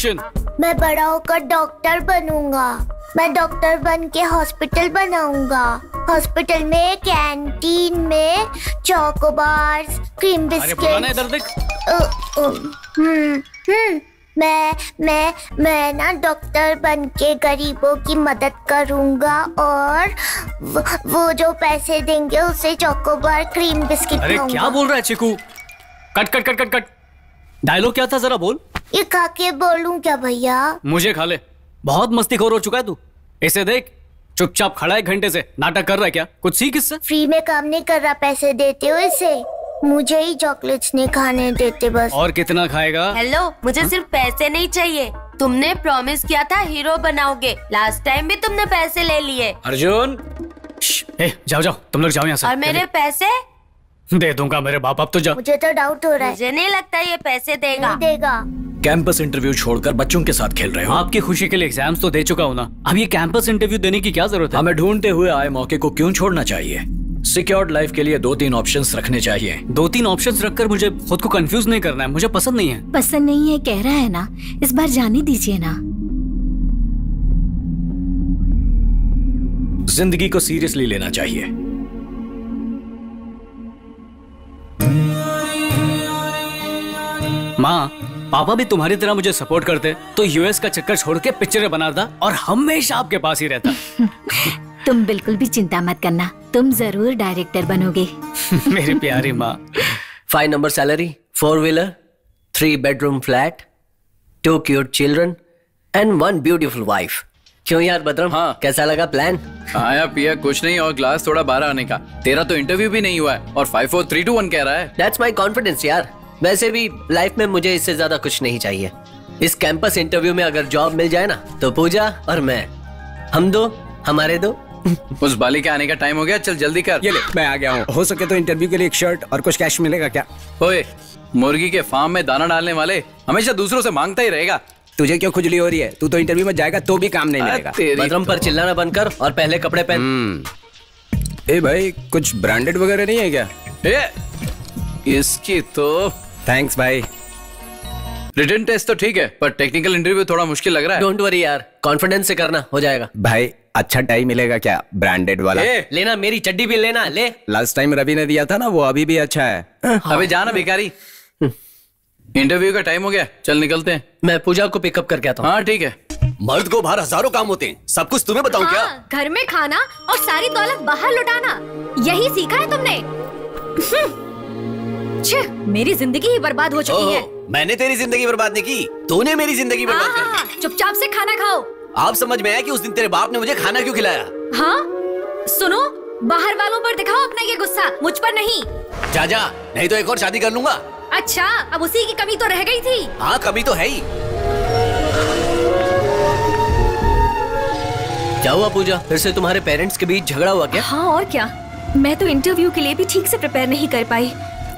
Option. मैं बड़ा होकर डॉक्टर बनूंगा। मैं डॉक्टर बन के हॉस्पिटल बनाऊंगा। हॉस्पिटल में कैंटीन में चॉकोबार्स, क्रीम बिस्किट। इधर देख। मैं ना डॉक्टर बन के गरीबों की मदद करूंगा और वो जो पैसे देंगे उसे चॉकोबार, क्रीम बिस्किट। अरे क्या बोल रहा है Chiku? Cut cut cut cut cut. Dialogue क्या था जरा बोल। ये खा के बोलूं क्या भैया? मुझे खा ले। बहुत मस्तीखोर हो चुका है तू। इसे देख, चुपचाप खड़ा है घंटे से, नाटक कर रहा है क्या? कुछ सीख इससे। फ्री में काम नहीं कर रहा, पैसे देते हो इसे। मुझे ही चॉकलेट्स नहीं खाने देते बस। और कितना खाएगा? हेलो, मुझे सिर्फ पैसे नहीं चाहिए। तुमने प्रॉमिस किया था हीरो बनाओगे। लास्ट टाइम भी तुमने पैसे ले लिए। अर्जुन, जाओ जाओ, तुम लोग जाओ यहाँ से। और मेरे पैसे? दे दूंगा मेरे बाप, अब तो जा। मुझे तो डाउट हो रहा है। मुझे नहीं लगता ये पैसे देगा। नहीं देगा। कैंपस इंटरव्यू छोड़कर बच्चों के साथ खेल रहे हो। आपकी खुशी के लिए एग्जाम्स तो दे चुका हूँ ना, अब ये कैंपस इंटरव्यू देने की क्या जरूरत है? हमें ढूंढते हुए आए मौके को क्यों छोड़ना चाहिए? सिक्योर्ड लाइफ के लिए 2-3 ऑप्शंस रखने चाहिए। 2-3 ऑप्शंस रखकर मुझे खुद को कंफ्यूज नहीं करना है। मुझे पसंद नहीं है। पसंद नहीं है कह रहा है ना, इस बार जाने दीजिए ना। जिंदगी को सीरियसली लेना चाहिए। माँ, पापा भी तुम्हारी तरह मुझे सपोर्ट करते तो यूएस का चक्कर छोड़ के पिक्चरें बनाता और हमेशा आपके पास ही रहता। तुम बिल्कुल भी चिंता मत करना, तुम जरूर डायरेक्टर बनोगे। मेरी प्यारी माँ। 5 number salary, 4 wheeler, 3 bedroom flat, 2 cute children and 1 beautiful wife. क्यों यार बदरम? हाँ। कैसा लगा प्लान? आया पिया कुछ नहीं और ग्लास थोड़ा 12 आने का। तेरा तो इंटरव्यू भी नहीं हुआ है और 5 4 3 2 1 कह रहा है। दैट्स माई कॉन्फिडेंस यार। वैसे भी लाइफ में मुझे इससे ज्यादा कुछ नहीं चाहिए। इस कैंपस इंटरव्यू में अगर जॉब मिल जाए ना तो पूजा और मैं, हम दो, हमारे दो। उस बाली के आने का टाइम हो गया, चल जल्दी कर। ये ले, मैं आ गया हूँ। हो सके तो इंटरव्यू के लिए एक शर्ट और कुछ कैश मिलेगा क्या? ओए, मुर्गी के फार्म में दाना डालने वाले हमेशा दूसरों से मांगता ही रहेगा। तुझे क्यों खुजली हो रही है? तू तो इंटरव्यू में जाएगा तो भी काम नहीं मिलेगा। बदरम पर चिल्लाना बंद कर और पहले कपड़े पहन। ए भाई, कुछ ब्रांडेड वगैरह नहीं है क्या? इसकी तो थैंक्स भाई। रिटन टेस्ट तो ठीक है पर टेक्निकल इंटरव्यू थोड़ा मुश्किल लग रहा है। डोंट वरी यार, कॉन्फिडेंस से करना, हो जाएगा। भाई अच्छा टाई मिलेगा क्या ब्रांडेड वाला? लेना, मेरी चड्डी भी लेना, ले। लास्ट टाइम रवि ने दिया था ना, वो अभी भी अच्छा है। अबे जाना भिखारी, इंटरव्यू का टाइम हो गया, चल निकलते हैं। मैं पूजा को पिकअप करके आता हूँ। हाँ ठीक है। मर्द को बाहर हजारों काम होते हैं, सब कुछ तुम्हें बताऊं क्या? घर में खाना और सारी दौलत बाहर लुटाना, यही सीखा है तुमने? मेरी जिंदगी ही बर्बाद हो चुकी है। मैंने तेरी जिंदगी बर्बाद नहीं की, तूने मेरी जिंदगी बर्बाद कर दी। चुपचाप से खाना खाओ। आप समझ में आया कि उस दिन तेरे बाप ने मुझे खाना क्यों खिलाया? हाँ सुनो, बाहर वालों पर दिखाओ अपना ये गुस्सा, मुझ पर नहीं। जा नहीं तो एक और शादी कर लूंगा। अच्छा, अब उसी की कमी तो रह गई थी। हाँ कमी तो है ही। क्या हुआ पूजा, फिर से तुम्हारे पेरेंट्स के बीच झगड़ा हुआ क्या? हाँ और क्या, मैं तो इंटरव्यू के लिए भी ठीक से प्रिपेयर नहीं कर पाई।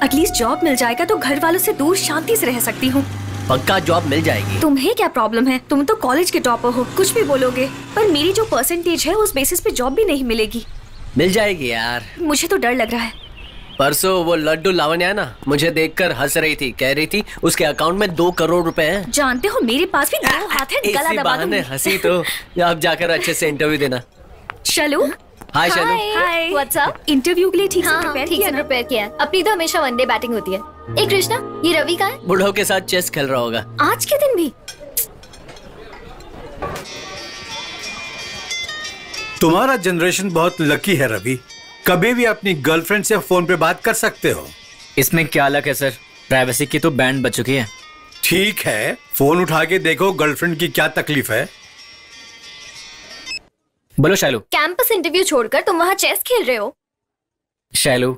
एटलीस्ट जॉब मिल जाएगा तो घर वालों से दूर शांति से रह सकती हूँ। पक्का जॉब मिल जाएगी। तुम्हें क्या प्रॉब्लम है? तुम तो कॉलेज के टॉपर हो, कुछ भी बोलोगे। पर मेरी जो परसेंटेज है उस बेसिस पे जॉब भी नहीं मिलेगी। मिल जाएगी यार। मुझे तो डर लग रहा है। परसों वो लड्डू लावण्या ना मुझे देखकर हंस रही थी, कह रही थी उसके अकाउंट में 2 करोड़ रुपए हैं। जानते हो मेरे पास भी 2 हाथ है, गला दबा दूंगी। हंसी तो अब जाकर अच्छे से इंटरव्यू देना। चलो। Hi Shailu. Hi. What's up? Interview के लिए ठीक से प्रिपेयर किया। अपनी तो हमेशा वनडे बैटिंग होती है। एक कृष्णा, ये रवि कहाँ है? बुढ़ो के साथ चेस खेल रहा होगा। आज के दिन भी? तुम्हारा जनरेशन बहुत लकी है रवि, कभी भी अपनी गर्लफ्रेंड से फोन पे बात कर सकते हो। इसमें क्या अलग है सर, प्राइवेसी की तो बैंड बज चुकी है। ठीक है, फोन उठा के देखो गर्लफ्रेंड की क्या तकलीफ है। बोलो शैलू। कैंपस इंटरव्यू छोड़कर तुम वहाँ चेस खेल रहे हो? शैलू,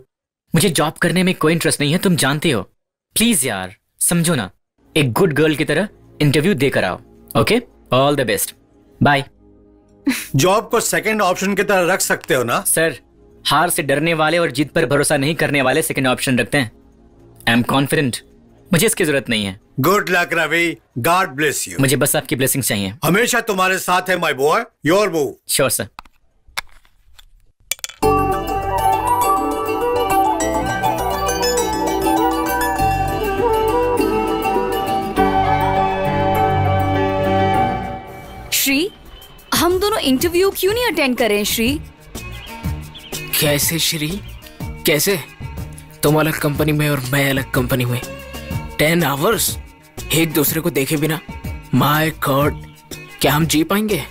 मुझे जॉब करने में कोई इंटरेस्ट नहीं है, तुम जानती हो। प्लीज यार समझो ना, एक गुड गर्ल की तरह इंटरव्यू देकर आओ। Okay, all the best, bye. Job को सेकंड ऑप्शन की तरह रख सकते हो ना? सर, हार से डरने वाले और जीत पर भरोसा नहीं करने वाले सेकंड ऑप्शन रखते हैं। आई एम कॉन्फिडेंट, मुझे इसकी जरूरत नहीं है। Good luck Ravi, god bless you. मुझे बस आपकी ब्लेसिंग चाहिए। हमेशा तुम्हारे साथ है my boy, your move. Sure sir. Interview क्यों नहीं अटेंड करें श्री? कैसे श्री, कैसे? तुम अलग कंपनी में और मैं अलग कंपनी में, 10 आवर्स एक दूसरे को देखे बिना, माय गॉड, क्या हम जी पाएंगे?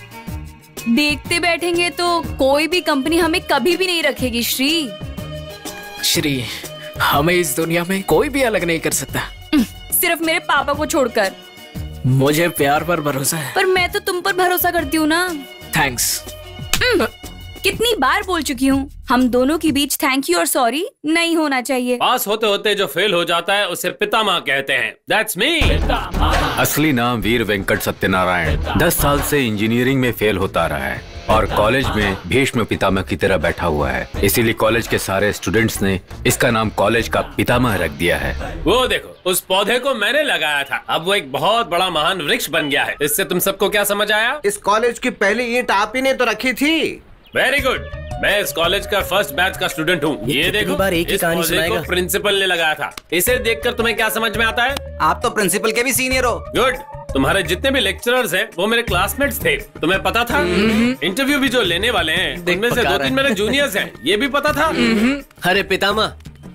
देखते बैठेंगे तो कोई भी कंपनी हमें कभी भी नहीं रखेगी श्री। श्री, हमें इस दुनिया में कोई भी अलग नहीं कर सकता, सिर्फ मेरे पापा को छोड़कर। मुझे प्यार पर भरोसा है। पर मैं तो तुम पर भरोसा करती हूँ ना। थैंक्स। कितनी बार बोल चुकी हूँ, हम दोनों के बीच थैंक यू और सॉरी नहीं होना चाहिए। पास होते होते जो फेल हो जाता है उसे पितामह कहते हैं। That's me। असली नाम वीर वेंकट सत्यनारायण। 10 साल से इंजीनियरिंग में फेल होता रहा है और कॉलेज में भीष्म पितामह की तरह बैठा हुआ है। इसीलिए कॉलेज के सारे स्टूडेंट्स ने इसका नाम कॉलेज का पितामह रख दिया है। वो देखो, उस पौधे को मैंने लगाया था, अब वो एक बहुत बड़ा महान वृक्ष बन गया है। इससे तुम सबको क्या समझ आया? इस कॉलेज की पहली ईंट आप ही ने तो रखी थी। Very good. मैं इस कॉलेज का फर्स्ट बैच का स्टूडेंट हूँ। ये देखो, बार एक ही इस कहानी पौधे सुनाएगा। को प्रिंसिपल ने लगाया था। इसे देखकर तुम्हें क्या समझ में आता है? आप तो प्रिंसिपल के भी सीनियर हो। गुड। तुम्हारे जितने भी लेक्चरर्स हैं वो मेरे क्लासमेट्स थे। तुम्हें पता था? इंटरव्यू भी जो लेने वाले हैं उनमें से 2-3 मेरे जूनियर्स हैं। ये भी पता था? अरे पितामह,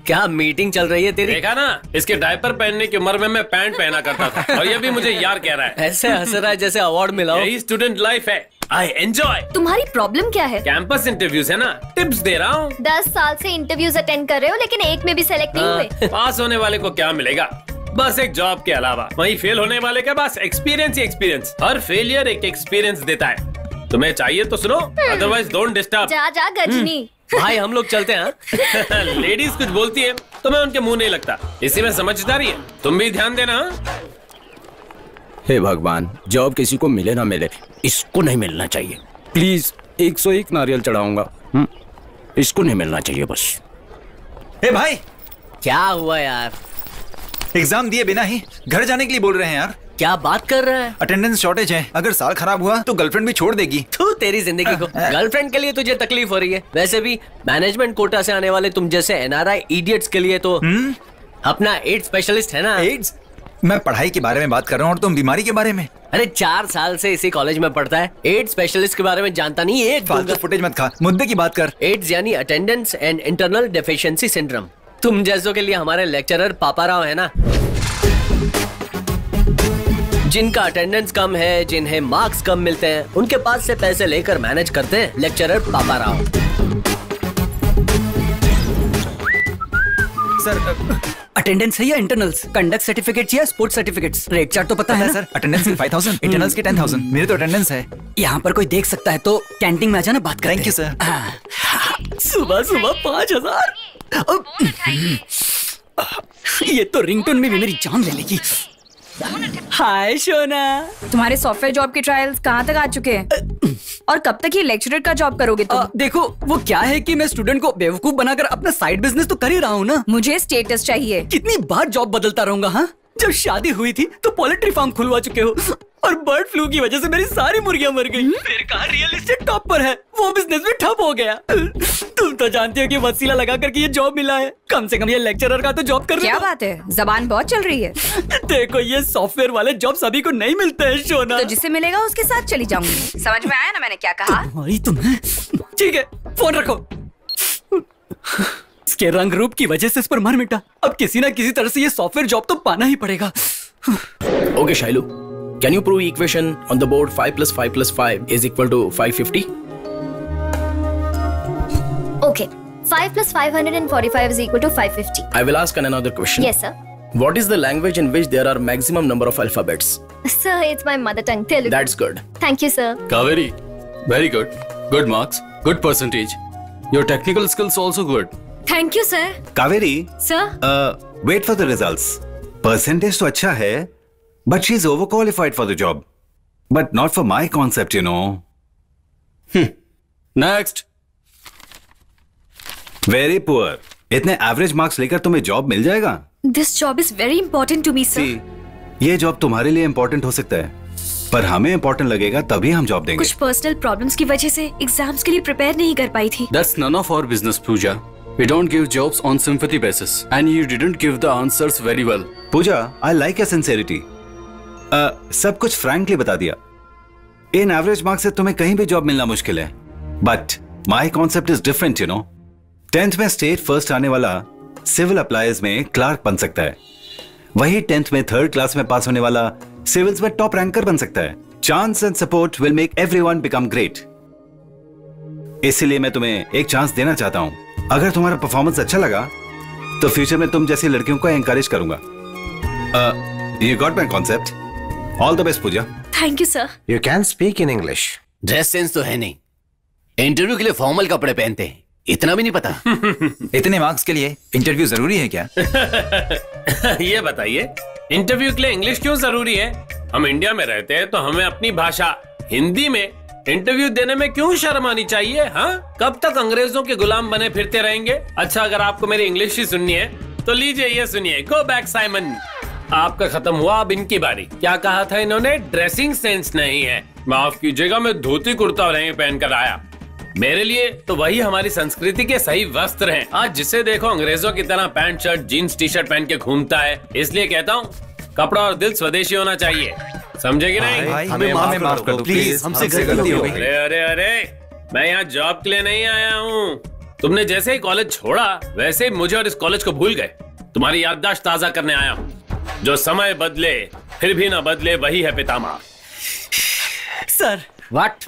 क्या मीटिंग चल रही है तेरी? देखा ना, इसके डायपर पहनने की उम्र में मैं पैंट पहना करता था और ये भी मुझे यार कह रहा है। ऐसे हंस रहा है जैसे अवार्ड मिला हो। यही स्टूडेंट लाइफ है। I enjoy. तुम्हारी प्रॉब्लम क्या है? कैंपस इंटरव्यूज है ना, टिप्स दे रहा हूँ। 10 साल से इंटरव्यूज अटेंड कर रहे हो लेकिन एक में भी सेलेक्ट नहीं हुए। पास होने वाले को क्या मिलेगा? बस एक जॉब के अलावा। वहीं फेल होने वाले के पास एक्सपीरियंस ही एक्सपीरियंस। हर फेलियर एक एक्सपीरियंस देता है। तुम्हें चाहिए तो सुनो, अदरवाइज डोंट डिस्टर्ब। जा जा गजनी। भाई हम लोग चलते हैं। लेडीज कुछ बोलती है तो मैं उनके मुंह नहीं लगता, इसी में समझदारी है। तुम भी ध्यान देना। हे भगवान, जॉब किसी को मिले ना मिले, इसको नहीं मिलना चाहिए। प्लीज 101 नारियल चढ़ाऊंगा। इसको नहीं मिलना चाहिए बस। हे भाई, क्या हुआ यार? एग्जाम दिए बिना ही घर जाने के लिए बोल रहे हैं यार। क्या बात कर रहा है? अटेंडेंस शॉर्टेज है, अगर साल खराब हुआ तो गर्लफ्रेंड भी छोड़ देगी। तू तेरी जिंदगी को, गर्लफ्रेंड के लिए तुझे तकलीफ हो रही है। वैसे भी मैनेजमेंट कोटा से आने वाले तुम जैसे NRI इडियट्स के लिए तो अपना एड्स स्पेशलिस्ट है ना। एड्स? मैं पढ़ाई के बारे में बात कर रहा हूँ और तुम बीमारी के बारे में। अरे 4 साल से इसी कॉलेज में पढ़ता है, एड्स स्पेशलिस्ट के बारे में जानता नहीं। एक फालतू फुटेज मत खा, मुद्दे की बात कर। एड्स यानी attendance and internal deficiency syndrome. तुम जैसों के लिए हमारे लेक्चरर पापाराव है ना, जिनका अटेंडेंस कम है, जिन्हें मार्क्स कम मिलते हैं, उनके पास से पैसे लेकर मैनेज करते हैं लेक्चरर पापाराव। सर, अटेंडेंस है या इंटरनल्स? कंडक्ट सर्टिफिकेट्स या स्पोर्ट्स सर्टिफिकेट्स? रेट चार्ट तो पता है ना? सर, अटेंडेंस की 5000, इंटरनल्स की 10000। मेरे तो अटेंडेंस है। यहाँ पर कोई देख सकता है तो कैंटीन में आ जाना, बात करते हैं। Thank you sir. सुबह सुबह 5000। ये तो रिंगटोन में भी मेरी जान ले लेगी। हाय शोना। तुम्हारे सॉफ्टवेयर जॉब के ट्रायल्स कहाँ तक आ चुके हैं? और कब तक ये लेक्चरर का जॉब करोगे तुम? देखो, वो क्या है कि मैं स्टूडेंट को बेवकूफ बनाकर अपना साइड बिजनेस तो कर ही रहा हूँ ना। मुझे स्टेटस चाहिए। कितनी बार जॉब बदलता रहूंगा? हाँ, जब शादी हुई थी तो पोल्ट्री फार्म खुलवा चुके हो और बर्ड फ्लू की वजह से मेरी सारी मुर्गियां मर गई। फिर कहा रियल एस्टेट टॉप पर है, वो बिजनेस भी ठप हो गया। तुम तो जानते हो कि वसीला लगा करके ये जॉब मिला है। कम से कम ये लेक्चरर का तो जॉब कर। क्या बात है, जबान बहुत चल रही है। देखो, ये सॉफ्टवेयर वाले जॉब सभी को नहीं मिलते हैं शोना। तो जिसे मिलेगा उसके साथ चली जाऊंगी। समझ में आया ना मैंने क्या कहा? तुम्हें ठीक है, फोन रखो। इसके रंग रूप की वजह से इस पर मर मिटा। अब किसी ना किसी तरह से ये सॉफ्टवेयर जॉब तो पाना ही पड़ेगा। Okay, Shailu, can you prove equation on the board 5 + 5 + 5 is equal to 550? Okay, 5 + 545 is equal to 550. I will ask another question. Yes, sir. What is the language in which there are maximum number of alphabets? Sir, it's my mother tongue, Telugu. That's good. Thank you, sir. Kaveri, very good. Good marks, good percentage. Your technical skills also good. Thank you, sir. Kaveri, Sir? wait for the results. Percentage तो अच्छा है, but she's overqualified for the job. But not for my concept, you know. Next. Very poor. इतने average marks लेकर तुम्हें job मिल जाएगा? This job is very important to me, sir. ये job तुम्हारे लिए इम्पोर्टेंट हो सकता है, पर हमें इम्पोर्टेंट लगेगा तभी हम जॉब देंगे। कुछ पर्सनल प्रॉब्लम्स की वजह से एग्जाम्स के लिए प्रिपेयर नहीं कर पाई थी। That's none of our business, Pooja. We don't give jobs on sympathy basis, and you didn't give the answers very well. Puja, I like your sincerity. सब कुछ फ्रैंकली बता दिया, इन एवरेज मार्क्स से तुम्हें कहीं भी जॉब मिलना मुश्किल है, but my concept is different, you know. 10th में स्टेट फर्स्ट आने वाला सिविल अप्लाइज में क्लार्क बन सकता है, वही 10th में 3rd क्लास में पास होने वाला सिविल्स में टॉप रैंकर बन सकता है। Chance and support will make everyone become great. इसीलिए मैं तुम्हें एक चांस देना चाहता हूं। अगर तुम्हारा परफॉर्मेंस अच्छा लगा तो फ्यूचर में तुम जैसी लड़कियों को एनकरेज करूंगा। You got my concept. All the best Pooja. Thank you sir. You can speak in English. Dress sense तो है नहीं, इंटरव्यू के लिए फॉर्मल कपड़े पहनते हैं, इतना भी नहीं पता। इतने मार्क्स के लिए इंटरव्यू जरूरी है क्या? ये बताइए, इंटरव्यू के लिए इंग्लिश क्यों जरूरी है? हम इंडिया में रहते हैं तो हमें अपनी भाषा हिंदी में इंटरव्यू देने में क्यों शर्म आनी चाहिए? हाँ, कब तक अंग्रेजों के गुलाम बने फिरते रहेंगे? अच्छा, अगर आपको मेरी इंग्लिश ही सुननी है तो लीजिए ये सुनिए। Go back Simon. आपका खत्म हुआ, अब इनकी बारी। क्या कहा था इन्होंने? ड्रेसिंग सेंस नहीं है। माफ कीजिएगा, मैं धोती कुर्ता और पहन कर आया। मेरे लिए तो वही हमारी संस्कृति के सही वस्त्र हैं। आज जिसे देखो अंग्रेजों की तरह pant shirt jeans T-shirt पहन के घूमता है। इसलिए कहता हूँ, कपड़ा और दिल स्वदेशी होना चाहिए। समझे कि नहीं? हमें माफ कर दो प्लीज, हमसे गलती हो गई। अरे अरे अरे, मैं यहाँ जॉब के लिए नहीं आया हूँ। तुमने जैसे ही कॉलेज छोड़ा वैसे ही मुझे और इस कॉलेज को भूल गए। तुम्हारी याददाश्त ताजा करने आया हूँ। जो समय बदले फिर भी ना बदले वही है पितामह। सर। व्हाट?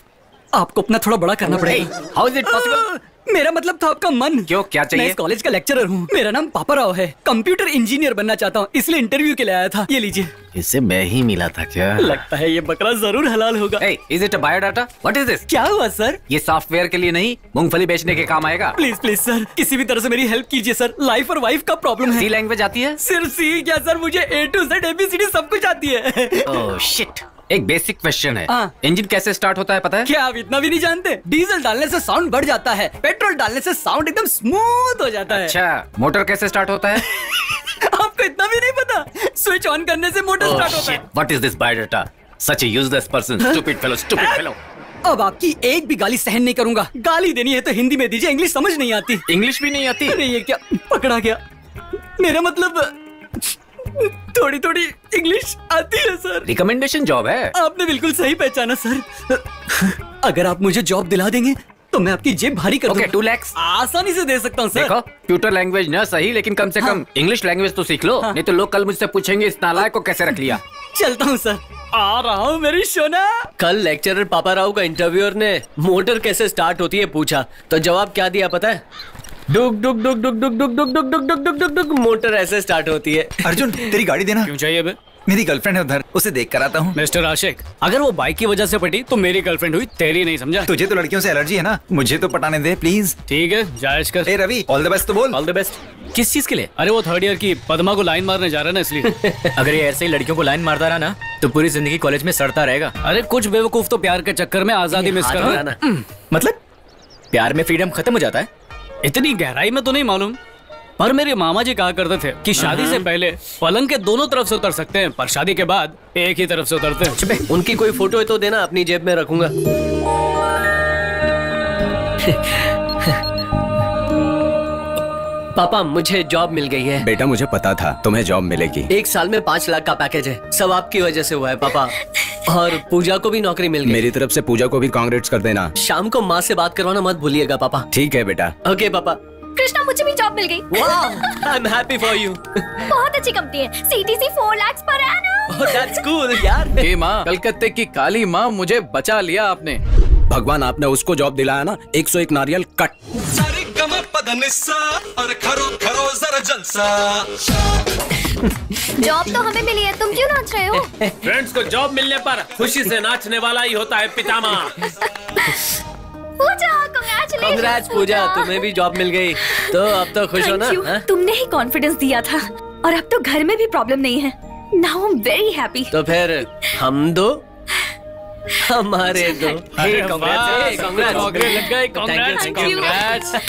आपको अपना थोड़ा बड़ा करना पड़ेगा। How is it possible? मेरा मतलब था आपका मन। क्यों, क्या चाहिए? मैं इस कॉलेज का लेक्चरर हूँ। मेरा नाम पापा राव है। कंप्यूटर इंजीनियर बनना चाहता हूँ, इसलिए इंटरव्यू के लिए आया था। ये लीजिए। इससे मैं ही मिला था क्या? लगता है ये बकरा जरूर हलाल होगा। Is it a biodata? What is this? क्या हुआ सर? ये सॉफ्टवेयर के लिए नहीं, मूंगफली बेचने के काम आएगा। प्लीज प्लीज सर, किसी भी तरह से मेरी हेल्प कीजिए सर। लाइफ और वाइफ का प्रॉब्लम है। सी लैंग्वेज आती है? सिर्फ सी क्या सर, मुझे A to Z ABCD सब कुछ आती है। Oh shit. एक बेसिक क्वेश्चन है, इंजन कैसे स्टार्ट होता है पता है? क्या आप इतना भी नहीं जानते? डीजल डालने से साउंड बढ़ जाता है, पेट्रोल डालने से साउंड एकदम स्मूथ हो जाता है। अच्छा, मोटर कैसे स्टार्ट होता है? आपको इतना भी नहीं पता? स्विच ऑन करने से मोटर स्टार्ट होता है। What is this biodata? Such a useless person, stupid fellow, stupid fellow. अब आपकी एक भी गाली सहन नहीं करूंगा। गाली देनी है तो हिंदी में दीजिए, इंग्लिश समझ नहीं आती। इंग्लिश भी नहीं आती? अरे ये क्या पकड़ा गया? मेरा मतलब थोड़ी थोड़ी इंग्लिश आती है सर। रिकमेंडेशन जॉब है। आपने बिल्कुल सही पहचाना सर। अगर आप मुझे जॉब दिला देंगे तो मैं आपकी जेब भारी कर दूंगा। 2 लाख आसानी से दे सकता हूँ सर। देखो, कंप्यूटर लैंग्वेज न सही, लेकिन कम से कम इंग्लिश लैंग्वेज तो सीख लो। नहीं तो लोग कल मुझसे पूछेंगे इस नालायक को कैसे रख लिया। चलता हूँ सर, आ रहा हूँ मेरी सोना। कल लेक्चरर पापा राव का इंटरव्यूअर ने मोटर कैसे स्टार्ट होती है पूछा, तो जवाब क्या दिया पता है? डुक डुक डुक डुक डुक डुक डुक डुक डुक डुक डुक डुक डुक मोटर ऐसे स्टार्ट होती है। अर्जुन, तेरी गाड़ी देना। क्यों चाहिए बे? मेरी गर्लफ्रेंड है उधर, उसे देख कर आता हूँ। मिस्टर आशिक, अगर वो बाइक की वजह से पटी तो मेरी गर्लफ्रेंड हुई, तेरी नहीं, समझा? तुझे तो लड़कियों से एलर्जी है ना, मुझे तो पटाने दे प्लीज। ठीक है, जायज कर। ए रवि, ऑल द बेस्ट तो बोल। All the best. किस चीज के लिए? अरे वो 3rd ईयर की पद्मा को लाइन मारने जा रहा है ना, इसलिए। अगर ये ऐसे ही लड़कियों को लाइन मारता रहा ना तो पूरी जिंदगी कॉलेज में सड़ता रहेगा। अरे कुछ बेवकूफ तो प्यार के चक्कर में आजादी मिस कर रहा है। मतलब प्यार में फ्रीडम खत्म हो जाता है? इतनी गहराई में तो नहीं मालूम, पर मेरे मामा जी कहा करते थे कि शादी से पहले पलंग के दोनों तरफ से उतर सकते हैं, पर शादी के बाद एक ही तरफ से उतरते हैं। उनकी कोई फोटो है तो देना, अपनी जेब में रखूंगा। पापा, मुझे जॉब मिल गई है। बेटा, मुझे पता था तुम्हें जॉब मिलेगी। 1 साल में 5 लाख का पैकेज है, सब आपकी वजह से हुआ है पापा। और पूजा को भी नौकरी मिल गई। मेरी तरफ से पूजा को भी कांग्रेट्स कर देना। शाम को माँ से बात करवाना मत भूलिएगा पापा। ठीक है बेटा। ओके पापा। कृष्णा, मुझे भी जॉब मिल गई। I am happy for you. बहुत अच्छी कंपनी है, CTC 4 lakhs per annum। Oh, that's cool, यार। हे माँ, कलकत्ते की काली माँ, मुझे बचा लिया आपने। भगवान, आपने उसको जॉब दिलाया ना, 101 नारियल कट। और खरो खरो जरा जलसा। जॉब तो हमें मिली है, तुम क्यों नाच रहे हो? फ्रेंड्स को जॉब मिलने पर खुशी से नाचने वाला ही होता है पितामह। पूजा, कांग्रेट्स पूजा, तुम्हें भी जॉब मिल गई, तो अब तो खुश हो ना? तुमने ही कॉन्फिडेंस दिया था, और अब तो घर में भी प्रॉब्लम नहीं है। Now I am very happy. तो फिर हम दो, हमारे दो।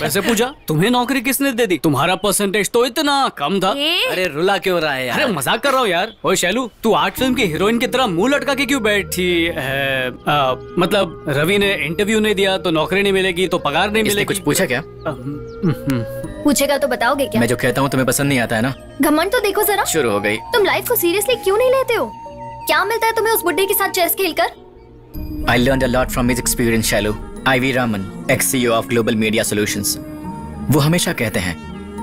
वैसे पूजा, तुम्हें नौकरी किसने दे दी? तुम्हारा परसेंटेज तो इतना कम था। अरे रुला क्यों रहा है यार? अरे मजाक कर रहा हूँ यार। ओए शैलू, तू आर्ट फिल्म की हीरोइन की तरह मुंह लटका के क्यों बैठी है? मतलब रवि ने इंटरव्यू नहीं दिया तो नौकरी नहीं मिलेगी, तो पगार नहीं मिलेगी। कुछ पूछा क्या? पूछेगा तो बताओगे क्या? मैं जो कहता हूँ तुम्हें पसंद नहीं आता है ना? घमंड तो देखो जरा। शुरू हो गई। तुम लाइफ को सीरियसली क्यों नहीं लेते हो? क्या मिलता है तुम्हें उस बुड्ढे के साथ चेस खेलकर? I learned a lot from his experience, Shailu. IV Raman, ex-CEO of Global Media Solutions. वो हमेशा कहते हैं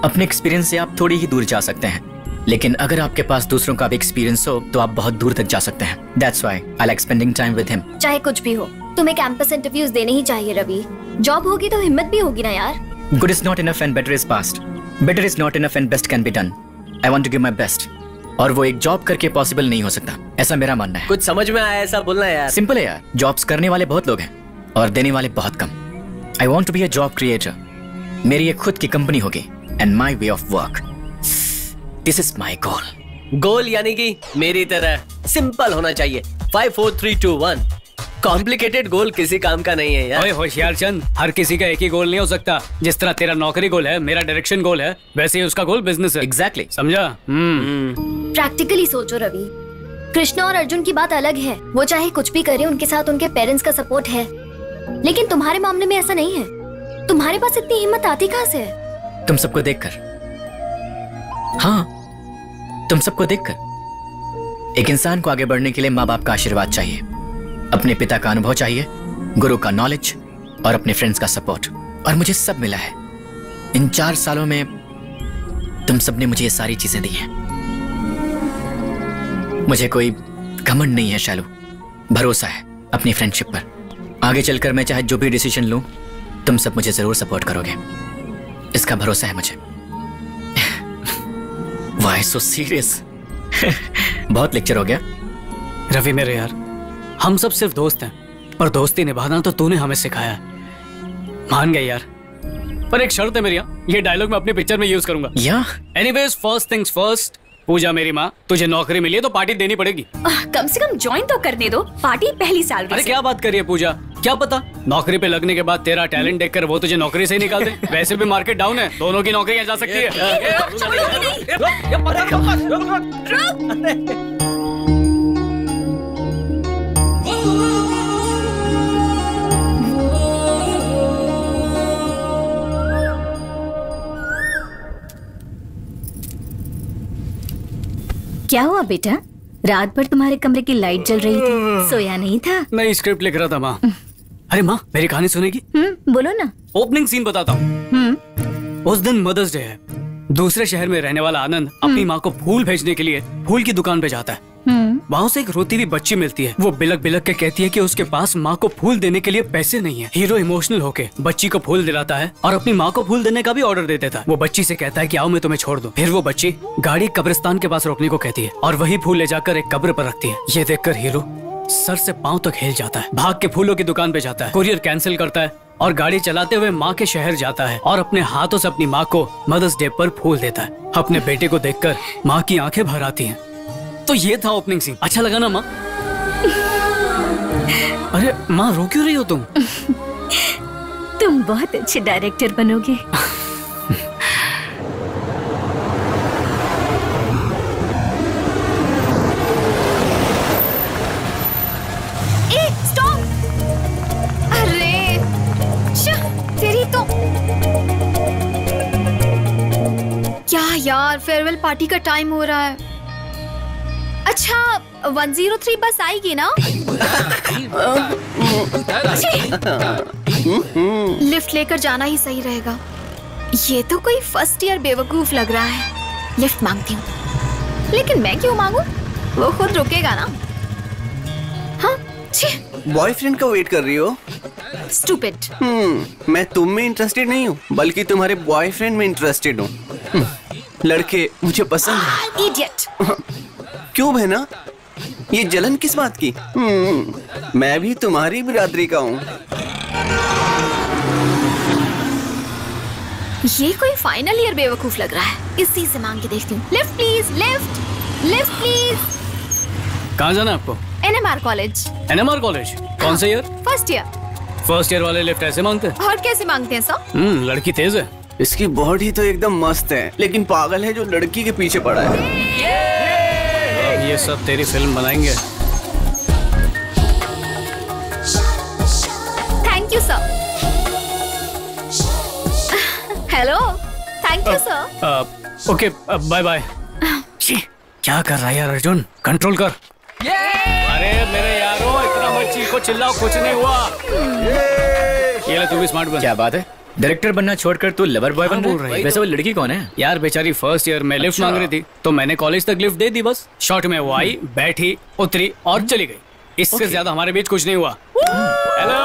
अपने एक्सपीरियंस से आप थोड़ी ही दूर जा सकते हैं, लेकिन अगर आपके पास दूसरों का भी एक्सपीरियंस हो तो आप बहुत दूर तक जा सकते हैं. That's why I like spending time with him. चाहे कुछ भी हो, तुम्हें कैंपस इंटरव्यूज देने ही चाहिए रवि. जॉब होगी तो हिम्मत भी होगी ना यार. Good is not enough and better is past. Better is not enough and best can be done. I want to give my best. और वो एक जॉब करके पॉसिबल नहीं हो सकता, ऐसा मेरा मानना है. कुछ समझ में आया ऐसा बोलना है यार. सिंपल है यार, जॉब्स करने वाले बहुत लोग हैं और देने वाले बहुत कम. I want to be a job creator. मेरी एक खुद की कंपनी होगी and my way of work. This is my goal. Goal यानी कि मेरी तरह सिंपल होना चाहिए. 5 4 3 2 1. कॉम्प्लिकेटेड गोल किसी काम का नहीं है यार. ओए होशियार चंद, हर किसी का एक ही गोल नहीं हो सकता. जिस तरह तेरा नौकरी गोल है, मेरा डायरेक्शन गोल है, वैसे ही उसका गोल बिजनेस है. एग्जैक्टली. समझा? प्रैक्टिकली सोचो रवि, कृष्णा और अर्जुन की बात अलग है. वो चाहे कुछ भी करे, उनके साथ उनके पेरेंट्स का सपोर्ट है. लेकिन तुम्हारे मामले में ऐसा नहीं है. तुम्हारे पास इतनी हिम्मत आती कहाँ से है? तुम सबको देखकर. हाँ, तुम सबको देखकर. एक इंसान को आगे बढ़ने के लिए माँ बाप का आशीर्वाद चाहिए, अपने पिता का अनुभव चाहिए, गुरु का नॉलेज और अपने फ्रेंड्स का सपोर्ट. और मुझे सब मिला है. इन 4 सालों में तुम सबने मुझे ये सारी चीजें दी हैं. मुझे कोई घमंड नहीं है शैलू, भरोसा है अपनी फ्रेंडशिप पर. आगे चलकर मैं चाहे जो भी डिसीजन लूं, तुम सब मुझे जरूर सपोर्ट करोगे, इसका भरोसा है मुझे. Why so serious? बहुत लेक्चर हो गया. रवि मेरे यार, हम सब सिर्फ दोस्त हैं, पर दोस्ती निभाना तो तूने हमें सिखाया. मान गए यार, पर एक शर्त है मेरी. ये डायलॉग मैं अपनी पिक्चर में यूज करूंगा. Anyways, first things first. Pooja मेरी माँ, तुझे नौकरी मिली है तो पार्टी देनी पड़ेगी. कम से कम ज्वाइन तो करने दो. पार्टी पहली सैलरी. अरे क्या बात कर रही है पूजा, क्या पता नौकरी पे लगने के बाद तेरा टैलेंट देखकर वो तुझे नौकरी से ही निकाल दे. वैसे भी मार्केट डाउन है, दोनों की नौकरी जा सकती है. क्या हुआ बेटा, रात भर तुम्हारे कमरे की लाइट जल रही थी, सोया नहीं था? मैं स्क्रिप्ट लिख रहा था माँ. अरे माँ, मेरी कहानी सुनेगी? बोलो ना. ओपनिंग सीन बताता हूँ. उस दिन मदर्स डे है. दूसरे शहर में रहने वाला आनंद अपनी माँ को फूल भेजने के लिए फूल की दुकान पे जाता है. वहाँ से एक रोती हुई बच्ची मिलती है. वो बिलक बिलक के कहती है कि उसके पास माँ को फूल देने के लिए पैसे नहीं है. हीरो इमोशनल होके बच्ची को फूल दिलाता है और अपनी माँ को फूल देने का भी ऑर्डर दे देता है. वो बच्ची से कहता है कि आओ मैं तुम्हें छोड़ दूं. फिर वो बच्ची गाड़ी कब्रिस्तान के पास रोकने को कहती है और वही फूल ले जाकर एक कब्र पर रखती है. ये देखकर हीरो सर से पाँव तक हिल जाता है. भाग के फूलों की दुकान पे जाता है, कुरियर कैंसिल करता है और गाड़ी चलाते हुए माँ के शहर जाता है और अपने हाथों से अपनी माँ को मदर्स डे पर फूल देता है. अपने बेटे को देखकर माँ की आंखें भर आती हैं. तो ये था ओपनिंग सीन. अच्छा लगा ना माँ? अरे माँ, रो क्यों रही हो तुम? तुम बहुत अच्छे डायरेक्टर बनोगे. स्टॉप. अरे तेरी तो क्या यार, फेयरवेल पार्टी का टाइम हो रहा है. अच्छा, 103 बस आएगी ना? लिफ्ट लेकर जाना ही सही रहेगा. ये तो कोई फर्स्ट ईयर बेवकूफ लग रहा है. लिफ्ट मांगती हूँ. लेकिन मैं क्यों मांगू, वो खुद रुकेगा ना. हाँ, बॉयफ्रेंड का वेट कर रही हो? स्टूपिड. मैं तुम में इंटरेस्टेड नहीं हूँ, बल्कि तुम्हारे बॉयफ्रेंड में इंटरेस्टेड हूँ. लड़के मुझे पसंद है. इडियट. क्यों बहना, ये जलन किस बात की? मैं भी तुम्हारी बिरादरी का हूँ. ये कोई फाइनल ईयर बेवकूफ लग रहा है. इसी से मांग के देखती हूँ. Lift please, lift, lift please. कहाँ जाना है आपको? NMR college. NMR college? कौन से year? First year. First year वाले लिफ्ट ऐसे मांगते हैं? और कैसे मांगते हैं सर? लड़की तेज है. इसकी बॉडी तो एकदम मस्त है, लेकिन पागल है जो लड़की के पीछे पड़ा है. ये सब तेरी फिल्म बनाएंगे. Thank you sir. Hello, thank you sir. Okay, bye bye. क्या कर रहा है यार अर्जुन, कंट्रोल कर. अरे मेरे यारों, इतना मत चीखो चिल्लाओ, कुछ नहीं हुआ। ये ले, तू भी स्मार्ट बन। क्या बात है, डायरेक्टर बनना छोड़कर तू लवर बॉय बन रहा है? वैसे वो लड़की कौन है? यार बेचारी फर्स्ट ईयर में लिफ्ट मांग रही थी, तो मैंने कॉलेज तक लिफ्ट दे दी बस। शॉर्ट में वो आई, बैठी, उतरी और चली गई। इससे ज्यादा हमारे बीच कुछ नहीं हुआ। हेलो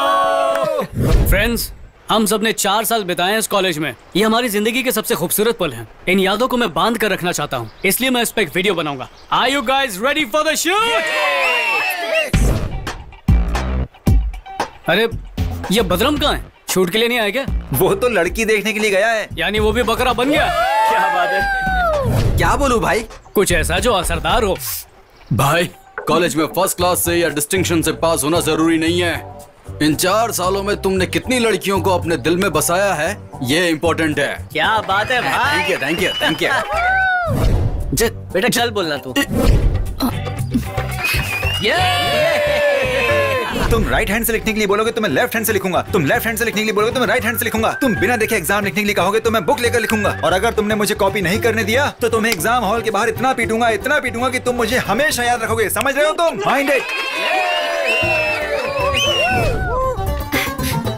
फ्रेंड्स, हम सब ने 4 साल बिताए हैं इस कॉलेज में। ये हमारी जिंदगी के सबसे खूबसूरत पल हैं। इन यादों को मैं बांध कर रखना चाहता हूँ, इसलिए मैं इस पे एक वीडियो बनाऊंगा। Are you guys ready for the shoot? अरे ये बदरम कहाँ है? शूट के लिए नहीं आया क्या? वो तो लड़की देखने के लिए गया है। यानी वो भी बकरा बन गया? क्या बात है? क्या बोलूं भाई? कुछ ऐसा जो असरदार हो। भाई, कॉलेज में फर्स्ट क्लास से या डिस्टिंक्शन से पास होना जरूरी नहीं है। इन 4 सालों में तुमने कितनी लड़कियों को अपने दिल में बसाया है, ये इम्पोर्टेंट है। क्या बात है भाई। Thank you, thank you, thank you. बेटा चल बोलना तू। तुम राइट हैंड से लिखने के लिए बोलोगे तो मैं लेफ्ट हैंड से लिखूंगा। तुम लेफ्ट हैंड से लिखने के लिए बोलोगे तो मैं राइट हैंड से लिखूंगा। तुम बिना देखे एग्जाम लिखने के लिए कहोगे तो मैं बुक लेकर लिखूंगा। और अगर तुमने मुझे कॉपी नहीं करने दिया तो तुम्हें एग्जाम हॉल के बाहर इतना पीटूंगा कि तुम मुझे हमेशा याद रखोगे। समझ रहे हो तुम? Mind it.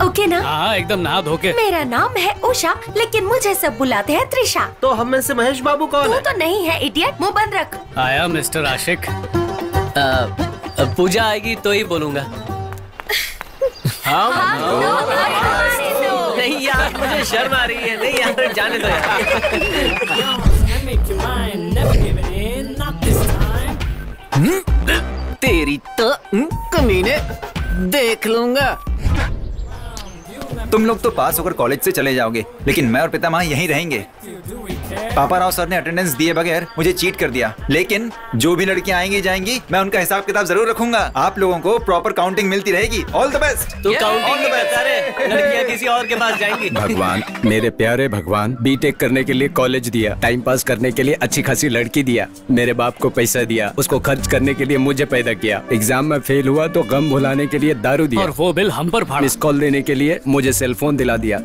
ओके ना? हाँ एकदम नहा धो के। मेरा नाम है उषा, लेकिन मुझे सब बुलाते हैं त्रिशा। तो हम में से महेश बाबू कौन तू है? तो नहीं है इडियट, मुंह बंद रख। आया मिस्टर आशिक। पूजा आएगी तो ही बोलूंगा। नहीं यार, मुझे शर्म आ रही है। नहीं यार, जाने दो यार। तेरी तो कमीने देख लूंगा। तुम लोग तो पास होकर कॉलेज से चले जाओगे, लेकिन मैं और पितामह यहीं रहेंगे। पापा राव सर ने अटेंडेंस दिए बगैर मुझे चीट कर दिया, लेकिन जो भी लड़कियां आएंगी जाएंगी मैं उनका हिसाब किताब जरूर रखूंगा। आप लोगों को प्रॉपर काउंटिंग मिलती रहेगी। All the best. तू काउंटिंग करता रहे, लड़कियां किसी और के पास जाएंगी। भगवान, मेरे प्यारे भगवान, बीटेक करने के लिए कॉलेज दिया, टाइम पास करने के लिए अच्छी खासी लड़की दिया, मेरे बाप को पैसा दिया, उसको खर्च करने के लिए मुझे पैदा किया, एग्जाम में फेल हुआ तो गम भुलाने के लिए दारू दिया, और वो बिल हम पर फाड़ा, मिस कॉल देने के लिए मुझे सेलफोन दिला दिया।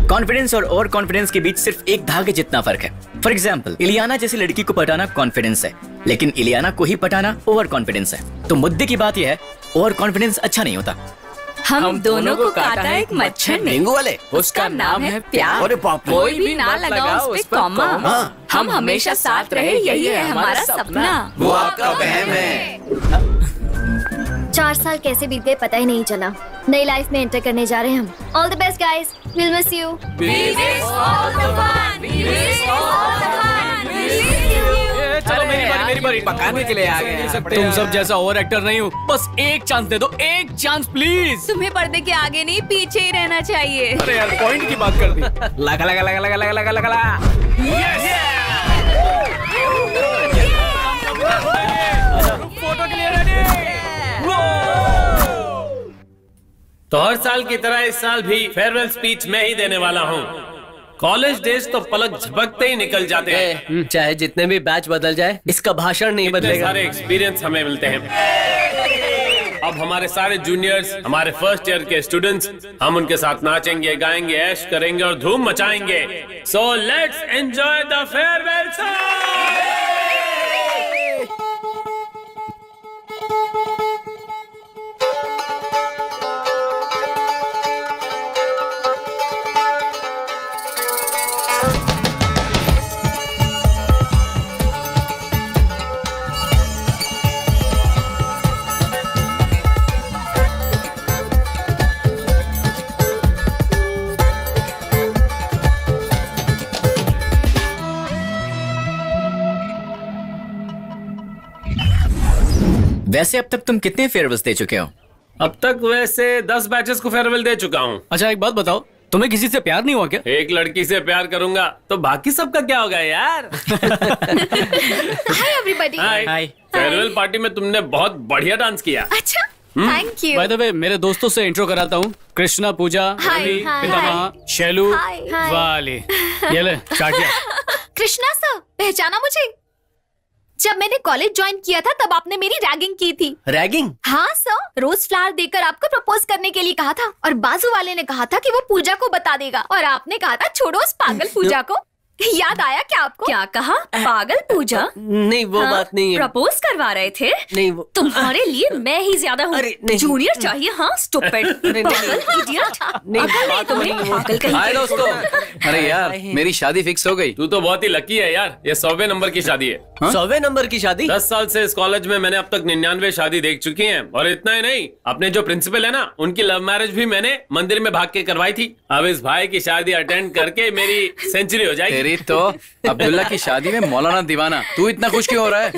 कॉन्फिडेंस और ओवर कॉन्फिडेंस के बीच सिर्फ एक धागे जितना फर्क है। फॉर एग्जाम्पल, इलियाना जैसी लड़की को पटाना कॉन्फिडेंस है, लेकिन इलियाना को ही पटाना ओवर कॉन्फिडेंस है। तो मुद्दे की बात यह है, ओवर कॉन्फिडेंस अच्छा नहीं होता। हम दोनों को काटा एक मच्छर ने, डेंगू वाले, उसका नाम है प्यार। अरे बाप रे। कोई भी ना लगा उस पे कॉमा। हम हमेशा साथ रहे, यही है हमारा सपना। वो आपका वहम है। 4 साल कैसे बीत गए पता ही नहीं चला। नई लाइफ में एंटर करने जा रहे हैं हम। All the best guys, will miss you. चलो मेरी बारी पकाने के लिए आ गए। तुम सब जैसा ओवर एक्टर नहीं हूँ, बस एक चांस दे दो, एक चांस प्लीज। तुम्हें पर्दे के आगे नहीं पीछे ही रहना चाहिए। अरे यार, पॉइंट की बात कर दी। लगा लगा लगा लगा लगा लगा लगा। फोटो के लिए रेडी। तो हर साल की तरह इस साल भी फेयरवेल स्पीच मैं ही देने वाला हूँ। कॉलेज डेज तो पलक झपकते ही निकल जाते हैं। चाहे जितने भी बैच बदल जाए, इसका भाषण नहीं बदलेगा। सारे एक्सपीरियंस हमें मिलते हैं। अब हमारे सारे जूनियर्स, हमारे फर्स्ट ईयर के स्टूडेंट्स, हम उनके साथ नाचेंगे, गाएंगे, ऐश करेंगे और धूम मचाएंगे। So let's enjoy the farewell song. वैसे अब तक तुम कितने फेयरवेल्स दे चुके हो? अब तक वैसे 10 बैचेस को फेयरवेल दे चुका हूँ। अच्छा एक बात बताओ, तुम्हें किसी से प्यार नहीं हुआ क्या? एक लड़की से प्यार करूंगा तो बाकी सबका क्या होगा यार? Hi everybody. Hi. Farewell party में तुमने बहुत बढ़िया डांस किया। अच्छा, thank you. By the way, मेरे दोस्तों से इंट्रो कराता हूँ। कृष्णा, पूजा, रवि, पितामह, शैलू, वाली। ये ले चाट लिया। कृष्णा सर, पहचाना मुझे? जब मैंने कॉलेज ज्वाइन किया था तब आपने मेरी रैगिंग की थी। रैगिंग? हाँ सर, रोज फ्लावर देकर आपको प्रपोज करने के लिए कहा था, और बाजू वाले ने कहा था कि वो पूजा को बता देगा, और आपने कहा था छोड़ो उस पागल पूजा को। याद आया क्या आपको? क्या कहा? पागल पूजा? नहीं वो बात नहीं है। प्रपोज करवा रहे थे? नहीं वो तुम्हारे लिए मैं ही ज्यादा हूँ। जूनियर चाहिए? हाँ स्टूपिड, पागल, इडियट। नहीं तुम्हें पागल कहीं। हाय दोस्तों। अरे यार मेरी शादी फिक्स हो गई। तू तो बहुत ही लकी है यार, ये 100वें नंबर की शादी है। 100वें नंबर की शादी? 10 साल से इस कॉलेज में मैंने अब तक 99 शादी देख चुकी हैं। और इतना ही नहीं, अपने जो प्रिंसिपल है ना, उनकी लव मैरिज भी मैंने मंदिर में भाग के करवाई थी। अब इस भाई की शादी अटेंड करके मेरी सेंचुरी हो जाएगी। तेरी तो अब्दुल्ला की शादी में मौलाना दीवाना, तू इतना खुश क्यों हो रहा है?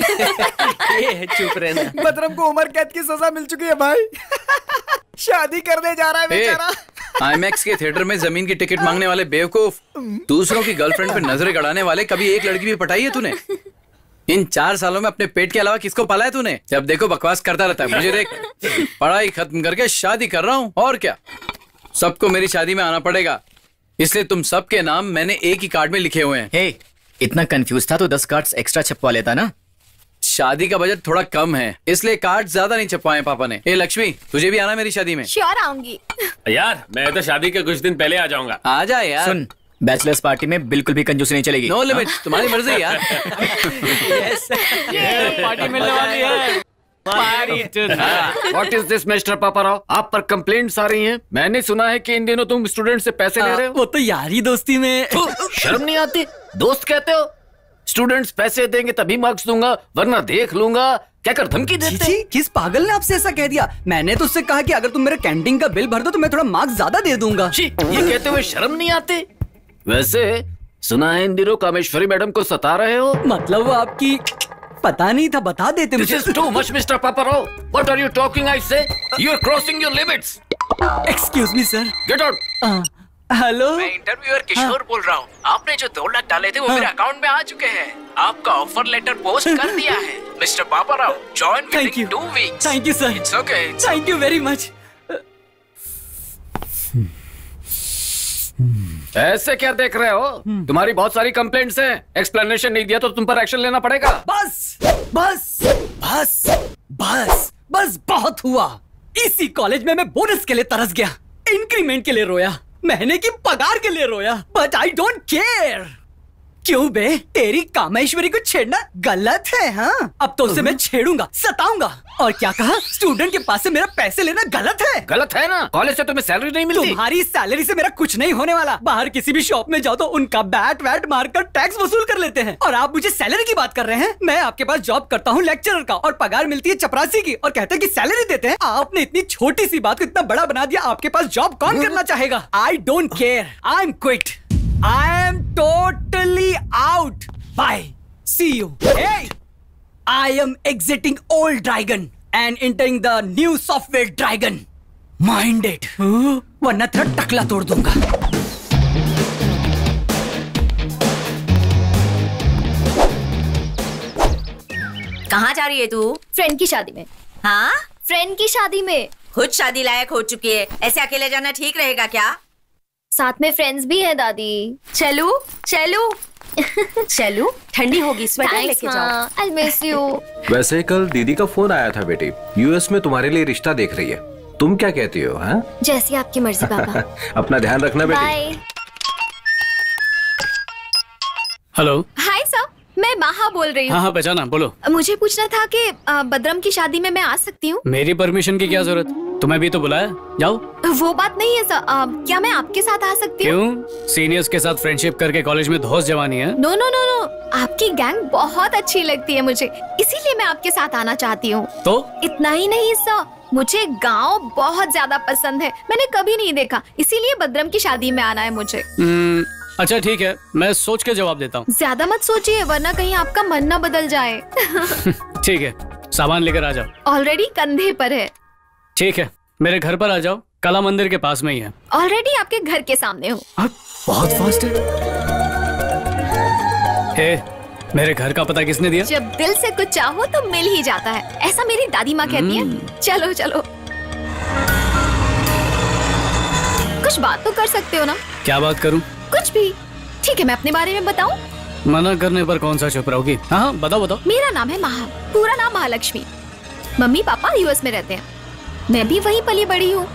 चुप रहना। बदरम को उम्र कैद की सजा मिल चुकी है भाई। शादी करने जा रहा है बेचारा। आईमैक्स के थिएटर में जमीन की टिकट मांगने वाले बेवकूफ, दूसरों की गर्लफ्रेंड पे नजरें गड़ाने वाले, कभी एक लड़की भी पटाई है तूने? इन 4 सालों में अपने पेट के अलावा किसको पाला है तूने? जब देखो बकवास करता रहता है। मुझे देख, पढ़ाई खत्म करके शादी कर रहा हूँ और क्या। सबको मेरी शादी में आना पड़ेगा, इसलिए तुम सबके नाम मैंने एक ही कार्ड में लिखे हुए हैं। हे, इतना कंफ्यूज था तो 10 कार्ड्स एक्स्ट्रा छपवा लेता ना। शादी का बजट थोड़ा कम है, इसलिए कार्ड ज्यादा नहीं छपवाए पापा ने। ए लक्ष्मी, तुझे भी आना मेरी शादी में? श्योर आऊंगी। यार मैं तो शादी के कुछ दिन पहले आ जाऊंगा। आ जा यार। सुन, बैचलर्स पार्टी में बिल्कुल भी कंजूसी नहीं चलेगी। नो लिमिट, तुम्हारी मर्जी यार। पार्टी मिलने वाली है। What is this, mister Paparao? आप पर कंप्लेंट्स आ रही हैं। मैंने सुना है कि इन दिनों तुम स्टूडेंट से पैसे ले रहे हो। वो तो यारी दोस्ती में। शर्म नहीं आती? दोस्त कहते हो? स्टूडेंट्स पैसे देंगे तभी मार्क्स दूंगा, वरना देख लूंगा। क्या कर धमकी देते? जी, किस पागल ने आपसे ऐसा कह दिया? मैंने तो उससे कहा कि अगर तुम मेरे कैंटीन का बिल भर दो तो मैं थोड़ा मार्क्स ज्यादा दे दूंगा। ये कहते हुए शर्म नहीं आती? वैसे सुना है इन दिनों कामेश्वरी मैडम को सता रहे हो। मतलब वो आपकी पता नहीं था, बता देते मुझे। This is too much, Mr. Paparao. What are you talking? I say you are crossing your limits. Excuse me, sir. Get out. Hello, मैं इंटरव्यूअर किशोर बोल रहा हूँ। आपने जो 2 लाख डाले थे वो मेरे अकाउंट में आ चुके हैं। आपका ऑफर लेटर पोस्ट कर दिया है। Mister Paparao, join within 2 weeks. Thank you sir. It's okay. Thank you very much. ऐसे क्या देख रहे हो? तुम्हारी बहुत सारी कंप्लेंट्स हैं। एक्सप्लेनेशन नहीं दिया तो तुम पर एक्शन लेना पड़ेगा। बस बस बस बस बस बहुत हुआ। इसी कॉलेज में मैं बोनस के लिए तरस गया, इंक्रीमेंट के लिए रोया, महीने की पगार के लिए रोया, बट आई डोंट केयर। क्यों बे, तेरी कामेश्वरी को छेड़ना गलत है? हाँ, अब तो उसे मैं छेड़ूंगा, सताऊंगा। और क्या कहा? स्टूडेंट के पास से मेरा पैसे लेना गलत है? गलत है ना? कॉलेज से तुम्हें सैलरी नहीं मिलती। तुम्हारी सैलरी से मेरा कुछ नहीं होने वाला। बाहर किसी भी शॉप में जाओ तो उनका बैट वैट मारकर टैक्स वसूल कर लेते हैं, और आप मुझे सैलरी की बात कर रहे हैं? मैं आपके पास जॉब करता हूँ लेक्चरर का, और पगार मिलती है चपरासी की, और कहते हैं कि सैलरी देते हैं। आपने इतनी छोटी सी बात को इतना बड़ा बना दिया। आपके पास जॉब कौन करना चाहेगा? I don't care, I am quit, I am totally out, bye, see you. I am exiting old dragon and entering the new software dragon. Mind it. वरना तेरा टकला तोड़ दूंगा। कहाँ जा रही है तू? फ्रेंड की शादी में। हाँ, फ्रेंड की शादी में। खुद शादी लायक हो चुकी है, ऐसे अकेले जाना ठीक रहेगा क्या? साथ में फ्रेंड्स भी है दादी। चलू चलू चलू, ठंडी होगी, स्वेटर लेके जाओ। I miss you. वैसे कल दीदी का फोन आया था बेटी, यूएस में तुम्हारे लिए रिश्ता देख रही है। तुम क्या कहती हो? हाँ, जैसी आपकी मर्जी पापा। अपना ध्यान रखना बेटी। बाय। हेलो। हाय सर, मैं माहा बोल रही हूँ। हाँ पहचाना, बोलो। मुझे पूछना था कि बदरम की शादी में मैं आ सकती हूँ? मेरी परमिशन की क्या जरूरत? तुम्हें भी तो बुलाया, जाओ। वो बात नहीं है सर, क्या मैं आपके साथ आ सकती हूँ? क्यों? सीनियर्स के साथ फ्रेंडशिप करके कॉलेज में धौस जवानी है? नो नो नो नो, आपकी गैंग बहुत अच्छी लगती है मुझे, इसीलिए मैं आपके साथ आना चाहती हूँ। तो इतना ही नहीं सर, मुझे गांव बहुत ज्यादा पसंद है, मैंने कभी नहीं देखा, इसीलिए बदरम की शादी में आना है मुझे। अच्छा ठीक है, मैं सोच के जवाब देता हूँ। ज्यादा मत सोचिए वरना कहीं आपका मन ना बदल जाए। ठीक है, सामान लेकर आ जाओ। ऑलरेडी कंधे पर है। ठीक है, मेरे घर पर आ जाओ, कला मंदिर के पास में ही है। ऑलरेडी आपके घर के सामने हूँ। बहुत फास्ट है। मेरे घर का पता किसने दिया? जब दिल से कुछ चाहो तो मिल ही जाता है, ऐसा मेरी दादी माँ कहती है। चलो चलो, कुछ बात तो कर सकते हो ना? क्या बात करूं? कुछ भी। ठीक है, मैं अपने बारे में बताऊं? मना करने पर कौन सा चुप रहोगी? हाँ बताओ बताओ। मेरा नाम है महा, पूरा नाम महालक्ष्मी। मम्मी पापा यूएस में रहते हैं, मैं भी वहीं पली बड़ी हूँ।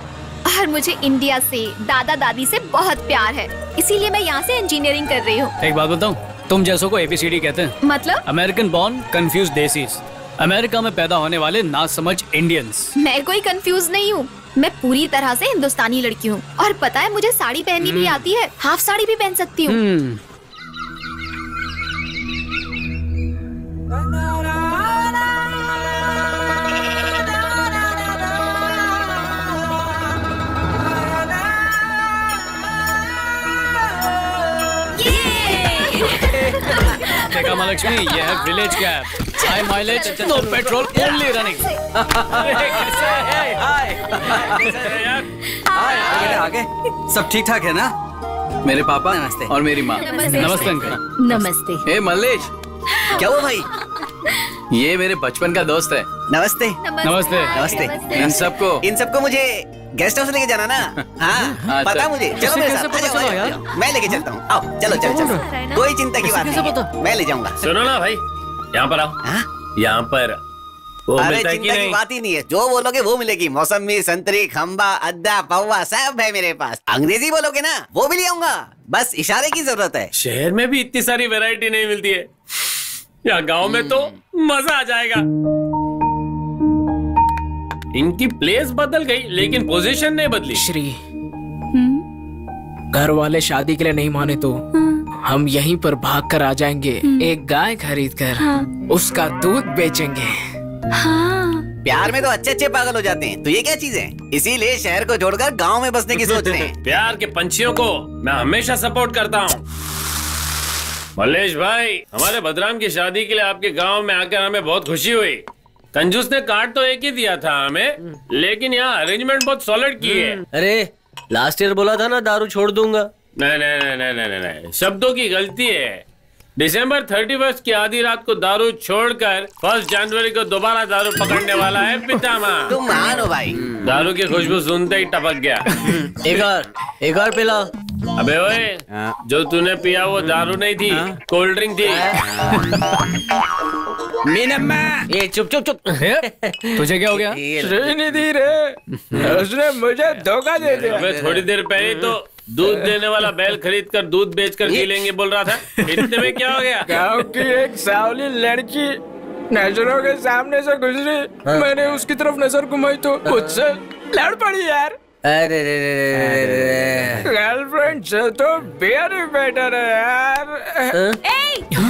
और मुझे इंडिया से, दादा दादी से बहुत प्यार है, इसीलिए मैं यहाँ से इंजीनियरिंग कर रही हूँ। एक बात बताऊं, तुम जैसों को ABCD कहते हैं। मतलब? American born confuse desis, America में पैदा होने वाले नासमझ इंडियंस। मैं कोई कंफ्यूज नहीं हूँ, मैं पूरी तरह से हिंदुस्तानी लड़की हूँ। और पता है मुझे साड़ी पहननी भी आती है, हाफ साड़ी भी पहन सकती हूँ। देखा महालक्ष्मी, ये है village cab, high mileage, no petrol, only running. आगे सब ठीक ठाक है ना? मेरे पापा नमस्ते और मेरी माँ। नमस्ते अंकल। नमस्ते। ए मल्लेश, क्या हुआ भाई? ये मेरे बचपन का दोस्त है। नमस्ते। नमस्ते। नमस्ते। इन सबको मुझे गेस्ट हाउस लेके जाना ना? हाँ, पता मुझे। चलो मेरे साथ, मैं लेके चलता हूँ। आओ, चलो चलो चलो, कोई चिंता की बात नहीं, मैं ले जाऊंगा। सुनो ना भाई, यहाँ पर आओ। यहाँ पर वो मिलता है कि नहीं? बात ही नहीं है, जो बोलोगे वो मिलेगी। मौसमी, संतरी, खंबा, अद्दा, पौवा सब है मेरे पास। अंग्रेजी बोलोगे ना, वो भी ले आऊंगा, बस इशारे की जरूरत है। शहर में भी इतनी सारी वैरायटी नहीं मिलती है, यहाँ गांव में तो मजा आ जाएगा। इनकी प्लेस बदल गई लेकिन पोजीशन नहीं बदली। श्री, घर वाले शादी के लिए नहीं माने तो हम यहीं पर भाग कर आ जाएंगे, एक गाय खरीद कर उसका दूध बेचेंगे। प्यार में तो अच्छे अच्छे पागल हो जाते हैं, तो ये क्या चीज है? इसीलिए शहर को छोड़कर गांव में बसने की सोच रहे हैं। प्यार के पंछियों को मैं हमेशा सपोर्ट करता हूँ। मल्लेश भाई, हमारे भद्राम की शादी के लिए आपके गांव में आकर हमें बहुत खुशी हुई। कंजूस ने कार्ड तो एक ही दिया था हमें, लेकिन यहाँ अरेंजमेंट बहुत सॉलिड की है। अरे लास्ट ईयर बोला था ना दारू छोड़ दूंगा। नहीं नहीं नहीं नहीं नहीं नहीं, शब्दों की गलती है। दिसंबर 31 की आधी रात को दारू छोड़कर 1 जनवरी को दोबारा दारू पकड़ने वाला है पितामह। तुम मान हो भाई। दारू की खुशबू सुनते ही टपक गया। एक और पिला। अबे ओए, जो तूने पिया वो दारू नहीं थी, कोल्ड ड्रिंक थी। मीनम्मा, ये चुप चुप चुप। तुझे क्या हो गया? श्रीनिधि रे, उसने मुझे धोखा दे दिया। अबे थोड़ी देर पहले तो दूध देने वाला बैल खरीद कर दूध बेचकर जी लेंगे बोल रहा था, इतने में क्या हो गया? गाँव की एक सावली लड़की नजरों के सामने से गुजरी, मैंने उसकी तरफ नजर घुमाई तो मुझसे लड़ पड़ी यार। अरे गर्लफ्रेंड से तो बियर ही बेटर है यार।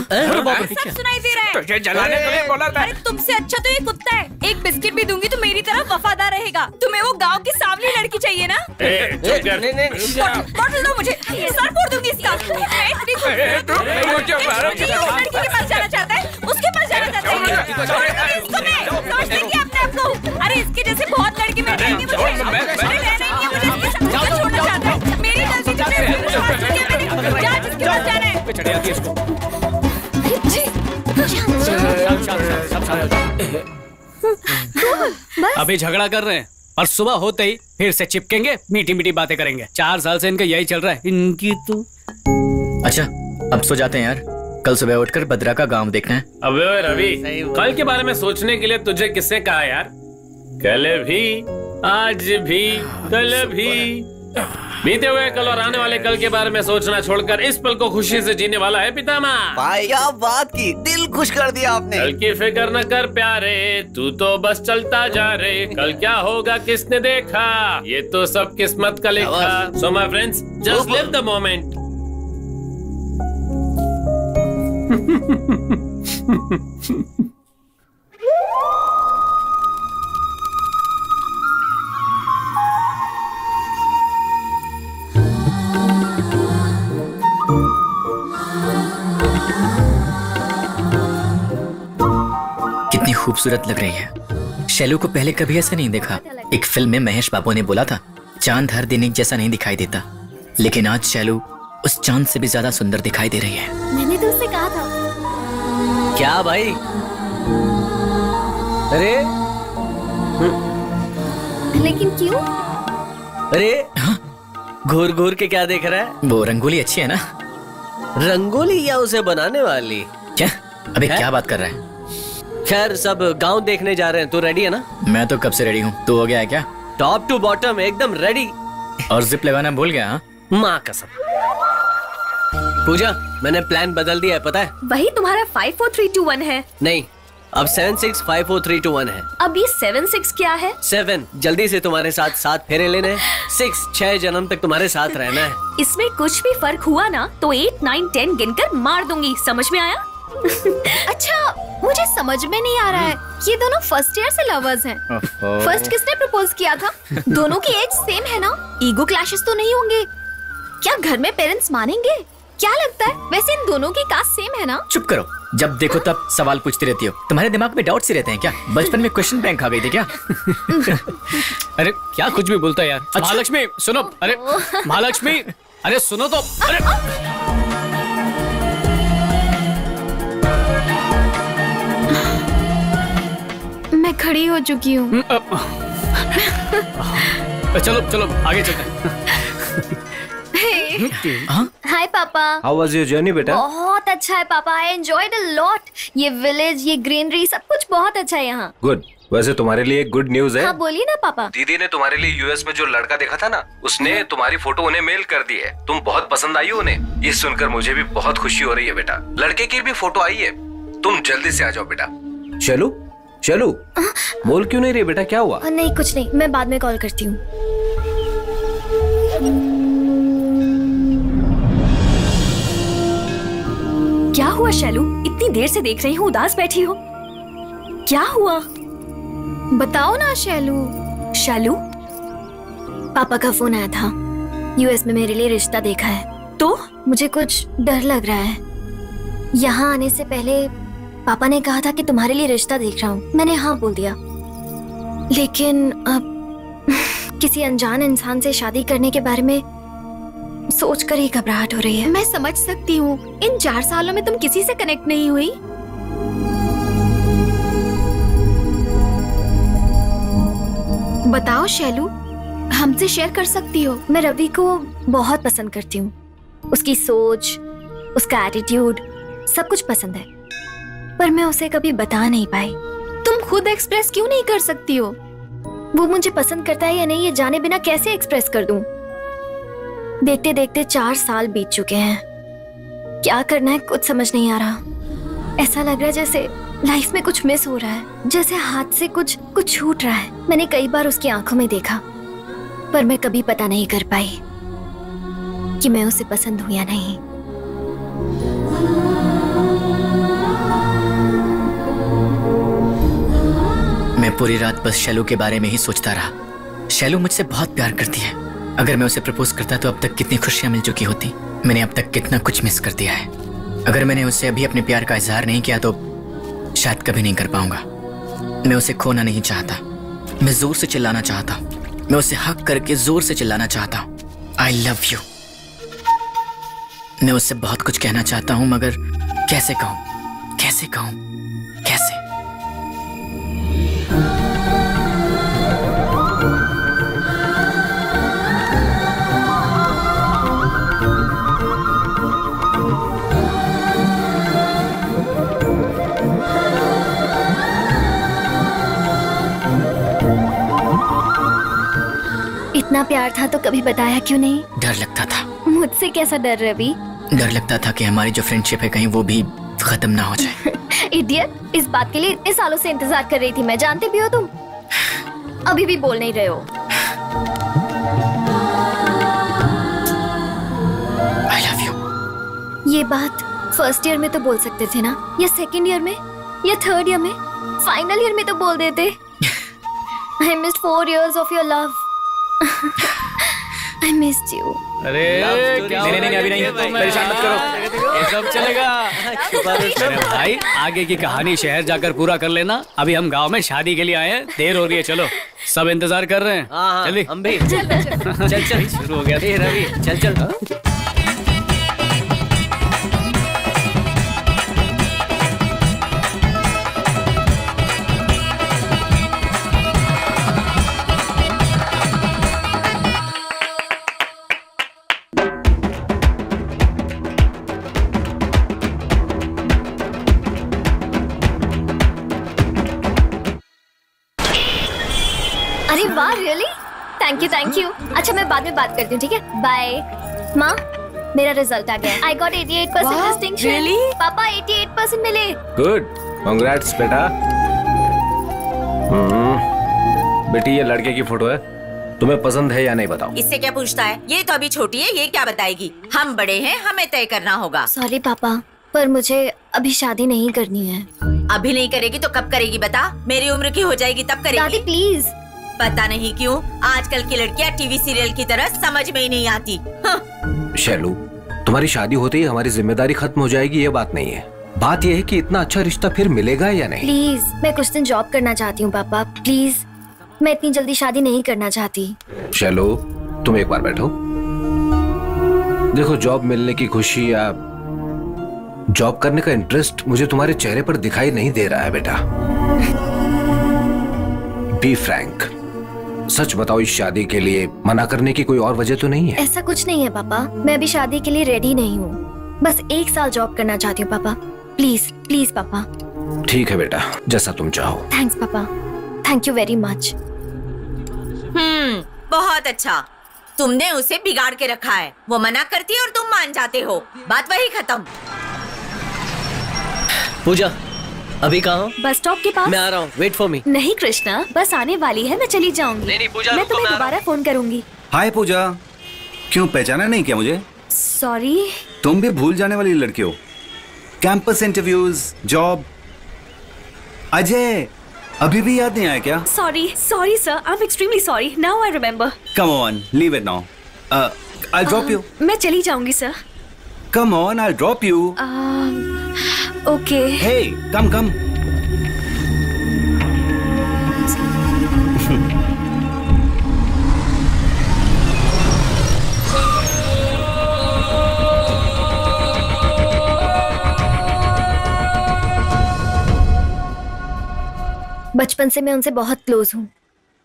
सब सुनाई दे रहा है। तुझे जलाने के लिए बोला था। अरे तुमसे अच्छा तो ये कुत्ता है। एक बिस्किट भी दूंगी तो मेरी तरफ वफादार रहेगा। तुम्हें वो गांव की सावली लड़की चाहिए ना? बॉटल दो मुझे, सर फोड़ दूंगी इसका। मैं इतनी लड़की के पास जाना चाहता है, उसके पास जाना चाहता है। इसको मैं सोचती थी अपने आप को। अरे इसके जैसे बहुत लड़की मिल जाएंगी मुझे। छोड़ना चाहता है मेरी गलती। जा जिसके पास जाना है। अभी झगड़ा कर रहे हैं और सुबह होते ही फिर से चिपकेंगे, मीठी मीठी बातें करेंगे। 4 साल से इनका यही चल रहा है। इनकी तो अच्छा, अब सो जाते हैं यार, कल सुबह उठकर भद्रा का गांव देखना है। अबे ओए रवि, कल के बारे में सोचने के लिए तुझे किसने कहा यार? कल भी, आज भी, कल भी। बीते हुए कल और आने वाले कल के बारे में सोचना छोड़कर इस पल को खुशी से जीने वाला है पितामह। भाई क्या बात की, दिल खुश कर दिया आपने। कल की फिक्र न कर प्यारे, तू तो बस चलता जा रे। कल क्या होगा किसने देखा, ये तो सब किस्मत का लिखा। So my friends, just live the moment. कितनी खूबसूरत लग रही है। शैलू को पहले कभी ऐसा नहीं देखा। एक फिल्म में महेश बाबू ने बोला था, चांद हर दिन एक जैसा नहीं दिखाई देता, लेकिन आज शैलू उस चांद से भी ज्यादा सुंदर दिखाई दे रही है। मैंने तो उससे कहा था। क्या भाई? अरे लेकिन क्यों? अरे घूर घूर के क्या देख रहा है? वो रंगोली अच्छी है ना? रंगोली या उसे बनाने वाली? क्या अबे क्या बात कर रहा है? खैर सब गांव देखने जा रहे हैं, तू रेडी है ना? मैं तो कब से रेडी हूँ। तू हो गया है क्या? टॉप टू बॉटम एकदम रेडी। और जिप लगाना भूल गया? हाँ, माँ कसम। पूजा, मैंने प्लान बदल दिया है, पता है? वही तुम्हारा 5 4 3 2 1 है। नहीं, अब 7 6 5 4 3 2 1 है। अब ये 7 6 क्या है? 7 जल्दी से तुम्हारे साथ 7 फेरे लेने हैं। 6 6 जन्म तक तुम्हारे साथ रहना है। इसमें कुछ भी फर्क हुआ ना तो 8 9 10 गिनकर मार दूंगी, समझ में आया? अच्छा, मुझे समझ में नहीं आ रहा है, ये दोनों फर्स्ट ईयर से लवर्स हैं। फर्स्ट किसने प्रपोज किया था? दोनों की एज सेम है ना? ईगो क्लैशेस तो नहीं होंगे? क्या घर में पेरेंट्स मानेंगे? क्या लगता है? वैसे इन दोनों की कास्ट सेम है ना? चुप करो, जब देखो तब सवाल पूछती रहती हो। तुम्हारे दिमाग में डाउट से रहते हैं क्या? बचपन में क्वेश्चन बैंक आ गई थी क्या? अरे क्या कुछ भी बोलता है यार। अच्छा। महालक्ष्मी सुनो, अरे महालक्ष्मी, अरे सुनो तो। अरे मैं खड़ी हो चुकी हूँ। चलो चलो आगे चलते हैं। हाय पापा। हाउ वाज योर जर्नी बेटा? बहुत अच्छा है पापा, आई एंजॉयड अ लॉट। ये विलेज, ये ग्रीनरी, सब कुछ बहुत अच्छा है यहाँ। गुड। वैसे तुम्हारे लिए एक गुड न्यूज है। हाँ बोलिए ना पापा। दीदी ने तुम्हारे लिए यूएस में जो लड़का देखा था ना, उसने तुम्हारी फोटो उन्हें मेल कर दी है। तुम बहुत पसंद आई हो उन्हें। ये सुनकर मुझे भी बहुत खुशी हो रही है बेटा। लड़के की भी फोटो आई है, तुम जल्दी से आ जाओ बेटा। चलो चलो, बोल क्यों नहीं रही बेटा, क्या हुआ? नहीं कुछ नहीं, मैं बाद में कॉल करती हूँ। क्या हुआ शैलू? इतनी देर से देख रही हूँ, उदास बैठी हो, क्या हुआ? बताओ ना शैलू। शैलू, पापा का फोन आया था। यूएस में मेरे लिए रिश्ता देखा है। तो मुझे कुछ डर लग रहा है। यहाँ आने से पहले पापा ने कहा था कि तुम्हारे लिए रिश्ता देख रहा हूँ। मैंने हाँ बोल दिया, लेकिन अब किसी अनजान इंसान से शादी करने के बारे में सोचकर ही घबराहट हो रही है। मैं समझ सकती हूँ, इन 4 सालों में तुम किसी से कनेक्ट नहीं हुई। बताओ शैलू, हमसे शेयर कर सकती हो। मैं रवि को बहुत पसंद करती हूँ। उसकी सोच, उसका एटीट्यूड, सब कुछ पसंद है, पर मैं उसे कभी बता नहीं पाई। तुम खुद एक्सप्रेस क्यों नहीं कर सकती हो? वो मुझे पसंद करता है या नहीं ये जाने बिना कैसे एक्सप्रेस कर दूं? देखते देखते 4 साल बीत चुके हैं। क्या करना है कुछ समझ नहीं आ रहा। ऐसा लग रहा है जैसे लाइफ में कुछ मिस हो रहा है, जैसे हाथ से कुछ छूट रहा है। मैंने कई बार उसकी आंखों में देखा, पर मैं कभी पता नहीं कर पाई कि मैं उसे पसंद हूं या नहीं। मैं पूरी रात बस शैलू के बारे में ही सोचता रहा। शैलू मुझसे बहुत प्यार करती है। अगर मैं उसे प्रपोज करता तो अब तक कितनी खुशियां मिल चुकी होती। मैंने अब तक कितना कुछ मिस कर दिया है। अगर मैंने उससे अभी अपने प्यार का इजहार नहीं किया तो शायद कभी नहीं कर पाऊंगा। मैं उसे खोना नहीं चाहता। मैं जोर से चिल्लाना चाहता हूँ। मैं उसे हक करके जोर से चिल्लाना चाहता हूँ, आई लव यू। मैं उससे बहुत कुछ कहना चाहता हूँ, मगर कैसे कहूँ, कैसे कहूँ, कैसे? इतना प्यार था तो कभी बताया क्यों नहीं? डर लगता था। मुझसे कैसा डर रवि? डर लगता था कि हमारी जो फ्रेंडशिप है कहीं वो भी खत्म ना हो जाए। इडियट, इस बात के लिए इतने सालों से इंतजार कर रही थी मैं, जानते भी हो तुम। अभी भी बोल नहीं रहे हो। I love you। ये बात फर्स्ट ईयर में तो बोल सकते थे ना, या सेकंड ईयर में, या थर्ड ईयर में, फाइनल ईयर में तो बोल देते। I missed 4 years of your love। I missed you। अरे क्या नहीं अभी नहीं, परेशान मत करो, ये सब चलेगा। अरे भाई आगे की कहानी शहर जाकर पूरा कर लेना। अभी हम गांव में शादी के लिए आए हैं, देर हो रही है। चलो सब इंतजार कर रहे हैं। जल्दी हम भी चल शुरू हो गया। रवि चल अरे वाह, रियली? Thank you. अच्छा मैं बाद में बात करती हूँ, ठीक है? बाय। माँ, मेरा रिजल्ट आ गया। I got 88% distinction. Really? पापा 88% मिले। गुड, कांग्रेट्स बेटा। बेटी ये लड़के की फोटो है, तुम्हें पसंद है या नहीं बताओ। इससे क्या पूछता है? ये तो अभी छोटी है, ये क्या बताएगी? हम बड़े हैं, हमें तय करना होगा। सॉरी पापा, पर मुझे अभी शादी नहीं करनी है। अभी नहीं करेगी तो कब करेगी बता? मेरी उम्र की हो जाएगी तब करेगी। दादी प्लीज। पता नहीं क्यों आजकल की लड़कियां टीवी सीरियल की तरह समझ में ही नहीं आती। हाँ। शैलू, तुम्हारी शादी होते ही हमारी जिम्मेदारी खत्म हो जाएगी ये बात नहीं है। बात यह है कि इतना अच्छा रिश्ता फिर मिलेगा या नहीं। प्लीज, मैं कुछ दिन जॉब करना चाहती हूँ पापा, प्लीज। मैं इतनी जल्दी शादी नहीं करना चाहती। शैलू, तुम एक बार बैठो। देखो, जॉब मिलने की खुशी या जॉब करने का इंटरेस्ट मुझे तुम्हारे चेहरे पर दिखाई नहीं दे रहा है बेटा। बी फ्रैंक, सच बताओ, इस शादी के लिए मना करने की कोई और वजह तो नहीं है? ऐसा कुछ नहीं है पापा, मैं अभी शादी के लिए रेडी नहीं हूँ। बस 1 साल जॉब करना चाहती हूँ पापा, प्लीज प्लीज पापा। ठीक है बेटा, जैसा तुम चाहो। थैंक्स पापा, थैंक यू वेरी मच। बहुत अच्छा, तुमने उसे बिगाड़ के रखा है। वो मना करती है और तुम मान जाते हो, बात वही खत्म। पूजा, अभी कहाँ हो? बस स्टॉप के पास। मैं आ रहा हूँ, वेट फॉर मी। नहीं कृष्णा, बस आने वाली है, मैं चली जाऊंगी। नहीं पूजा, मैं तुम्हें दोबारा फोन करूंगी। हाय पूजा, क्यों पहचाना नहीं क्या मुझे? सॉरी। तुम भी भूल जाने वाली लड़की हो। Campus interviews, job. अजय, अभी भी याद नहीं आया क्या? Sorry sir, I am extremely sorry. Now I remember. Come on, leave it now. I drop you. मैं चली जाऊंगी sir. Come on, I drop you. Okay. Hey, come come. बचपन से मैं उनसे बहुत क्लोज हूँ,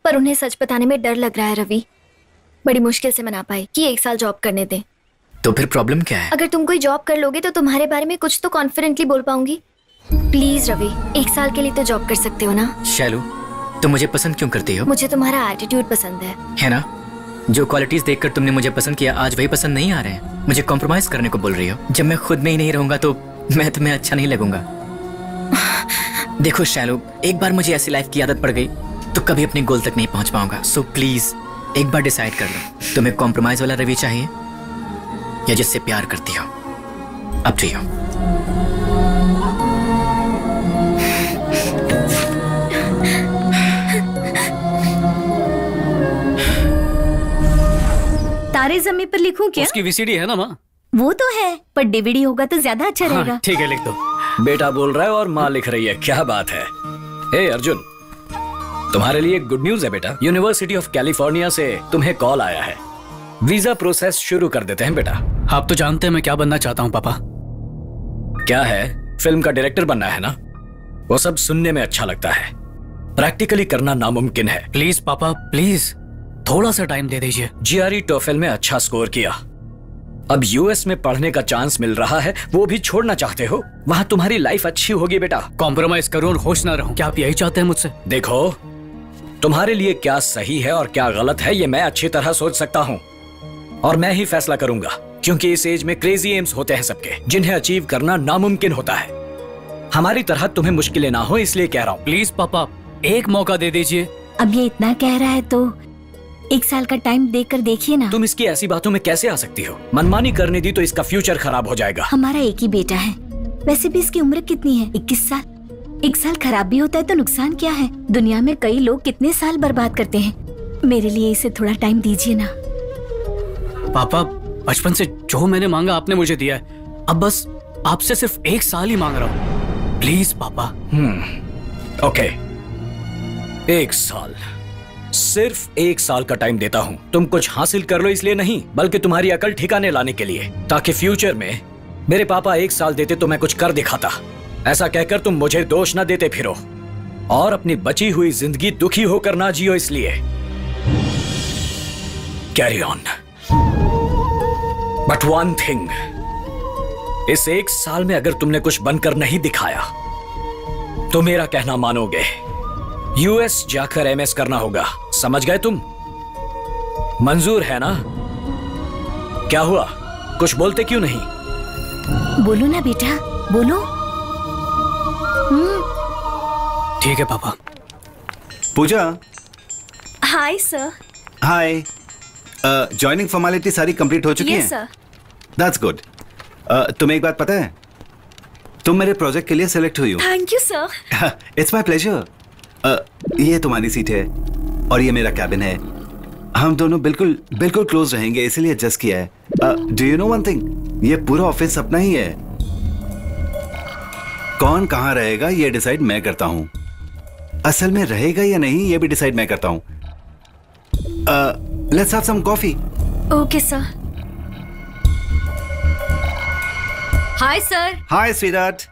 पर उन्हें सच बताने में डर लग रहा है रवि। बड़ी मुश्किल से मना पाई कि 1 साल जॉब करने दें। तो फिर प्रॉब्लम क्या है? अगर तुम कोई जॉब कर लोगे तो तुम्हारे बारे में कुछ तो कॉन्फिडेंटली बोल पाऊंगी। प्लीज रवि, 1 साल के लिए तो जॉब कर सकते हो ना? शैलू, तुम मुझे पसंद क्यों करती हो? मुझे तुम्हारा एटीट्यूड पसंद है ना? जो क्वालिटीज देखकर तुमने मुझे पसंद किया, आज वही पसंद नहीं आ रहे हैं। मुझे कॉम्प्रोमाइज करने को बोल रही हो। जब मैं खुद में ही नहीं रहूंगा तो मैं तुम्हें अच्छा नहीं लगूंगा। देखो शैलू, एक बार मुझे ऐसी लाइफ की आदत पड़ गई तो कभी अपने गोल तक नहीं पहुंच पाऊंगा। सो प्लीज एक बार डिसाइड कर लो, तुम्हें कॉम्प्रोमाइज वाला रवि चाहिए या जिससे प्यार करती हो? अब टू यू। तारे जमीन पर लिखूं क्या? उसकी वीसीडी है ना माँ? वो तो है, पर डीवीडी होगा तो ज्यादा अच्छा रहेगा। ठीक है, लिख दो। बेटा बोल रहा है और माँ लिख रही है, क्या बात है। हे अर्जुन, तुम्हारे लिए गुड न्यूज है बेटा। यूनिवर्सिटी ऑफ कैलिफोर्निया से तुम्हें कॉल आया है। वीजा प्रोसेस शुरू कर देते हैं बेटा। आप तो जानते हैं मैं क्या बनना चाहता हूँ पापा। क्या है? फिल्म का डायरेक्टर बनना है ना? वो सब सुनने में अच्छा लगता है, प्रैक्टिकली करना नामुमकिन है। प्लीज पापा, प्लीज थोड़ा सा टाइम दे दीजिए। जीआरई टोफेल में अच्छा स्कोर किया, अब यूएस में पढ़ने का चांस मिल रहा है, वो भी छोड़ना चाहते हो? वहाँ तुम्हारी लाइफ अच्छी होगी बेटा। कॉम्प्रोमाइज करूं और खुश ना रहूं, क्या आप यही चाहते हैं मुझसे? देखो, तुम्हारे लिए क्या सही है और क्या गलत है ये मैं अच्छी तरह सोच सकता हूँ, और मैं ही फैसला करूंगा, क्योंकि इस एज में क्रेजी एम्स होते हैं सबके, जिन्हें अचीव करना नामुमकिन होता है। हमारी तरह तुम्हें मुश्किलें ना हो इसलिए कह रहा हूँ। प्लीज पापा, एक मौका दे दीजिए। अब ये इतना कह रहा है तो 1 साल का टाइम देकर देखिए ना। तुम इसकी ऐसी बातों में कैसे आ सकती हो? मनमानी करने दी तो इसका फ्यूचर खराब हो जाएगा। हमारा एक ही बेटा है, वैसे भी इसकी उम्र कितनी है? 21 साल। 1 साल खराब भी होता है तो नुकसान क्या है? दुनिया में कई लोग कितने साल बर्बाद करते हैं। मेरे लिए इसे थोड़ा टाइम दीजिए ना। पापा, बचपन से जो मैंने मांगा आपने मुझे दिया है, अब बस आपसे सिर्फ 1 साल ही मांग रहा हूँ। प्लीज पापा। ओके, 1 साल, सिर्फ 1 साल का टाइम देता हूं। तुम कुछ हासिल कर लो इसलिए नहीं, बल्कि तुम्हारी अकल ठिकाने लाने के लिए, ताकि फ्यूचर में मेरे पापा 1 साल देते तो मैं कुछ कर दिखाता। ऐसा कहकर तुम मुझे दोष ना देते फिरो और अपनी बची हुई जिंदगी दुखी होकर ना जियो, इसलिए carry on. But one thing, इस 1 साल में अगर तुमने कुछ बनकर नहीं दिखाया तो मेरा कहना मानोगे, यूएस जाकर एमएस करना होगा। समझ गए तुम? मंजूर है ना? क्या हुआ, कुछ बोलते क्यों नहीं? बोलो ना बेटा, बोलो। ठीक है पापा। Pooja. Hi sir. Hi. Joining formality सारी कंप्लीट हो चुकी यस हैं? सर। That's good. तुम्हें एक बात पता है, तुम मेरे प्रोजेक्ट के लिए सिलेक्ट हुई हो। Thank you sir. It's my pleasure. ये तुम्हारी सीट है और ये मेरा कैबिन है। हम दोनों बिल्कुल बिल्कुल क्लोज रहेंगे, इसीलिए एडजस्ट किया है। Do you know one thing, ये पूरा ऑफिस अपना ही है। कौन कहाँ रहेगा ये डिसाइड मैं करता हूँ। असल में रहेगा या नहीं ये भी डिसाइड मैं करता हूँ। Let's have some coffee. Okay sir. Hi sir. Hi sweetheart.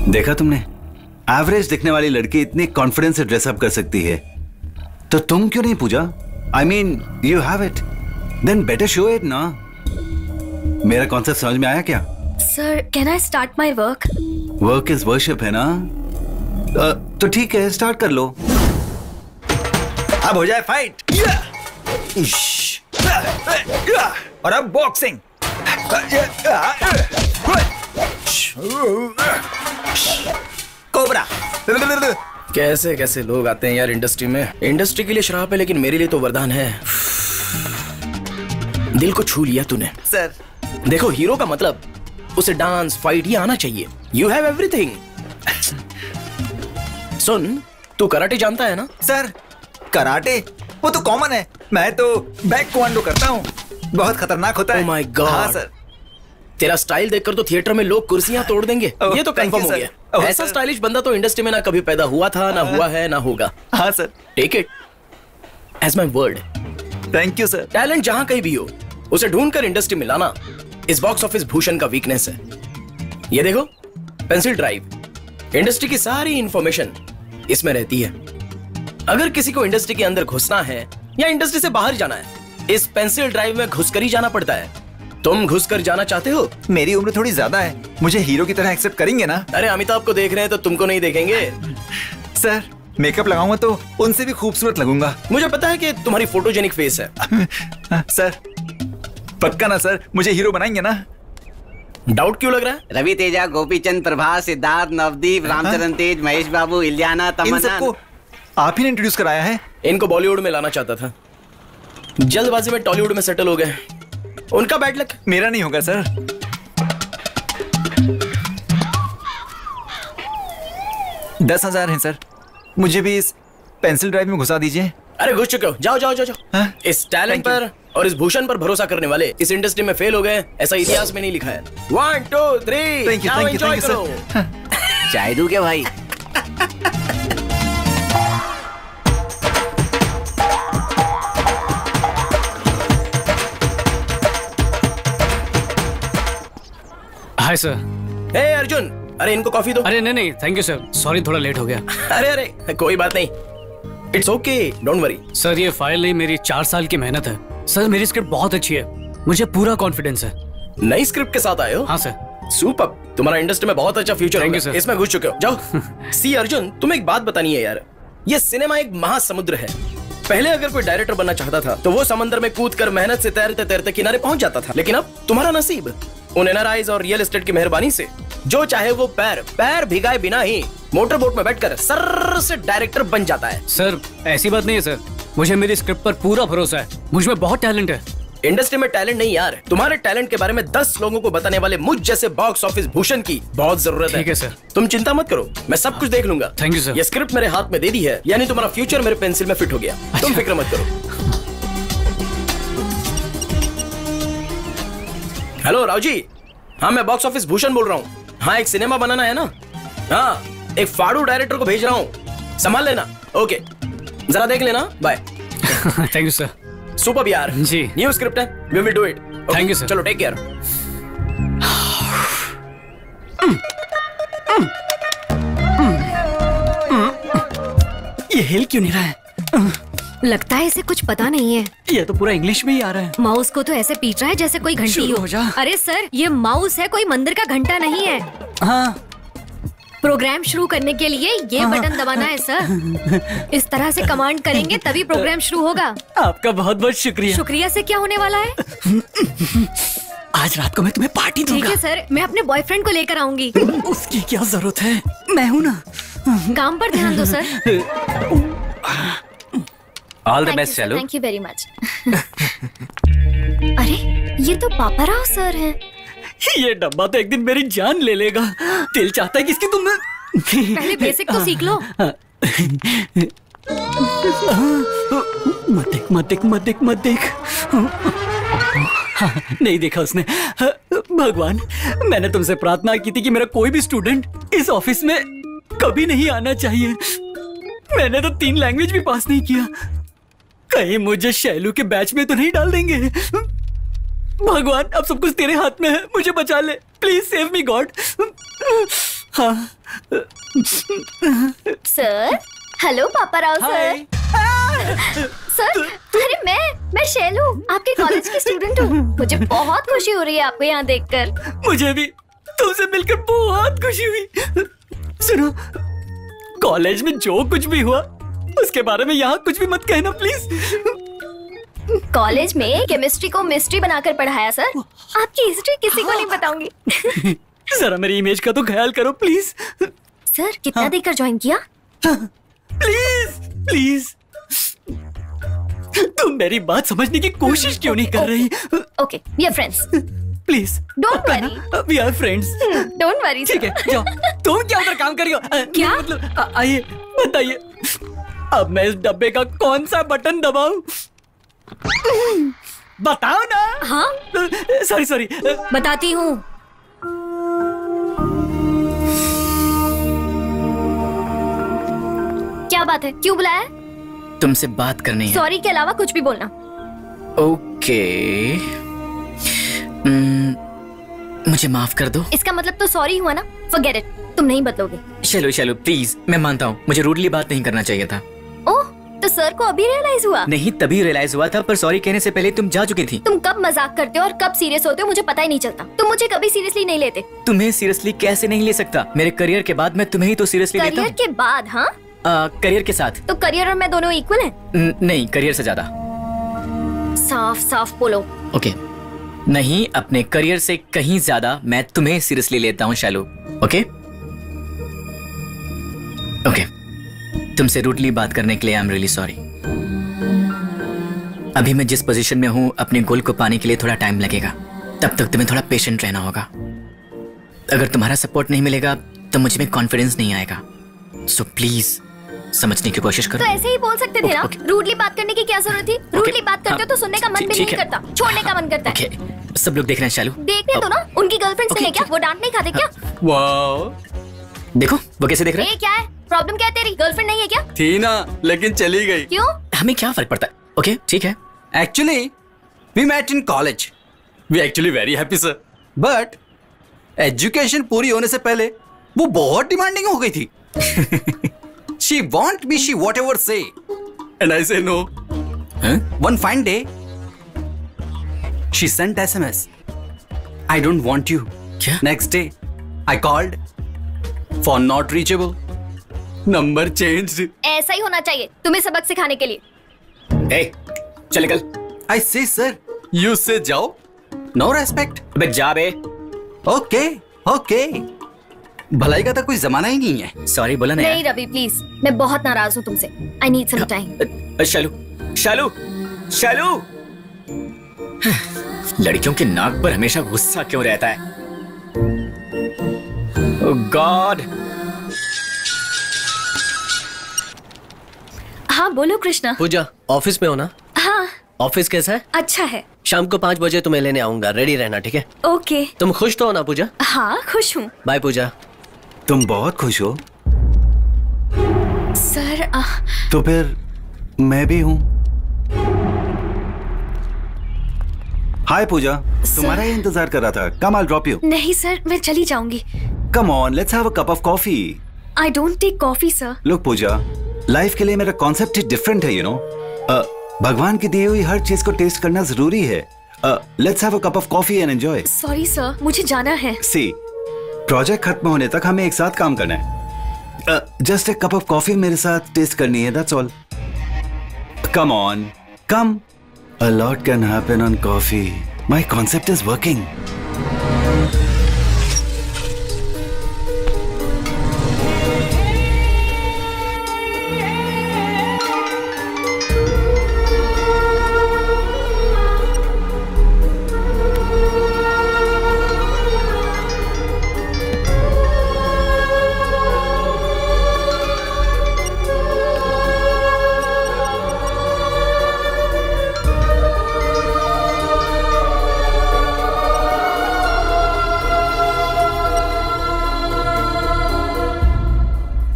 देखा तुमने, एवरेज दिखने वाली लड़की इतनी कॉन्फिडेंस से ड्रेसअप कर सकती है, तो तुम क्यों नहीं Pooja? I mean you have it, then better show it ना। मेरा कॉन्सेप्ट समझ में आया क्या? Sir can I start my work? Work is worship है ना। तो ठीक है, स्टार्ट कर लो। अब हो जाए फाइट। और अब बॉक्सिंग। कोबरा। कैसे कैसे लोग आते हैं यार इंडस्ट्री में। इंडस्ट्री के लिए श्राप है, लेकिन मेरे लिए तो वरदान है। दिल को छू लिया तूने सर। देखो, हीरो का मतलब उसे डांस फाइट ये आना चाहिए। You have everything. सुन, तू कराटे जानता है ना? सर कराटे वो तो कॉमन है, मैं तो बैक क्वांडो करता हूँ, बहुत खतरनाक होता है। Oh my God. हाँ सर। तेरा स्टाइल देखकर तो थिएटर में लोग कुर्सियां तोड़ देंगे। ये तो कंफर्म हो गया। ऐसा स्टाइलिश बंदा तो इंडस्ट्री में ना कभी पैदा हुआ था, ना हुआ है, ना होगा। हाँ sir. Take it as my word. Thank you sir. Talent जहां कहीं भी हो, उसे ढूंढकर इंडस्ट्री में लाना इस बॉक्स ऑफिस भूषण का वीकनेस है। ये देखो, पेंसिल ड्राइव, इंडस्ट्री की सारी इंफॉर्मेशन इसमें रहती है। अगर किसी को इंडस्ट्री के अंदर घुसना है या इंडस्ट्री से बाहर जाना है, इस पेंसिल ड्राइव में घुसकर ही जाना पड़ता है। तुम घुसकर जाना चाहते हो? मेरी उम्र थोड़ी ज्यादा है, मुझे हीरो की तरह एक्सेप्ट करेंगे ना? अरे अमिताभ को देख रहे हैं तो तुमको नहीं देखेंगे? सर मेकअप लगाऊंगा तो उनसे भी खूबसूरत लगूंगा। मुझे पता है कि तुम्हारी फोटोजेनिक फेस है। सर पक्का ना सर, मुझे हीरो बनाएंगे ना? डाउट क्यों लग रहा है? रवि तेजा, गोपीचंद, प्रभास, सिद्धार्थ, नवदीप, रामचरण तेज, महेश बाबू, इलियाना, तमन्ना। आप ही ने इंट्रोड्यूस कराया है? इनको बॉलीवुड में लाना चाहता था, जल्दबाजी में टॉलीवुड में सेटल हो गए। उनका बैड लक। मेरा नहीं होगा सर। $10,000 हैं सर, मुझे भी इस पेंसिल ड्राइव में घुसा दीजिए। अरे घुस चुके हो, जाओ जाओ जाओ जाओ। इस टैलेंट पर और इस भूषण पर भरोसा करने वाले इस इंडस्ट्री में फेल हो गए, ऐसा इतिहास में नहीं लिखा है। 1 2 3 थैंक यू सर। चाय दूं क्या भाई? Hi sir. हे अर्जुन, अरे इनको कॉफी दो। अरे नहीं नहीं, थैंक यू सर, सॉरी थोड़ा लेट हो गया। अरे अरे कोई बात नहीं, it's okay, don't worry. Sir ये फाइल नहीं, मेरी 4 साल की मेहनत है। सर मेरी स्क्रिप्ट बहुत अच्छी है, मुझे पूरा कॉन्फिडेंस है। नई स्क्रिप्ट के साथ आए हो? हाँ सर। सुपर, तुम्हारा इंडस्ट्री में बहुत अच्छा फ्यूचर Thank you, होगा। sir. इसमें घुस चुके हो, जाओ। सी अर्जुन, तुम्हें एक बात बतानी है यार, ये सिनेमा एक महासमुद्र है। पहले अगर कोई डायरेक्टर बनना चाहता था तो वो समंदर में कूदकर मेहनत से तैरते तैरते किनारे पहुंच जाता था, लेकिन अब तुम्हारा नसीब उन एनआरआईज और रियल एस्टेट की मेहरबानी से जो चाहे वो पैर भिगाए बिना ही मोटर बोट में बैठकर सर से डायरेक्टर बन जाता है। सर ऐसी बात नहीं है सर, मुझे मेरी स्क्रिप्ट पर पूरा भरोसा है, मुझ में बहुत टैलेंट है। इंडस्ट्री में टैलेंट नहीं यार, तुम्हारे टैलेंट के बारे में 10 लोगों को बताने वाले मुझ जैसे बॉक्स ऑफिस भूषण की बहुत जरूरत है। ठीक है सर। तुम चिंता मत करो, मैं सब कुछ देख लूंगा। Thank you sir. ये स्क्रिप्ट मेरे हाथ में दे दी है, यानी तुम्हारा फ्यूचर मेरे पेंसिल में फिट हो गया। तुम फिक्र मत करो। हेलो राव जी, हाँ मैं बॉक्स ऑफिस भूषण बोल रहा हूँ। हाँ एक सिनेमा बनाना है ना? हाँ एक फाड़ू डायरेक्टर को भेज रहा हूँ, संभाल लेना। ओके जरा देख लेना, bye. Thank you sir. Super यार जी, न्यू स्क्रिप्ट है, we will do it. Thank you sir. चलो टेक केयर। ये हिल क्यों नहीं रहा है? लगता है इसे कुछ पता नहीं है। ये तो पूरा इंग्लिश में ही आ रहा है। माउस को तो ऐसे पीट रहा है जैसे कोई घंटी शुरू हो जा। अरे सर ये माउस है, कोई मंदिर का घंटा नहीं है। हाँ प्रोग्राम शुरू करने के लिए ये बटन दबाना है सर। इस तरह से कमांड करेंगे तभी प्रोग्राम शुरू होगा। आपका बहुत बहुत शुक्रिया। शुक्रिया से क्या होने वाला है? आज रात को मैं तुम्हें पार्टी दूंगा। ठीक है सर, मैं अपने बॉयफ्रेंड को लेकर आऊंगी। उसकी क्या जरूरत है, मैं हूँ ना। काम पर ध्यान दो सर। ऑल द बेस्ट चलो। Thank you very much. अरे ये तो पापा राव सर हैं। ये डब्बा तो एक दिन मेरी जान ले लेगा। दिल चाहता है कि इसकी तुम पहले बेसिक तो सीख लो। मत देख मत देख मत देख मत देख। हाँ, नहीं देखा उसने। भगवान, मैंने तुमसे प्रार्थना की थी कि मेरा कोई भी स्टूडेंट इस ऑफिस में कभी नहीं आना चाहिए। मैंने तो 3 लैंग्वेज भी पास नहीं किया। कहीं मुझे शैलू के बैच में तो नहीं डाल देंगे। भगवान, अब सब कुछ तेरे हाथ में है, मुझे बचा ले। Please save me God. हाँ। सर, हेलो पापा राव सर। सर, अरे मैं शैलू, आपके कॉलेज की स्टूडेंट हूँ। मुझे बहुत खुशी हो रही है आपको यहाँ देखकर। मुझे भी तुमसे मिलकर बहुत खुशी हुई। सुनो, कॉलेज में जो कुछ भी हुआ उसके बारे में यहाँ कुछ भी मत कहना प्लीज। कॉलेज में केमिस्ट्री को मिस्ट्री बनाकर पढ़ाया सर। आपकी हिस्ट्री किसी को नहीं बताऊंगी। जरा मेरी इमेज का तो ख्याल करो प्लीज। सर, कितना देकर ज्वाइन किया? प्लीज प्लीज, तुम मेरी बात समझने की कोशिश क्यों नहीं कर रही? Okay, we are friends. Please don't worry. We are friends. Don't worry. ठीक है, जाओ। तुम क्या उधर काम कर रही हो? क्या मतलब आइए बताइए, अब मैं इस डब्बे का कौन सा बटन दबाऊं? बताओ ना। हाँ, सॉरी सॉरी, बताती हूँ। क्या बात है, क्यों बुलाया? तुमसे बात करनी है। सॉरी के अलावा कुछ भी बोलना। ओके। मुझे माफ कर दो। इसका मतलब तो सॉरी हुआ ना? फॉरगेट इट, तुम नहीं बदलोगे। चलो चलो प्लीज, मैं मानता हूँ मुझे रूडली बात नहीं करना चाहिए था। ओह, तो सर को अभी रियलाइज हुआ? नहीं, तभी रियलाइज हुआ था, पर सॉरी कहने से पहले तुम जा चुकी थी। तुम कब मजाक करते हो और कब सीरियस होते हो मुझे पता ही नहीं चलता। तुम मुझे कभी सीरियसली नहीं लेते। तुम्हें सीरियसली कैसे नहीं ले सकता? मेरे करियर के बाद मैं तुम्हें ही तो सीरियसली लेता हूँ। करियर के बाद? हाँ, करियर के साथ। तो करियर और मैं दोनों इक्वल हैं? नहीं, करियर से ज्यादा। साफ साफ बोलो। ओके, नहीं, अपने करियर से कहीं ज्यादा मैं तुम्हें सीरियसली लेता हूँ शैलू। ओके ओके, तुमसे रूडली बात करने के लिए आई एम रियली सॉरी। अभी मैं जिस पोजीशन में हूँ, अपने गोल को पाने के लिए थोड़ा टाइम लगेगा। तब तक तुम्हें थोड़ा पेशेंट रहना होगा। अगर तुम्हारा सपोर्ट नहीं मिलेगा तो मुझे में कॉन्फिडेंस नहीं आएगा। सो प्लीज समझने की कोशिश करो। तो ऐसे ही बोल सकते थे ना। रूडली बात करने की क्या जरूरत थी? रूडली बात करते हो तो सुनने का मन भी नहीं करता, छोड़ने का मन करता है। सब लोग देख रहे हैं शैलू। देखने दो ना, उनकी गर्लफ्रेंड्स नहीं है क्या? वो डांट नहीं खाते क्या? वाह, देखो वो कैसे देख रहे हैं। क्या है प्रॉब्लम? क्या है तेरी? गर्लफ्रेंड नहीं है क्या? थी ना, लेकिन चली गई। क्यों? हमें क्या फर्क पड़ता है? ओके ठीक है। Actually we met in college. We actually very happy sir, but education पूरी होने से पहले वो बहुत डिमांडिंग हो गई थी। She want me, she whatever say, and I say no. One fine day, she sent SMS. I don't want you. क्या? Next day, I called. Phone not reachable. Number changed. ऐसा ही होना चाहिए तुम्हें सबक सिखाने के लिए। Hey, चल निकल। I say sir, you say जाओ. No respect. अबे जा बे। Okay, okay. भलाई का तो कोई जमाना ही नहीं है। सॉरी बोला ना। नहीं रवि प्लीज, मैं बहुत नाराज हूँ तुमसे। I need some time. शालू शालू शालू, लड़कियों के नाक पर हमेशा गुस्सा क्यों रहता है? ओह गॉड। हाँ बोलो कृष्णा। पूजा, ऑफिस में हो ना? हाँ। ऑफिस कैसा है? अच्छा है। शाम को 5 बजे तुम्हें लेने आऊंगा, रेडी रहना, ठीक है? ओके। तुम खुश तो हो ना पूजा? हाँ खुश हूँ। बाय पूजा। तुम बहुत खुश हो? सर तो फिर मैं भी हूँ। हाय पूजा, तुम्हारा ही इंतजार कर रहा था। Come I drop you. नहीं सर, मैं चली जाऊंगी। Come on, let's have a cup of coffee. I don't take coffee sir. Look Pooja, life के लिए मेरा कॉन्सेप्ट ही डिफरेंट है, यू नो। भगवान की दी हुई हर चीज को टेस्ट करना जरूरी है। Let's have a cup of coffee and enjoy. Sorry sir, मुझे जाना है। सी, प्रोजेक्ट खत्म होने तक हमें एक साथ काम करना है। Just a cup of coffee मेरे साथ टेस्ट करनी है, that's all. Come on, come. A lot can happen on coffee. My concept is working.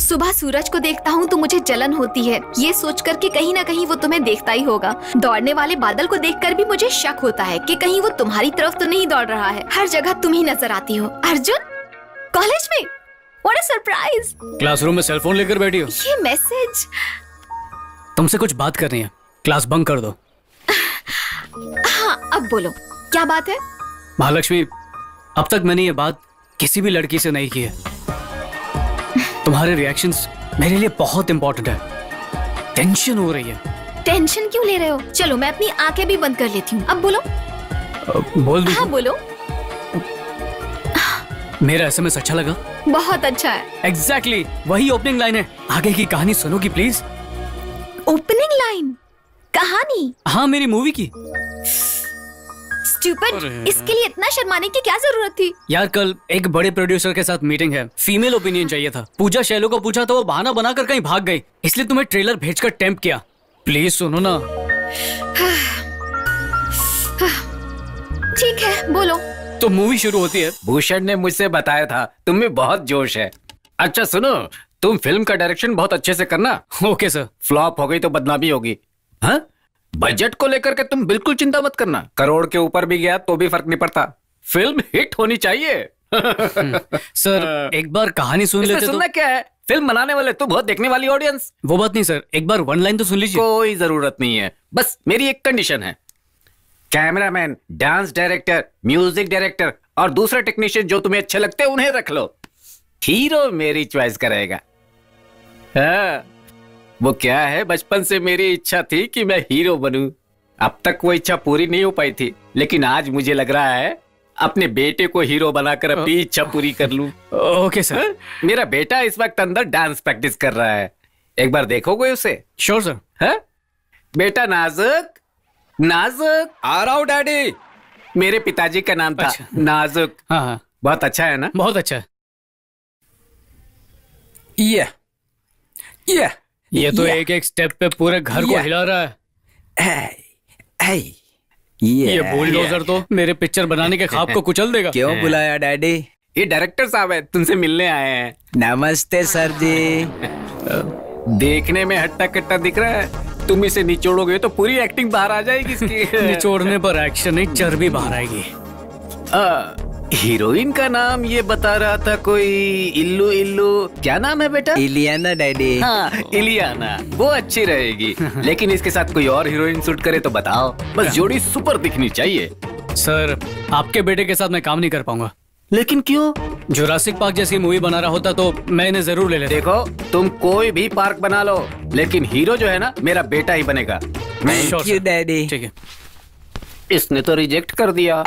सुबह सूरज को देखता हूँ तो मुझे जलन होती है, ये सोचकर कि कहीं ना कहीं वो तुम्हें देखता ही होगा। दौड़ने वाले बादल को देखकर भी मुझे शक होता है कि कहीं वो तुम्हारी तरफ तो नहीं दौड़ रहा है। हर जगह तुम ही नजर आती हो। अर्जुन, कॉलेज में? What a surprise! क्लासरूम में सेलफोन लेकर बैठी हो? ये मैसेज। तुमसे कुछ बात करनी है, क्लास बंक कर दो। हाँ, अब बोलो, क्या बात है? महालक्ष्मी, अब तक मैंने ये बात किसी भी लड़की से नहीं की है। तुम्हारे रिएक्शंस मेरे लिए बहुत इंपॉर्टेंट है। टेंशन हो रही है। टेंशन क्यों ले रहे हो? चलो मैं अपनी आंखें भी बंद कर लेती हूँ। अब बोलो। बोल दूँ? हाँ बोलो। मेरा एसएमएस अच्छा लगा? बहुत अच्छा है। एग्जैक्टली, वही ओपनिंग लाइन है। आगे की कहानी सुनोगी प्लीज? Opening line? कहानी? हाँ, मेरी मूवी की। स्टूपिड, इसके लिए इतना शर्माने की क्या जरूरत थी? यार, कल एक बड़े प्रोड्यूसर के साथ मीटिंग है, फीमेल ओपिनियन चाहिए था। पूजा शैलो को पूछा तो वो बहाना बनाकर कहीं भाग गई, इसलिए तुम्हें ट्रेलर भेजकर टेम्प्ट किया। प्लीज सुनो ना। ठीक है, बोलो। तो मूवी शुरू होती है। भूषण ने मुझसे बताया था तुम में बहुत जोश है। अच्छा सुनो, तुम फिल्म का डायरेक्शन बहुत अच्छे से करना। Okay sir. फ्लॉप हो गई तो बदनामी होगी। हाँ, बजट को लेकर के तुम बिल्कुल चिंता मत करना। करोड़ के ऊपर भी गया तो भी फर्क नहीं पड़ता, फिल्म हिट होनी चाहिए। सर, एक बार कहानी सुन लेते तो। सुनना क्या है, फिल्म बनाने वाले तो बहुत देखने वाली ऑडियंस। वो बात नहीं सर, एक बार वन लाइन तो सुन लीजिए। कोई जरूरत नहीं है, बस मेरी एक कंडीशन है। Cameraman, dance director, music director और दूसरे टेक्नीशियन जो तुम्हें अच्छे लगते हैं उन्हें रख लो। हीरो मेरी चॉइस करेगा। हाँ, वो क्या है, बचपन से मेरी इच्छा थी कि मैं हीरो बनूं। अब तक वो इच्छा पूरी नहीं हो पाई थी, लेकिन आज मुझे लग रहा है अपने बेटे को हीरो बनाकर अपनी इच्छा पूरी कर लूं। Okay sir. मेरा बेटा इस वक्त अंदर डांस प्रैक्टिस कर रहा है, एक बार देखोगे उसे? Sure sir. है बेटा नाजुक, नाजुक। आ रहा हूं डैडी। मेरे पिताजी का नाम था। अच्छा। नाजुक। हाँ हाँ, बहुत अच्छा है ना? बहुत अच्छा है। ये तो एक एक स्टेप पे पूरे घर को हिला रहा है। ये बुलडोजर तो मेरे पिक्चर बनाने के ख्वाब को कुचल देगा। क्यों बुलाया डैडी? ये डायरेक्टर साहब है, तुमसे मिलने आए हैं। नमस्ते सर जी। देखने में हट्टा कट्टा दिख रहा है, तुम इसे निचोड़ोगे तो पूरी एक्टिंग बाहर आ जाएगी इसकी। निचोड़ने पर एक्शन नहीं, चर्बी बाहर आएगी। हीरोइन का नाम ये बता रहा था कोई इल्लू इल्लू, क्या नाम है बेटा? इलियाना डैडी। हाँ, इलियाना, वो अच्छी रहेगी। लेकिन इसके साथ कोई और हीरोइन सूट करे तो बताओ, बस जोड़ी सुपर दिखनी चाहिए। सर, आपके बेटे के साथ मैं काम नहीं कर पाऊंगा। लेकिन क्यों? जुरासिक पार्क जैसी मूवी बना रहा होता तो मैं इन्हें जरूर ले लेता। देखो, तुम कोई भी पार्क बना लो, लेकिन हीरो जो है ना, मेरा बेटा ही बनेगा। Thank you daddy. ठीक है। इसने तो रिजेक्ट कर दिया।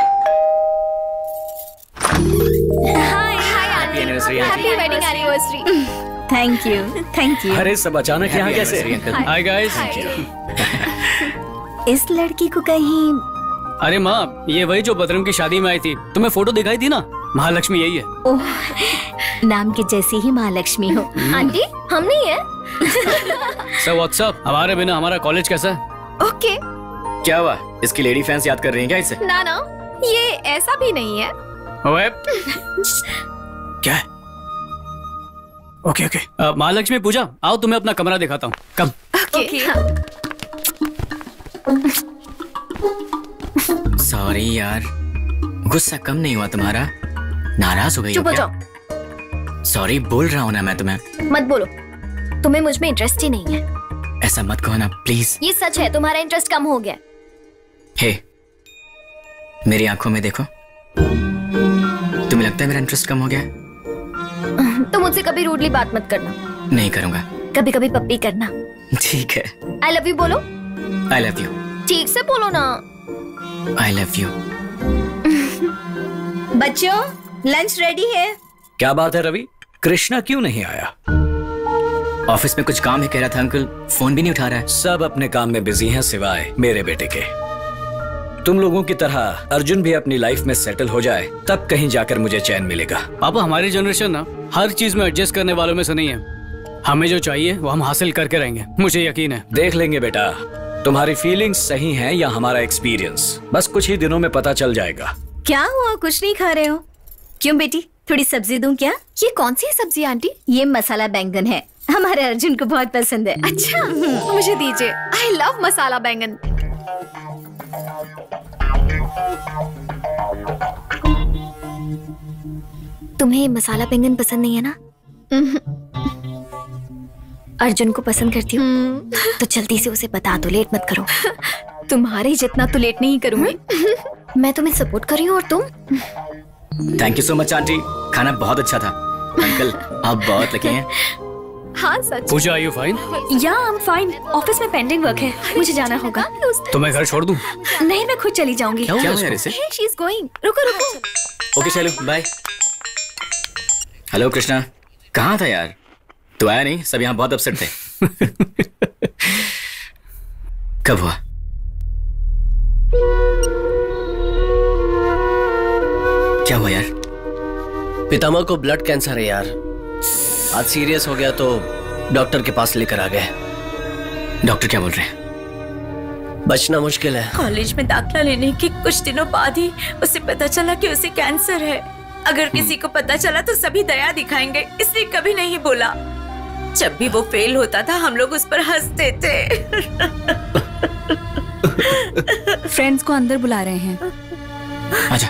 Happy wedding anniversary. Thank you. अरे सब अचानक यहाँ कैसे? Hi guys. इस लड़की को कहीं। अरे माँ, ये वही जो बदरम की शादी में आई थी, तुम्हें फोटो दिखाई थी ना? महालक्ष्मी यही है। ओह, नाम के जैसी ही महालक्ष्मी हो। आंटी, हम नहीं है। सर व्हाट्सअप, हमारे बिना हमारा कॉलेज कैसा है? ओके। क्या हुआ, इसकी लेडी फैंस याद कर रही हैं क्या इसे? ना ना, ये ऐसा भी नहीं है। क्या है? Okay okay. महालक्ष्मी, पूजा, आओ तुम्हें अपना कमरा दिखाता हूँ। कम। ओके। सॉरी यार, गुस्सा कम नहीं हुआ तुम्हारा? नाराज हो गई? चुप हो जाओ। सॉरी बोल रहा हूँ ना मैं तुम्हें। मत बोलो, तुम्हें मुझ में इंटरेस्ट ही नहीं है। ऐसा मत कहो ना प्लीज। ये सच है, तुम्हारा इंटरेस्ट कम हो गया। हे, मेरी आंखों में देखो। तुम्हें लगता है मेरा इंटरेस्ट कम हो गया? तो मुझसे कभी रूडली बात मत करना। नहीं करूंगा। कभी कभी पप्पी करना। ठीक है। आई लव यू बोलो। I love you. ठीक से बोलो ना। I love you. बच्चों लंच रेडी है। क्या बात है रवि, कृष्णा क्यों नहीं आया? ऑफिस में कुछ काम है कह रहा था अंकल, फोन भी नहीं उठा रहा है। सब अपने काम में बिजी हैं सिवाय मेरे बेटे के। तुम लोगों की तरह अर्जुन भी अपनी लाइफ में सेटल हो जाए तब कहीं जाकर मुझे चैन मिलेगा। पापा हमारी जनरेशन ना हर चीज में एडजस्ट करने वालों में से नहीं है। हमें जो चाहिए वो हम हासिल करके रहेंगे, मुझे यकीन है। देख लेंगे बेटा, तुम्हारी फीलिंग्स सही हैं या हमारा एक्सपीरियंस, बस कुछ ही दिनों में पता चल जाएगा। क्या हुआ, कुछ नहीं खा रहे हो? क्यों बेटी, थोड़ी सब्जी दूं क्या? ये कौन सी सब्जी आंटी? ये मसाला बैंगन है, हमारे अर्जुन को बहुत पसंद है। अच्छा मुझे दीजिए, आई लव मसाला बैंगन। तुम्हें मसाला बैंगन पसंद नहीं है ना? अर्जुन को पसंद करती हूँ तो जल्दी से उसे बता दो, लेट मत करो। तुम्हारे जितना तो लेट नहीं करूंगी। मैं तुम्हें सपोर्ट कर रही हूँ और तुम? Thank you so much aunty, खाना बहुत अच्छा था। अंकल आप बहुत लकी हैं। हाँ सच। पूजा आर यू फाइन? या आई एम फाइन, ऑफिस में पेंडिंग वर्क है, मुझे जाना होगा। तो मैं घर छोड़ दूं? नहीं, मैं खुद चली जाऊंगी। क्या हुआ इसे? She is going. रुको रुको। ओके चलो बाय। हेलो कृष्णा, कहाँ था यार? तू आया नहीं, सब यहाँ बहुत अपसेट थे। कब हुआ? क्या हुआ यार? पितामह को ब्लड कैंसर है यार, आज सीरियस हो गया तो डॉक्टर के पास लेकर आ गए। डॉक्टर क्या बोल रहे हैं? बचना मुश्किल है। कॉलेज में दाखिला लेने के कुछ दिनों बाद ही उसे पता चला कि उसे कैंसर है। अगर किसी को पता चला तो सभी दया दिखाएंगे, इसलिए कभी नहीं बोला। जब भी वो फेल होता था हम लोग उस पर हंसते थे। फ्रेंड्स को अंदर बुला रहे हैं। आजा।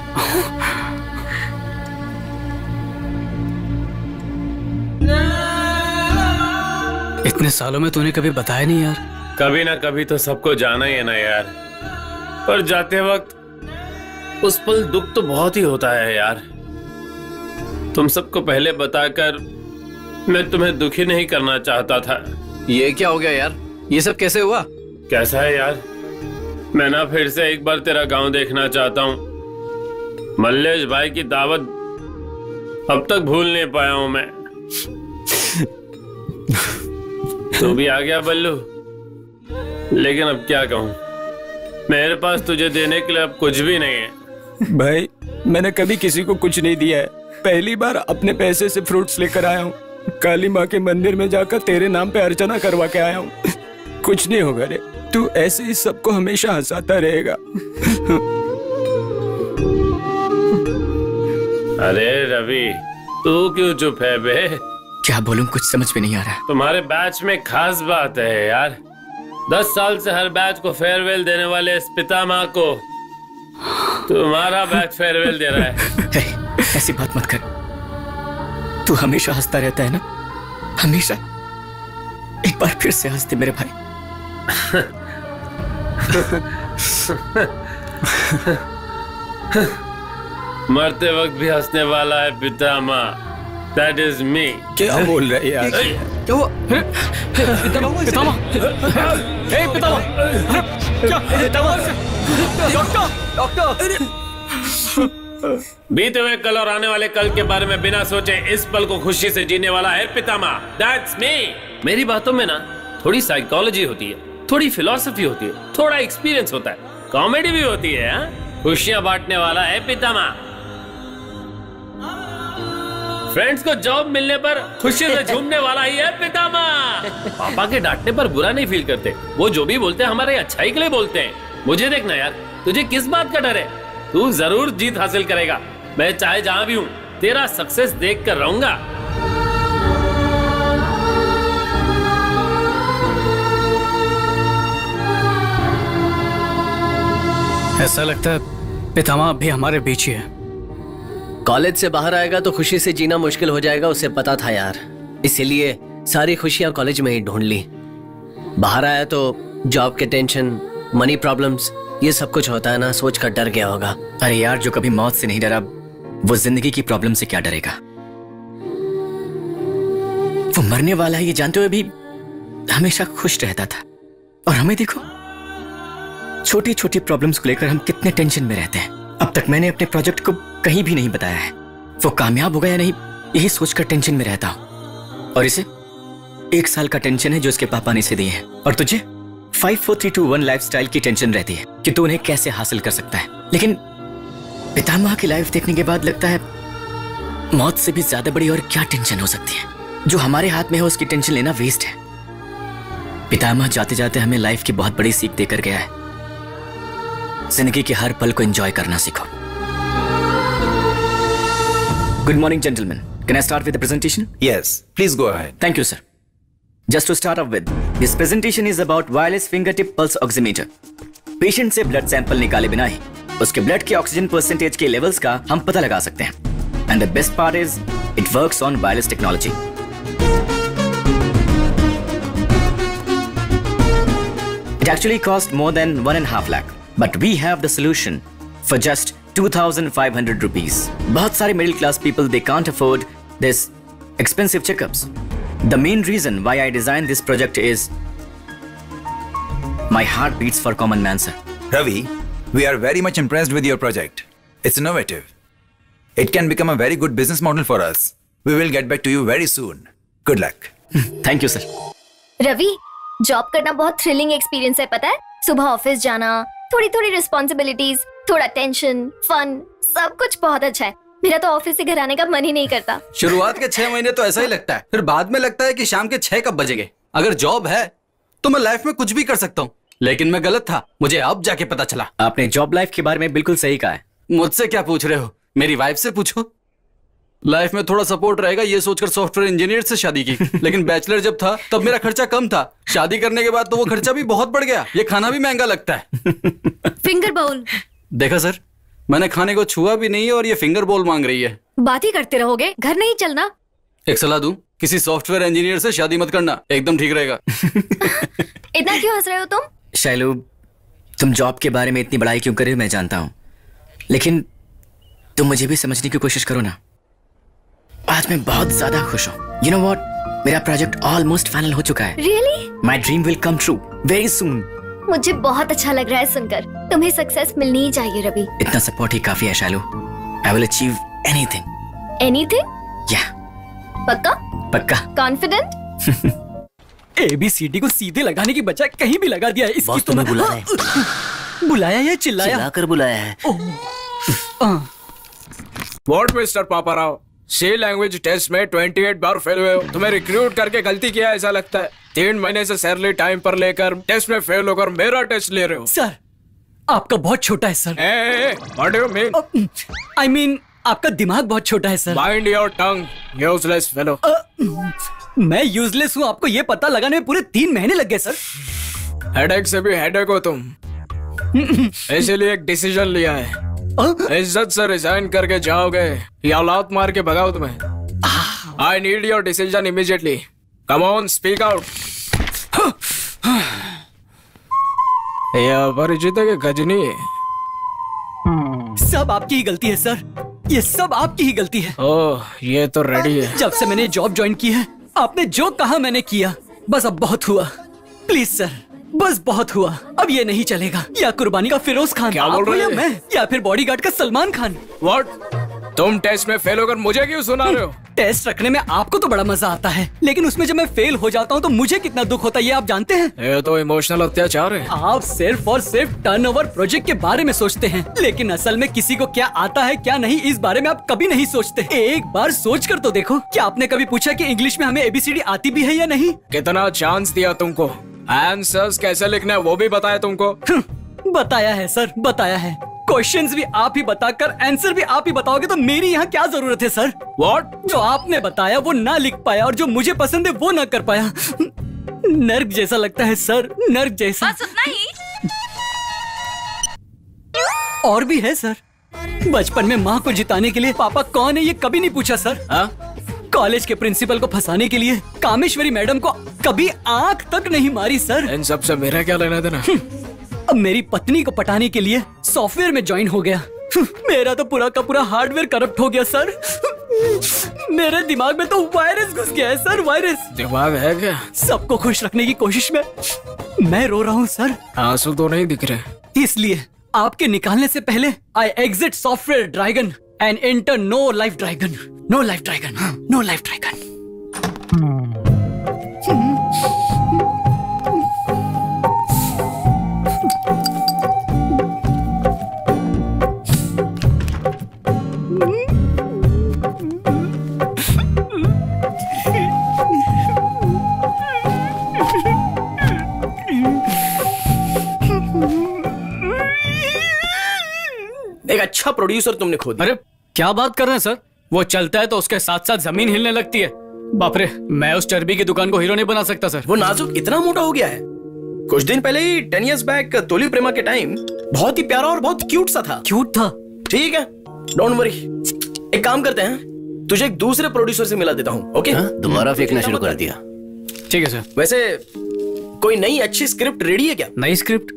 इतने सालों में तूने कभी बताया नहीं यार। कभी ना कभी तो सबको जाना ही है ना यार, पर जाते वक्त उस पल दुख तो बहुत ही होता है यार। तुम सबको पहले बताकर मैं तुम्हें दुखी नहीं करना चाहता था। ये क्या हो गया यार, ये सब कैसे हुआ? कैसा है यार, मैं ना फिर से एक बार तेरा गांव देखना चाहता हूँ। मल्लेश भाई की दावत अब तक भूल नहीं पाया हूं मैं। तू भी आ गया बल्लू, लेकिन अब क्या कहूं, मेरे पास तुझे देने के लिए अब कुछ भी नहीं है। भाई मैंने कभी किसी को कुछ नहीं दिया है, पहली बार अपने पैसे से फ्रूट्स लेकर आया हूँ। काली माँ के मंदिर में जाकर तेरे नाम पे अर्चना करवा के आया हूँ। कुछ नहीं होगा रे, तू ऐसे ही सबको हमेशा हंसाता रहेगा। अरे रवि, तू क्यों चुप है बे? क्या बोलूं, कुछ समझ में नहीं आ रहा। तुम्हारे बैच में खास बात है यार, 10 साल से हर बैच को फेयरवेल देने वाले इस पितामह को तुम्हारा बैच फेयरवेल दे रहा है। ऐसी बात मत कर, तू हमेशा हंसता रहता है ना, हमेशा। एक बार फिर से हंस दे मेरे भाई। मरते वक्त भी हंसने वाला है पितामह, That is me. क्या बोल रहे यार? क्या हुआ? पितामह, पितामह, हे पितामह, क्या? डॉक्टर, बीते हुए कल और आने वाले कल के बारे में बिना सोचे इस पल को खुशी से जीने वाला है पितामह। That's me. मेरी बातों में ना थोड़ी साइकोलॉजी होती है, थोड़ी फिलॉसफी होती है, थोड़ा एक्सपीरियंस होता है, कॉमेडी भी होती है। खुशियां बांटने वाला है पितामह। फ्रेंड्स को जॉब मिलने पर खुशी से झूमने वाला ही है पितामह। पापा के डांटने पर बुरा नहीं फील करते, वो जो भी बोलते हैं हमारे अच्छाई के लिए बोलते हैं। मुझे देखना यार, तुझे किस बात का डर है? तू जरूर जीत हासिल करेगा, मैं चाहे जहां भी हूं तेरा सक्सेस देख कर रहूंगा। ऐसा लगता है पितामह अब भी हमारे बीच ही है। कॉलेज से बाहर आएगा तो खुशी से जीना मुश्किल हो जाएगा, उसे पता था यार, इसीलिए सारी खुशियां कॉलेज में ही ढूंढ ली। बाहर आया तो जॉब के टेंशन, मनी प्रॉब्लम्स, ये सब कुछ होता है ना, सोच कर डर गया होगा। अरे यार, जो कभी मौत से नहीं डरा वो जिंदगी की प्रॉब्लम से क्या डरेगा? वो मरने वाला है ये जानते हुए भी हमेशा खुश रहता था। और हमें देखो, छोटी छोटी प्रॉब्लम्स को लेकर हम कितने टेंशन में रहते हैं। अब तक मैंने अपने प्रोजेक्ट को कहीं भी नहीं बताया है। वो कामयाब होगा या नहीं यही सोचकर टेंशन में रहता हूं। और इसे 1 साल का टेंशन है जो इसके पापा ने इसे दिए हैं। और तुझे 5 4 3 2 1 लाइफस्टाइल की टेंशन रहती है कि तू उन्हें कैसे हासिल कर सकता है। लेकिन पितामह की लाइफ देखने के बाद लगता है मौत से भी ज्यादा बड़ी और क्या टेंशन हो सकती है। जो हमारे हाथ में है उसकी टेंशन लेना वेस्ट है। पितामह जाते जाते हमें लाइफ की बहुत बड़ी सीख देकर गया है। जिंदगी के हर पल को एंजॉय करना सीखो। Good morning gentleman, can I start with the presentation? Yes, please go ahead. Thank you sir. Just to start off with, this presentation is about wireless fingertip pulse oximeter. Patient से blood sample निकाले बिना ही उसके blood के oxygen percentage के levels का हम पता लगा सकते हैं। And the best part is it works on wireless technology. It actually cost more than 1.5 lakh, but we have the solution for just 2,500 rupees. बहुत सारे middle class people they can't afford this expensive checkups. The main reason why I designed this project is my heart beats for common man, sir. Ravi, we are very much impressed with your project. It's innovative. It can become a very good business model for us. We will get back to you very soon. Good luck. Thank you, sir. Ravi, job करना बहुत thrilling experience है, पता है? सुबह office जाना, थोड़ी थोड़ी responsibilities, थोड़ा टेंशन, फन, सब कुछ बहुत अच्छा है। मेरा तो ऑफिस से घर आने का मन ही नहीं करता। शुरुआत के 6 महीने तो ऐसा ही लगता है, फिर बाद में लगता है कि शाम के 6 कब बजेंगे। अगर जॉब है तो मैं लाइफ में कुछ भी कर सकता हूँ, लेकिन मैं गलत था, मुझे अब जाके पता चला। आपने जॉब लाइफ के बारे में बिल्कुल सही कहा है। मुझसे क्या पूछ रहे हो, मेरी वाइफ से पूछो। लाइफ में थोड़ा सपोर्ट रहेगा ये सोचकर सॉफ्टवेयर इंजीनियर से शादी की, लेकिन बैचलर जब था तब मेरा खर्चा कम था। शादी करने के बाद तो वो खर्चा भी बहुत बढ़ गया। ये खाना भी महंगा लगता है। Finger bowl. देखा सर, मैंने खाने को छुआ भी नहीं और ये फिंगर बोल मांग रही है। बात ही करते रहोगे, घर नहीं चलना। एक सलाह दूं, किसी सॉफ्टवेयर इंजीनियर से शादी मत करना, एकदम ठीक रहेगा। इतना क्यों हंस रहे हो तुम? शैलू, तुम जॉब के बारे में इतनी बड़ाई क्यों कर रहे हो मैं जानता हूं, लेकिन तुम मुझे भी समझने की कोशिश करो ना। आज मैं बहुत ज्यादा खुश हूँ। यू नो व्हाट, मेरा प्रोजेक्ट ऑलमोस्ट फाइनल हो चुका है। Really? My dream will come true very soon. मुझे बहुत अच्छा लग रहा है सुनकर। तुम्हें सक्सेस मिलनी ही चाहिए रवि। इतना सपोर्ट ही काफी है Shailu. I will achieve anything. Anything? या पक्का? पक्का। कॉन्फिडेंट? ABCD को सीधे लगाने की बजाय कहीं भी लगा दिया है। इसकी बॉस तुम्हें बुलाया है। बुलाया या चिल्लाया? चिल्लाकर बुलाया है। What mister Paparao, C language test में 28 बार फेल हुए हो। तुम्हें रिक्रूट करके गलती किया ऐसा लगता है। 3 महीने से सैलरी टाइम पर लेकर टेस्ट में फेल होकर मेरा टेस्ट ले रहे हो। सर, आपका बहुत छोटा है sir. What do you mean? I mean आपका दिमाग बहुत छोटा है sir. Mind your tongue, useless fellow. मैं यूजलेस हूँ आपको ये पता लगाने में पूरे 3 महीने लग गए सर। हेडेक से भी हेडेक हो तुम, इसलिए एक डिसीजन लिया है। इज्जत से रिजाइन करके जाओगे या लात मार के भगाओ तुम्हें? I need your decision immediately. Come on, speak out. ये अपरिचित के गजनी है। सब आपकी ही गलती है सर, ये सब आपकी ही गलती है। ओह, ये तो रेडी है। जब से मैंने जॉब ज्वाइन की है आपने जो कहा मैंने किया, बस अब बहुत हुआ। प्लीज सर, बस बहुत हुआ, अब ये नहीं चलेगा। या कुर्बानी का फिरोज खान, क्या बोल रहे या हैं? मैं, या फिर बॉडीगार्ड का सलमान खान। व्हाट? तुम टेस्ट में फेल होकर मुझे क्यों सुना रहे हो? टेस्ट रखने में आपको तो बड़ा मजा आता है, लेकिन उसमें जब मैं फेल हो जाता हूँ तो मुझे कितना दुख होता है ये आप जानते हैं? ये तो इमोशनल अत्याचार है। आप सिर्फ और सिर्फ टर्नओवर प्रोजेक्ट के बारे में सोचते हैं, लेकिन असल में किसी को क्या आता है क्या नहीं इस बारे में आप कभी नहीं सोचते। एक बार सोच कर तो देखो, क्या आपने कभी पूछा कि इंग्लिश में हमें ABCD आती भी है या नहीं? कितना चांस दिया तुमको, आंसर्स कैसे लिखना है वो भी बताया तुमको। बताया है सर, बताया है। क्वेश्चंस भी आप ही बताकर आंसर भी आप ही बताओगे तो मेरी यहाँ क्या जरूरत है सर? व्हाट? जो आपने बताया वो ना लिख पाया और जो मुझे पसंद है वो ना कर पाया। नर्क जैसा लगता है सर, नर्क जैसा। बस उतना ही? और भी है सर। बचपन में माँ को जिताने के लिए पापा कौन है ये कभी नहीं पूछा सर। कॉलेज के प्रिंसिपल को फंसाने के लिए कामेश्वरी मैडम को कभी आंख तक नहीं मारी सर। इन सब से मेरा क्या लेना देना? अब मेरी पत्नी को पटाने के लिए सॉफ्टवेयर में ज्वाइन हो गया। मेरा तो पूरा का पूरा हार्डवेयर करप्ट हो गया सर। मेरे दिमाग में तो वायरस घुस गया है सर, वायरस। दिमाग है क्या? सबको खुश रखने की कोशिश में मैं रो रहा हूँ सर। आंसू तो नहीं दिख रहे। इसलिए आपके निकालने से पहले I exit software dragon and enter no life dragon. No life dragon, no life dragon. एक अच्छा प्रोड्यूसर तुमने खो दिया। अरे क्या बात कर रहे हैं सर, वो चलता है तो उसके साथ साथ जमीन हिलने लगती है। बाप रे, मैं उस चर्बी की दुकान को हीरो नहीं बना सकता सर। वो नाजुक इतना मोटा हो गया है। कुछ दिन पहले ही 10 years बैक तोली प्रेमा के टाइम बहुत ही प्यारा और बहुत क्यूट सा था। क्यूट था? ठीक है, डोंट वरी। एक काम करते हैं, तुझे एक दूसरे प्रोड्यूसर से मिला देता हूँ। ओके? दोबारा फेंकना शुरू कर दिया। ठीक है सर। वैसे कोई नई अच्छी स्क्रिप्ट रेडी है क्या? नई स्क्रिप्ट?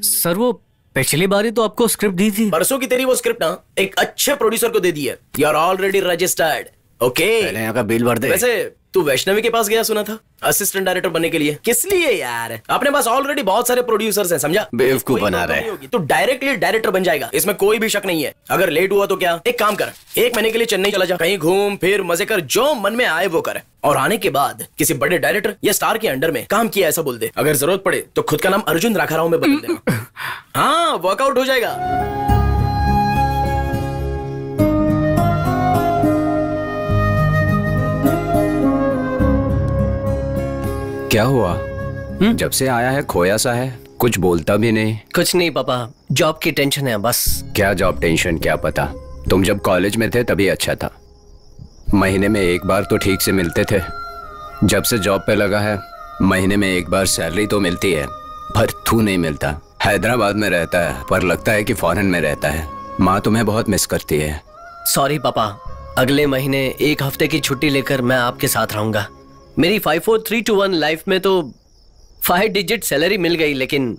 सर वो पिछली बारी तो आपको स्क्रिप्ट दी थी। परसों की तेरी वो स्क्रिप्ट ना एक अच्छे प्रोड्यूसर को दे दी है। You are already registered. Okay, पहले यहाँ का बिल भर दे। वैसे तू वैष्णवी के पास गया सुना था असिस्टेंट डायरेक्टर बनने के लिए। किस लिए यार? अपने पास ऑलरेडी बहुत सारे प्रोड्यूसर्स हैं, समझा? बेवकूफ बना रहा है। तू डायरेक्टली डायरेक्टर बन जाएगा, इसमें कोई भी शक नहीं है। अगर लेट हुआ तो क्या, एक काम कर, 1 महीने के लिए चेन्नई चला जा, कहीं घूम फिर मजे कर, जो मन में आए वो कर, और आने के बाद किसी बड़े डायरेक्टर या स्टार के अंडर में काम किया ऐसा बोल दे। अगर जरूरत पड़े तो खुद का नाम अर्जुन राखाराव में बदल देना। हाँ, वर्कआउट हो जाएगा। क्या हुआ? जब से आया है खोया सा है, कुछ बोलता भी नहीं। कुछ नहीं पापा, जॉब की टेंशन है बस। क्या जॉब टेंशन, क्या पता। तुम जब कॉलेज में थे तभी अच्छा था, महीने में 1 बार तो ठीक से मिलते थे। जब से जॉब पे लगा है महीने में 1 बार सैलरी तो मिलती है, पर तू नहीं मिलता। हैदराबाद में रहता है पर लगता है कि फॉरेन में रहता है। माँ तुम्हें बहुत मिस करती है। सॉरी पापा, अगले महीने 1 हफ्ते की छुट्टी लेकर मैं आपके साथ रहूंगा। मेरी 54321 लाइफ में तो 5 डिजिट सैलरी मिल गई, लेकिन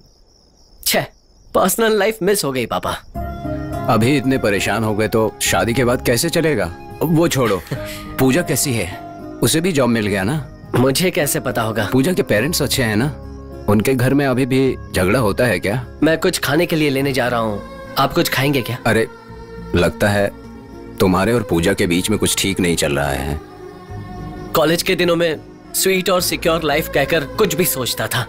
पर्सनल लाइफ मिस हो गई पापा। अभी इतने परेशान हो गए तो शादी के बाद कैसे चलेगा? वो छोड़ो, पूजा कैसी है? उसे भी जॉब मिल गया ना? मुझे कैसे पता होगा? पूजा के पेरेंट्स अच्छे हैं ना? उनके घर में अभी भी झगड़ा होता है क्या? मैं कुछ खाने के लिए लेने जा रहा हूँ, आप कुछ खाएंगे क्या? अरे लगता है तुम्हारे और पूजा के बीच में कुछ ठीक नहीं चल रहा है। कॉलेज के दिनों में स्वीट और सिक्योर लाइफ कहकर कुछ भी सोचता था,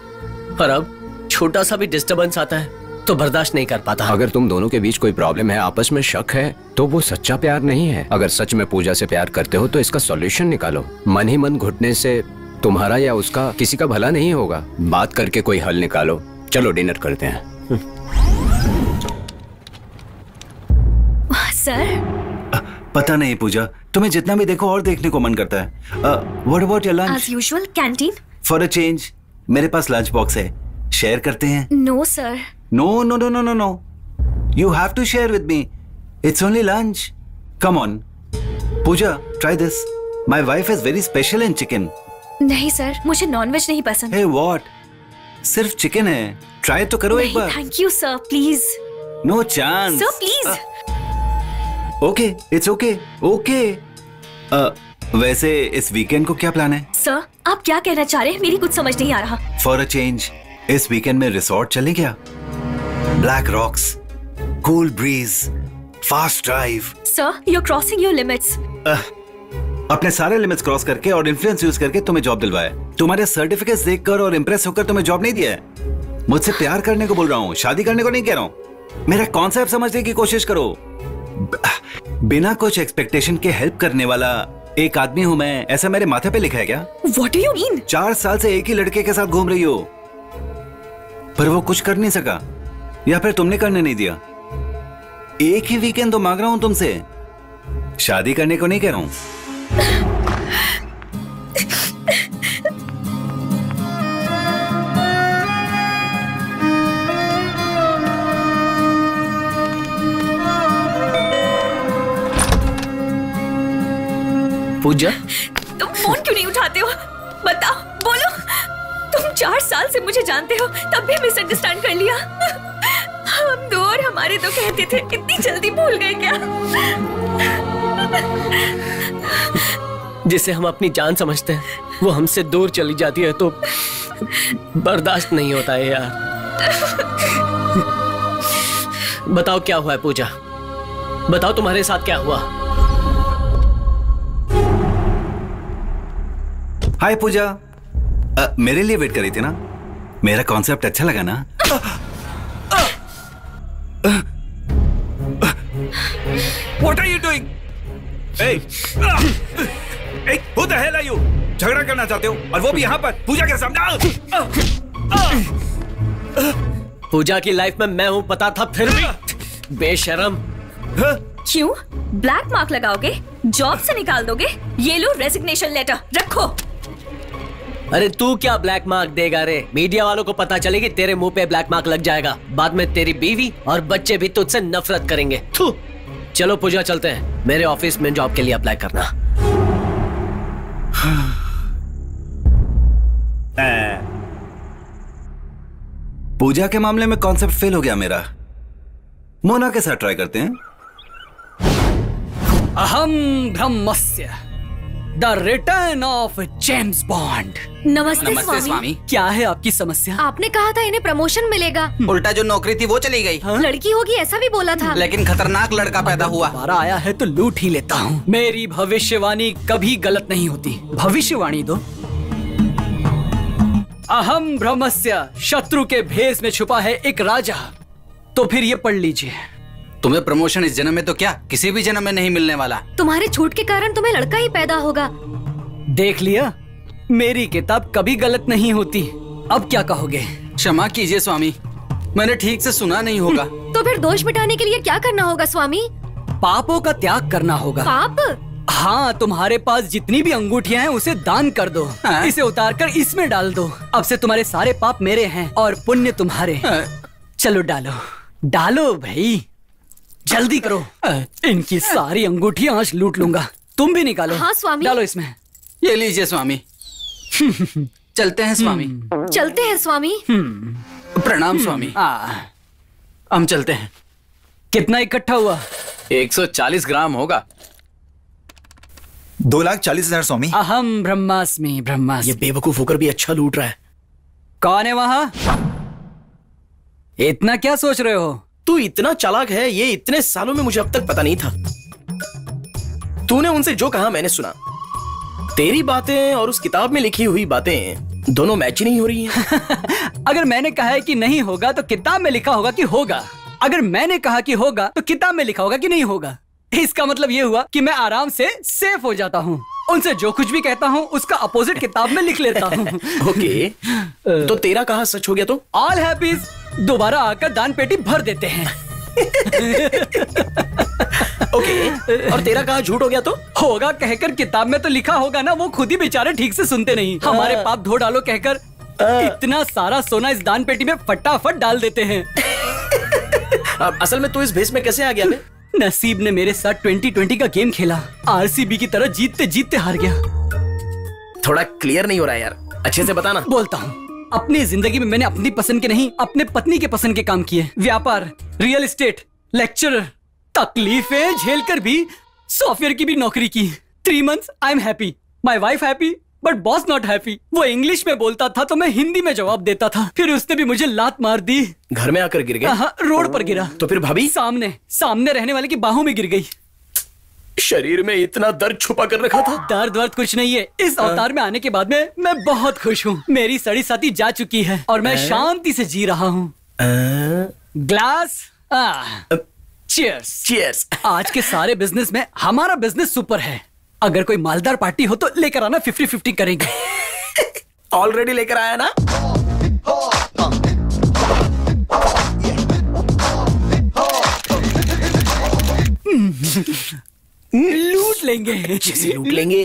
पर अब छोटा सा भी डिस्टरबेंस आता है तो बर्दाश्त नहीं कर पाता। अगर तुम दोनों के बीच कोई प्रॉब्लम है, आपस में शक है, तो वो सच्चा प्यार नहीं है। अगर सच में पूजा से प्यार करते हो तो इसका सॉल्यूशन निकालो। मन ही मन घुटने से तुम्हारा या उसका किसी का भला नहीं होगा। बात करके कोई हल निकालो। चलो डिनर करते हैं। सर पता नहीं पूजा, तुम्हें जितना भी देखो और देखने को मन करता है। What about your lunch? As usual canteen. For a change मेरे पास लंच बॉक्स है, शेयर करते हैं। No sir. No no no no no no, you have to share with me. It's only lunch, come on. Pooja, try this, my wife is very special in chicken. नहीं sir, मुझे nonveg नहीं पसंद। Hey what, सिर्फ chicken है, try तो करो एक बार। Thank you sir, please. No chance sir please. Okay, it's okay okay. वैसे इस वीकेंड को क्या प्लान है? सर आप क्या कहना चाह रहे हैं, मेरी कुछ समझ नहीं आ रहा। फॉर अ चेंज इस वीकेंड में रिसोर्ट चलें क्या? Black rocks, cool breeze, fast drive. Sir you are crossing your limits. अपने सारे लिमिट्स क्रॉस करके और इन्फ्लुएंस यूज करके तुम्हें जॉब दिलवाया। तुम्हारे सर्टिफिकेट्स देखकर और इंप्रेस होकर तुम्हें जॉब नहीं दिया है। मुझसे प्यार करने को बोल रहा हूँ, शादी करने को नहीं कह रहा हूँ। मेरा कॉन्सेप्ट समझने की कोशिश करो। बिना कुछ एक्सपेक्टेशन के हेल्प करने वाला एक आदमी हूं मैं, ऐसा मेरे माथे पे लिखा है क्या? What do you mean? 4 साल से एक ही लड़के के साथ घूम रही हो, पर वो कुछ कर नहीं सका या फिर तुमने करने नहीं दिया। एक ही वीकेंड तो मांग रहा हूं तुमसे, शादी करने को नहीं कह रहा हूं। पूजा, तुम फोन क्यों नहीं उठाते हो? बताओ, बोलो। तुम 4 साल से मुझे जानते हो, तब भी मिसअंडरस्टैंड कर लिया। हम दो और हमारे दो कहते थे, इतनी जल्दी भूल गए क्या? जिसे हम अपनी जान समझते हैं वो हमसे दूर चली जाती है तो बर्दाश्त नहीं होता है यार। बताओ क्या हुआ है पूजा, बताओ तुम्हारे साथ क्या हुआ। हाय पूजा, मेरे लिए वेट करी थी ना? मेरा कॉन्सेप्ट अच्छा लगा ना? What are you doing? Hey, hey, who the hell are you? झगड़ा करना चाहते हो और वो भी यहाँ पर पूजा के सामने? पूजा की लाइफ में मैं हूँ पता था फिर भी बेशरम। क्यों ब्लैक मार्क लगाओगे? जॉब से निकाल दोगे? ये लो रेजिग्नेशन लेटर रखो। अरे तू क्या ब्लैक मार्क देगा रे? मीडिया वालों को पता चलेगी तेरे मुंह पे ब्लैक मार्क लग जाएगा। बाद में तेरी बीवी और बच्चे भी तुझसे नफरत करेंगे। थू। चलो पूजा चलते हैं, मेरे ऑफिस में जॉब के लिए अप्लाई करना। पूजा के मामले में कॉन्सेप्ट फेल हो गया मेरा। मोना के साथ ट्राई करते हैं। अहम ब्रह्मस्य the return of James Bond. नमस्ते स्वामी। क्या है आपकी समस्या? आपने कहा था इन्हें प्रमोशन मिलेगा। उल्टा जो नौकरी थी वो चली गई। लड़की होगी ऐसा भी बोला था। लेकिन खतरनाक लड़का पैदा हुआ। हमारा आया है तो लूट ही लेता हूँ। मेरी भविष्यवाणी कभी गलत नहीं होती। भविष्यवाणी दो। अहम ब्रह्मस्य शत्रु के भेष में छुपा है एक राजा। तो फिर ये पढ़ लीजिए। तुम्हें प्रमोशन इस जन्म में तो क्या किसी भी जन्म में नहीं मिलने वाला। तुम्हारे छूट के कारण तुम्हें लड़का ही पैदा होगा। देख लिया, मेरी किताब कभी गलत नहीं होती। अब क्या कहोगे? क्षमा कीजिए स्वामी, मैंने ठीक से सुना नहीं होगा। तो फिर दोष मिटाने के लिए क्या करना होगा स्वामी? पापों का त्याग करना होगा। पाप? हाँ, तुम्हारे पास जितनी भी अंगूठियां हैं उसे दान कर दो। इसे उतार कर इसमें डाल दो। अब से तुम्हारे सारे पाप मेरे हैं और पुण्य तुम्हारे। चलो डालो डालो भाई, जल्दी करो। इनकी सारी अंगूठियां आज लूट लूंगा। तुम भी निकालो। हाँ स्वामी। डालो इसमें। ये लीजिए स्वामी। चलते हैं स्वामी। चलते हैं स्वामी। प्रणाम स्वामी। हम चलते हैं। कितना इकट्ठा हुआ? 140 ग्राम होगा। 2,40,000 स्वामी। अहम ब्रह्मास्मि ब्रह्मास्मि। ये बेवकूफ होकर भी अच्छा लूट रहा है। कौन है वहां? इतना क्या सोच रहे हो? तू इतना चालाक है ये इतने सालों में मुझे अब तक पता नहीं था। तूने उनसे जो कहा मैंने सुना। तेरी बातें और उस किताब में लिखी हुई बातें दोनों मैच ही नहीं हो रही हैं। अगर मैंने कहा है कि नहीं होगा तो किताब में लिखा होगा कि होगा। अगर मैंने कहा कि होगा तो किताब में लिखा होगा कि नहीं होगा। इसका मतलब ये हुआ कि मैं आराम से सेफ हो जाता हूँ। उनसे जो कुछ भी कहता हूँ उसका अपोजिट किताब में लिख लेता हूँ। ओके, तो तेरा कहा सच हो गया तो? ऑल हैप्पीज दोबारा आकर दान पेटी भर देते हैं। ओके, और तेरा कहा झूठ हो गया तो? होगा कहकर किताब में तो लिखा होगा ना, वो खुद ही बेचारे ठीक से सुनते नहीं। हमारे पाप धो डालो कहकर इतना सारा सोना इस दान पेटी में फटाफट डाल देते हैं। असल में तू इस भेष में कैसे आ गया? नसीब ने मेरे साथ 2020 का गेम खेला। आरसीबी की तरह जीतते जीतते हार गया। थोड़ा क्लियर नहीं हो रहा है यार, अच्छे से बताना। बोलता हूँ। अपनी जिंदगी में मैंने अपनी पसंद के नहीं अपने पत्नी के पसंद के काम किए। व्यापार, रियल एस्टेट, लेक्चरर, तकलीफें झेलकर भी सॉफ्टवेयर की भी नौकरी की। 3 months I am happy, my wife happy, but boss not happy. वो इंग्लिश में बोलता था तो मैं हिंदी में जवाब देता था। फिर उसने भी मुझे लात मार दी। घर में आकर गिर गया? हाँ, रोड पर गिरा। तो फिर भाभी? सामने रहने वाले की बाहों में गिर गई। शरीर में इतना दर्द छुपा कर रखा था। दर्द कुछ नहीं है। इस अवतार में आने के बाद में मैं बहुत खुश हूँ। मेरी सड़ी साथी जा चुकी है और मैं शांति से जी रहा हूँ। Glass cheers. चीयर्स। आज के सारे बिजनेस में हमारा बिजनेस सुपर है। अगर कोई मालदार पार्टी हो तो लेकर आना, 50-50 करेंगे। ऑलरेडी लेकर आया ना? लूट लेंगे। जैसे लूट लेंगे।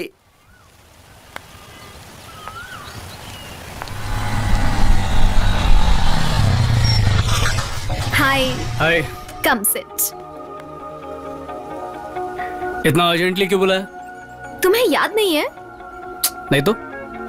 हाय। हाय। Come sit. इतना अर्जेंटली क्यों बुलाया? तुम्हें याद नहीं है? नहीं तो?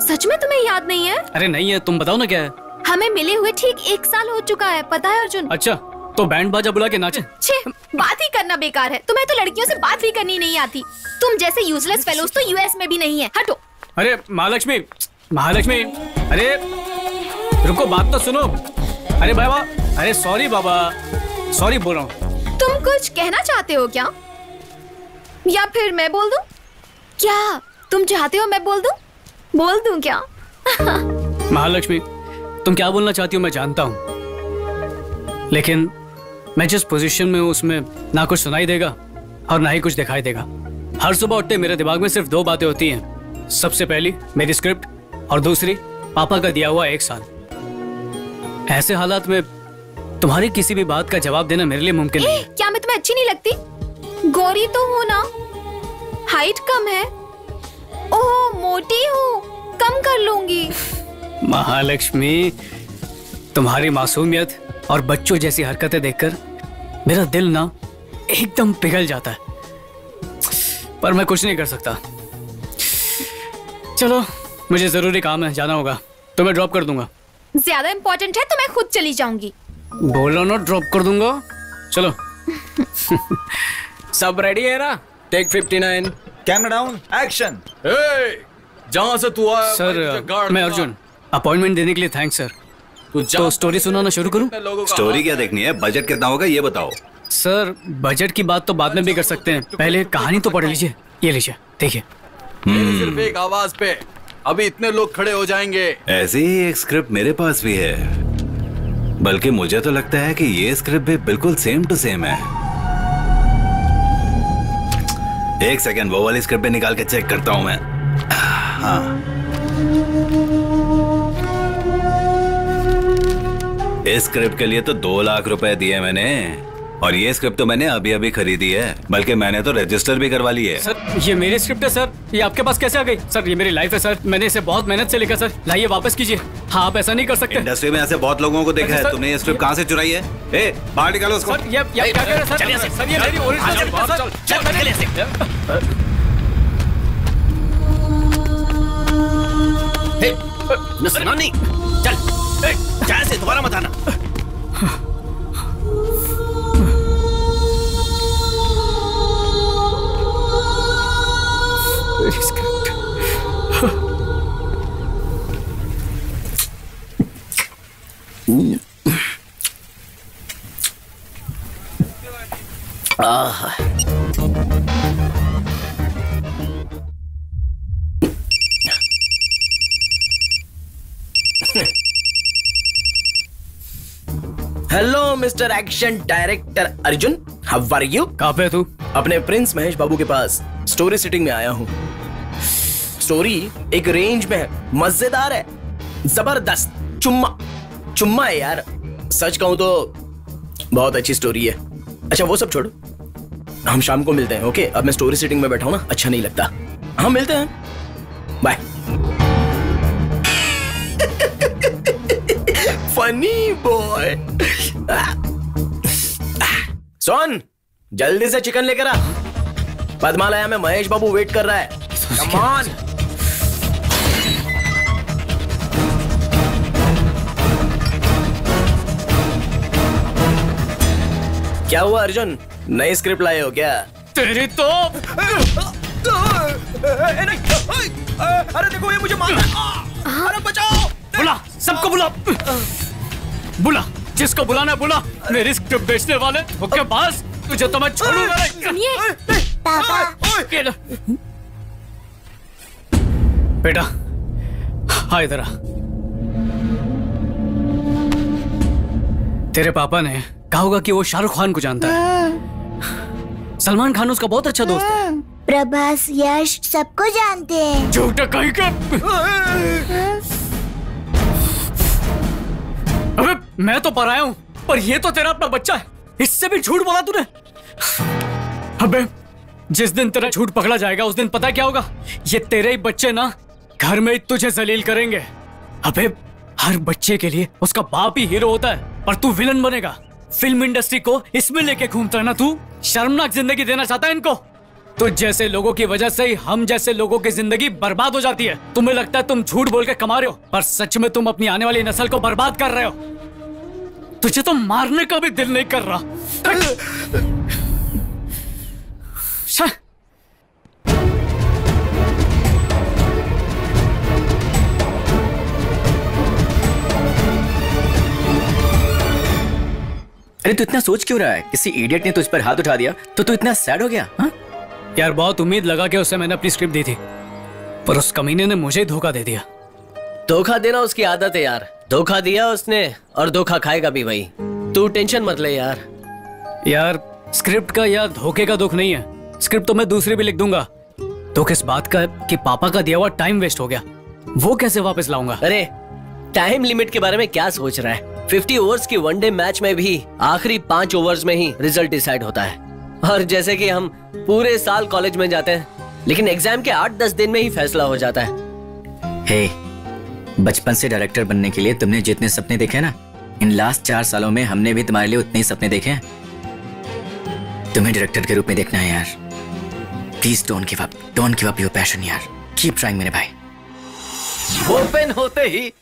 सच में तुम्हें याद नहीं है? अरे नहीं है, तुम बताओ ना क्या है। हमें मिले हुए ठीक 1 साल हो चुका है, पता है अर्जुन? अच्छा, तो बैंड बाजा बुला के नाचे। छे, बात ही करना बेकार है। तुम्हें तो लड़कियों से बात भी करनी नहीं आती। तुम जैसे यूजलेस फेलोज तो यूएस में भी नहीं है। हटो। अरे महालक्ष्मी, महालक्ष्मी, अरे रुको, बात तो सुनो। अरे बाबा, अरे सॉरी बाबा, सॉरी बोल रहा हूँ। तुम कुछ कहना चाहते हो क्या, या फिर मैं बोल दूं? क्या तुम चाहते हो मैं बोल दूं? बोल दूं क्या? महालक्ष्मी, तुम क्या बोलना चाहती हो मैं जानता हूँ, लेकिन मैं जिस पोजीशन में हूँ उसमें ना कुछ सुनाई देगा और ना ही कुछ दिखाई देगा। हर सुबह उठते मेरे दिमाग में सिर्फ 2 बातें होती हैं। सबसे पहली मेरी स्क्रिप्ट और दूसरी पापा का दिया हुआ 1 साल। ऐसे हालात में तुम्हारी किसी भी बात का जवाब देना मेरे लिए मुमकिन नहीं है। क्या मैं तुम्हें अच्छी नहीं लगती? गोरी तो हो ना, हाइट कम है। ओह मोटी हूँ, कम कर लूंगी। महालक्ष्मी, तुम्हारी मासूमियत और बच्चों जैसी हरकतें देखकर मेरा दिल ना एकदम पिघल जाता है, पर मैं कुछ नहीं कर सकता। चलो, मुझे जरूरी काम है, जाना होगा, तो मैं ड्रॉप कर दूंगा। ज्यादा इम्पोर्टेंट है तो मैं खुद चली जाऊंगी। बोलो ना, ड्रॉप कर दूंगा। चलो। सब रेडी है ना? Take 59, camera down, action. जहां से तू आया सर, मैं अर्जुन। अपॉइंटमेंट देने के लिए थैंक्स सर। तो स्टोरी सुनाना शुरू करूं? स्टोरी क्या देखनी है? बजट कितना होगा ये बताओ। सर, बजट की बात तो बाद में भी कर सकते हैं, पहले कहानी तो पढ़ लीजिए। ये लीजिए, देखिए। सिर्फ एक आवाज पे अभी इतने लोग खड़े हो जाएंगे। ऐसी ही एक स्क्रिप्ट मेरे पास भी है, बल्कि मुझे तो लगता है कि ये स्क्रिप्ट भी बिल्कुल सेम टू सेम है। एक सेकंड, वो वाली स्क्रिप्ट निकाल के चेक करता हूं मैं। हाँ, इस स्क्रिप्ट के लिए तो 2 लाख रुपए दिए मैंने, और ये स्क्रिप्ट तो मैंने अभी अभी खरीदी है, बल्कि मैंने तो रजिस्टर भी करवा ली है। सर, ये मेरी स्क्रिप्ट है सर, ये आपके पास कैसे आ गई? सर, ये मेरी लाइफ है सर, मैंने इसे बहुत मेहनत से लिखा सर। लाइए वापस कीजिए। हाँ, आप ऐसा नहीं कर सकते। इंडस्ट्री में ऐसे बहुत लोगों को देखा है। तुमने ये स्क्रिप्ट कहाँ से चुराई है? ए, बाहर निकालो उसको। सर, ये क्या कर रहे हैं सर? चलिए सर, ये मेरी ओरिजिनल स्क्रिप्ट है सर। चल सुना नहीं, चल से दोबारा मत आना। Hello mister action director Arjun, how are you? कहाँ पे तू? अपने प्रिंस महेश बाबू के पास स्टोरी सिटिंग में आया हूँ। स्टोरी एक रेंज में है, मजेदार है, जबरदस्त, चुम्मा है यार। सच कहूं तो बहुत अच्छी स्टोरी है। अच्छा वो सब छोड़, हम शाम को मिलते हैं, ओके? अब मैं स्टोरी सिटिंग में बैठा हूं ना, अच्छा नहीं लगता। हम मिलते हैं, बाय। Funny boy. सोन, जल्दी से चिकन लेकर आ। पद्मालया में महेश बाबू वेट कर रहा है। Come on. क्या हुआ अर्जुन, नई स्क्रिप्ट लाए हो क्या? तेरी तो अरे देखो ये मुझे मार रहा है। अरे बचाओ। बुला, सबको बुला, बुला, जिसको बुलाना है बुला। मेरी स्क्रिप्ट बेचने वाले ओके बॉस, तुझे तो मैं छोड़ूंगा नहीं। बेटा हाँ इधर आ। तेरे पापा ने कहा होगा कि वो शाहरुख खान को जानता है। सलमान खान उसका बहुत अच्छा दोस्त है। प्रभास, यश सबको जानते हैं। झूठा कहीं का। अबे मैं तो पराया हूं, पर ये तो तेरा अपना बच्चा है, इससे भी झूठ बोला तूने। अबे जिस दिन तेरा झूठ पकड़ा जाएगा उस दिन पता क्या होगा? ये तेरे ही बच्चे ना घर में तुझे जलील करेंगे। अबे हर बच्चे के लिए उसका बाप ही हीरो होता है, पर तू विलन बनेगा। फिल्म इंडस्ट्री को इसमें लेके घूमता है ना तू। शर्मनाक जिंदगी देना चाहता है इनको। तुझ जैसे लोगों की वजह से ही हम जैसे लोगों की जिंदगी बर्बाद हो जाती है। तुम्हें लगता है तुम झूठ बोल के कमा रहे हो, पर सच में तुम अपनी आने वाली नस्ल को बर्बाद कर रहे हो। तुझे तो मारने का भी दिल नहीं कर रहा। अरे तू इतना सोच क्यों रहा है? किसी इडियट ने तुझ पर हाथ उठा दिया तो तू इतना सैड हो गया? हाँ यार बहुत उम्मीद लगा के उससे मैंने अपनी स्क्रिप्ट दी थी, पर उस कमीने ने मुझे धोखा दे दिया। धोखा देना उसकी आदत है यार। धोखा दिया उसने और धोखा खाएगा भी वही। तू टेंशन मत ले यार। यार स्क्रिप्ट का या धोखे का दुख नहीं है, स्क्रिप्ट तो मैं दूसरी भी लिख दूंगा। दुख इस बात का कि पापा का दिया हुआ टाइम वेस्ट हो गया, वो कैसे वापस लाऊंगा? अरे टाइम लिमिट के बारे में क्या सोच रहा है? 50 ओवर्स की वनडे मैच में भी आखिरी 5 ओवर्स में ही रिजल्ट डिसाइड होता है। और जैसे कि हम पूरे साल कॉलेज में जाते हैं, लेकिन एग्जाम के 8-10 दिन में ही फैसला हो जाता है। हे, बचपन से डायरेक्टर बनने के लिए तुमने जितने सपने देखे ना, इन लास्ट 4 सालों में हमने भी तुम्हारे लिए उतने ही सपने देखे हैं। तुम्हें डायरेक्टर के रूप में देखना है यार। Please don't give up your passion यार। कीप ट्राइंग मेरे भाई। ओपन होते ही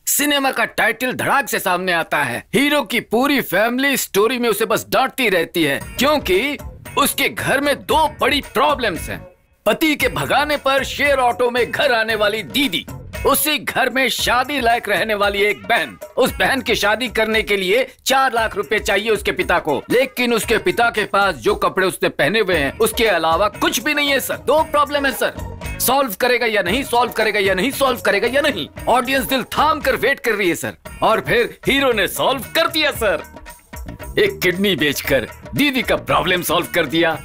सिनेमा का टाइटल धड़ाक से सामने आता है। हीरो की पूरी फैमिली स्टोरी में उसे बस डांटती रहती है, क्योंकि उसके घर में 2 बड़ी प्रॉब्लम्स हैं। पति के भगाने पर शेयर ऑटो में घर आने वाली दीदी, उसी घर में शादी लायक रहने वाली एक बहन। उस बहन की शादी करने के लिए 4 लाख रुपए चाहिए उसके पिता को, लेकिन उसके पिता के पास जो कपड़े उसने पहने हुए हैं उसके अलावा कुछ भी नहीं है सर। 2 प्रॉब्लम है सर। सॉल्व करेगा या नहीं, सॉल्व करेगा या नहीं, सॉल्व करेगा या नहीं। ऑडियंस दिल थाम कर वेट कर रही है सर। और फिर हीरो ने सॉल्व कर दिया सर। एक किडनी बेचकर दीदी का प्रॉब्लम सॉल्व कर दिया,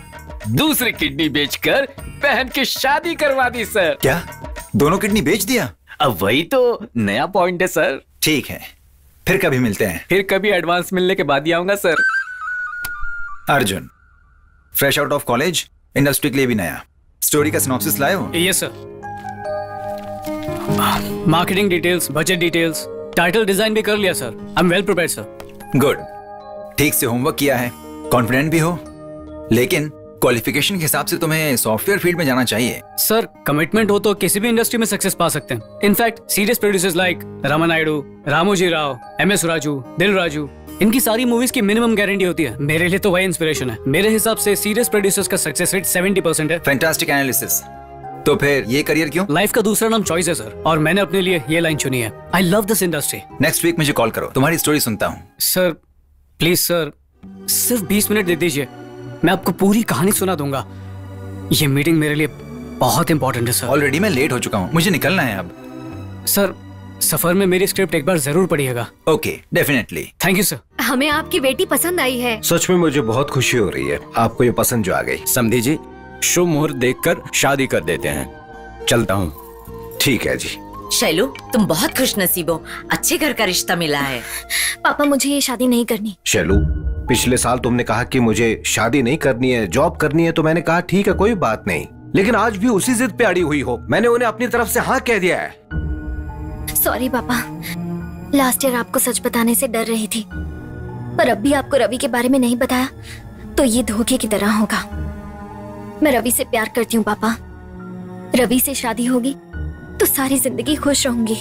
दूसरी किडनी बेचकर बहन की शादी करवा दी सर। क्या दोनों किडनी बेच दिया? अब वही तो नया पॉइंट है सर। ठीक है, फिर कभी मिलते हैं। फिर कभी एडवांस मिलने के बाद ही आऊंगा sir. Arjun, fresh out of college, industry के लिए भी नया। स्टोरी का सिनॉप्सिस लाए हो? Yes sir. Marketing details, budget details, title design भी कर लिया sir. I am well prepared sir. Good, ठीक से होमवर्क किया है, कॉन्फिडेंट भी हो, लेकिन क्वालिफिकेशन के हिसाब से तुम्हें सॉफ्टवेयर फील्ड में जाना चाहिए। सर कमिटमेंट हो तो किसी भी इंडस्ट्री में सक्सेस पा सकते हैं। In fact serious producers like Rama Naidu, Ramoji Rao, MS Raju, दिल राजू, इनकी सारी मूवीज की मिनिमम गारंटी होती है। मेरे लिए तो वही इंस्पिरेशन है। मेरे हिसाब से सीरियस प्रोड्यूसर्स का सक्सेस रेट 70% है। Fantastic analysis. तो फिर ये करियर क्यों? लाइफ का दूसरा नाम चॉइस है सर, और मैंने अपने लिए ये लाइन चुनी है। I love this industry. Next week मुझे कॉल करो, तुम्हारी स्टोरी सुनता हूँ। सर प्लीज सर, सिर्फ 20 मिनट दे दीजिए, मैं आपको पूरी कहानी सुना दूंगा। ये मीटिंग मेरे लिए बहुत इंपॉर्टेंट है सर। ऑलरेडी मैं लेट हो चुका हूँ, मुझे निकलना है अब। सर सफर में मेरी स्क्रिप्ट एक बार जरूर पढ़िएगा। Okay, definitely. Thank you sir. हमें आपकी बेटी पसंद आई है। सच में मुझे बहुत खुशी हो रही है, आपको ये पसंद जो आ गई। समझी जी, शुभ मुहूर्त देखकर शादी कर देते हैं। चलता हूँ। ठीक है जी। शैलू, तुम बहुत खुशनसीब हो, अच्छे घर का रिश्ता मिला है। पापा मुझे ये शादी नहीं करनी। शैलू, पिछले साल तुमने कहा कि मुझे शादी नहीं करनी है, जॉब करनी है, तो मैंने कहा ठीक है कोई बात नहीं, लेकिन आज भी उसी जिद पे अड़ी हुई हो। मैंने उन्हें अपनी तरफ से हाँ कह दिया है। सॉरी पापा, लास्ट ईयर आपको सच बताने से डर रही थी, पर अब भी आपको रवि के बारे में नहीं बताया तो ये धोखे की तरह होगा। मैं रवि से प्यार करती हूँ पापा। रवि से शादी होगी तो सारी जिंदगी खुश रहूंगी।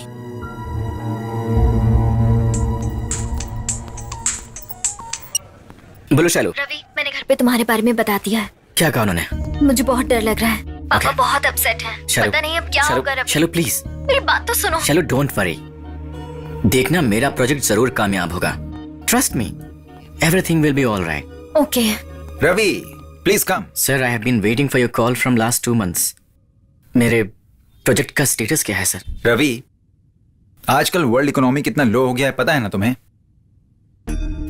बोलो शैलू। रवि, मैंने घर पे तुम्हारे बारे में बता दिया है। क्या कहा उन्होंने? मुझे बहुत डर लग रहा है। पापा बहुत अपसेट हैं। पता नहीं अब क्या होगा। रवि, शैलू प्लीज, मेरी बात तो सुनो। शैलू डोंट वरी, देखना मेरा प्रोजेक्ट जरूर कामयाब होगा। Trust me, everything will be alright. Okay. Ravi please come. Sir, I have been waiting for your call from last 2 months। मेरे प्रोजेक्ट का स्टेटस क्या है सर? रवि, आजकल वर्ल्ड इकोनॉमी कितना लो हो गया है पता है ना तुम्हें?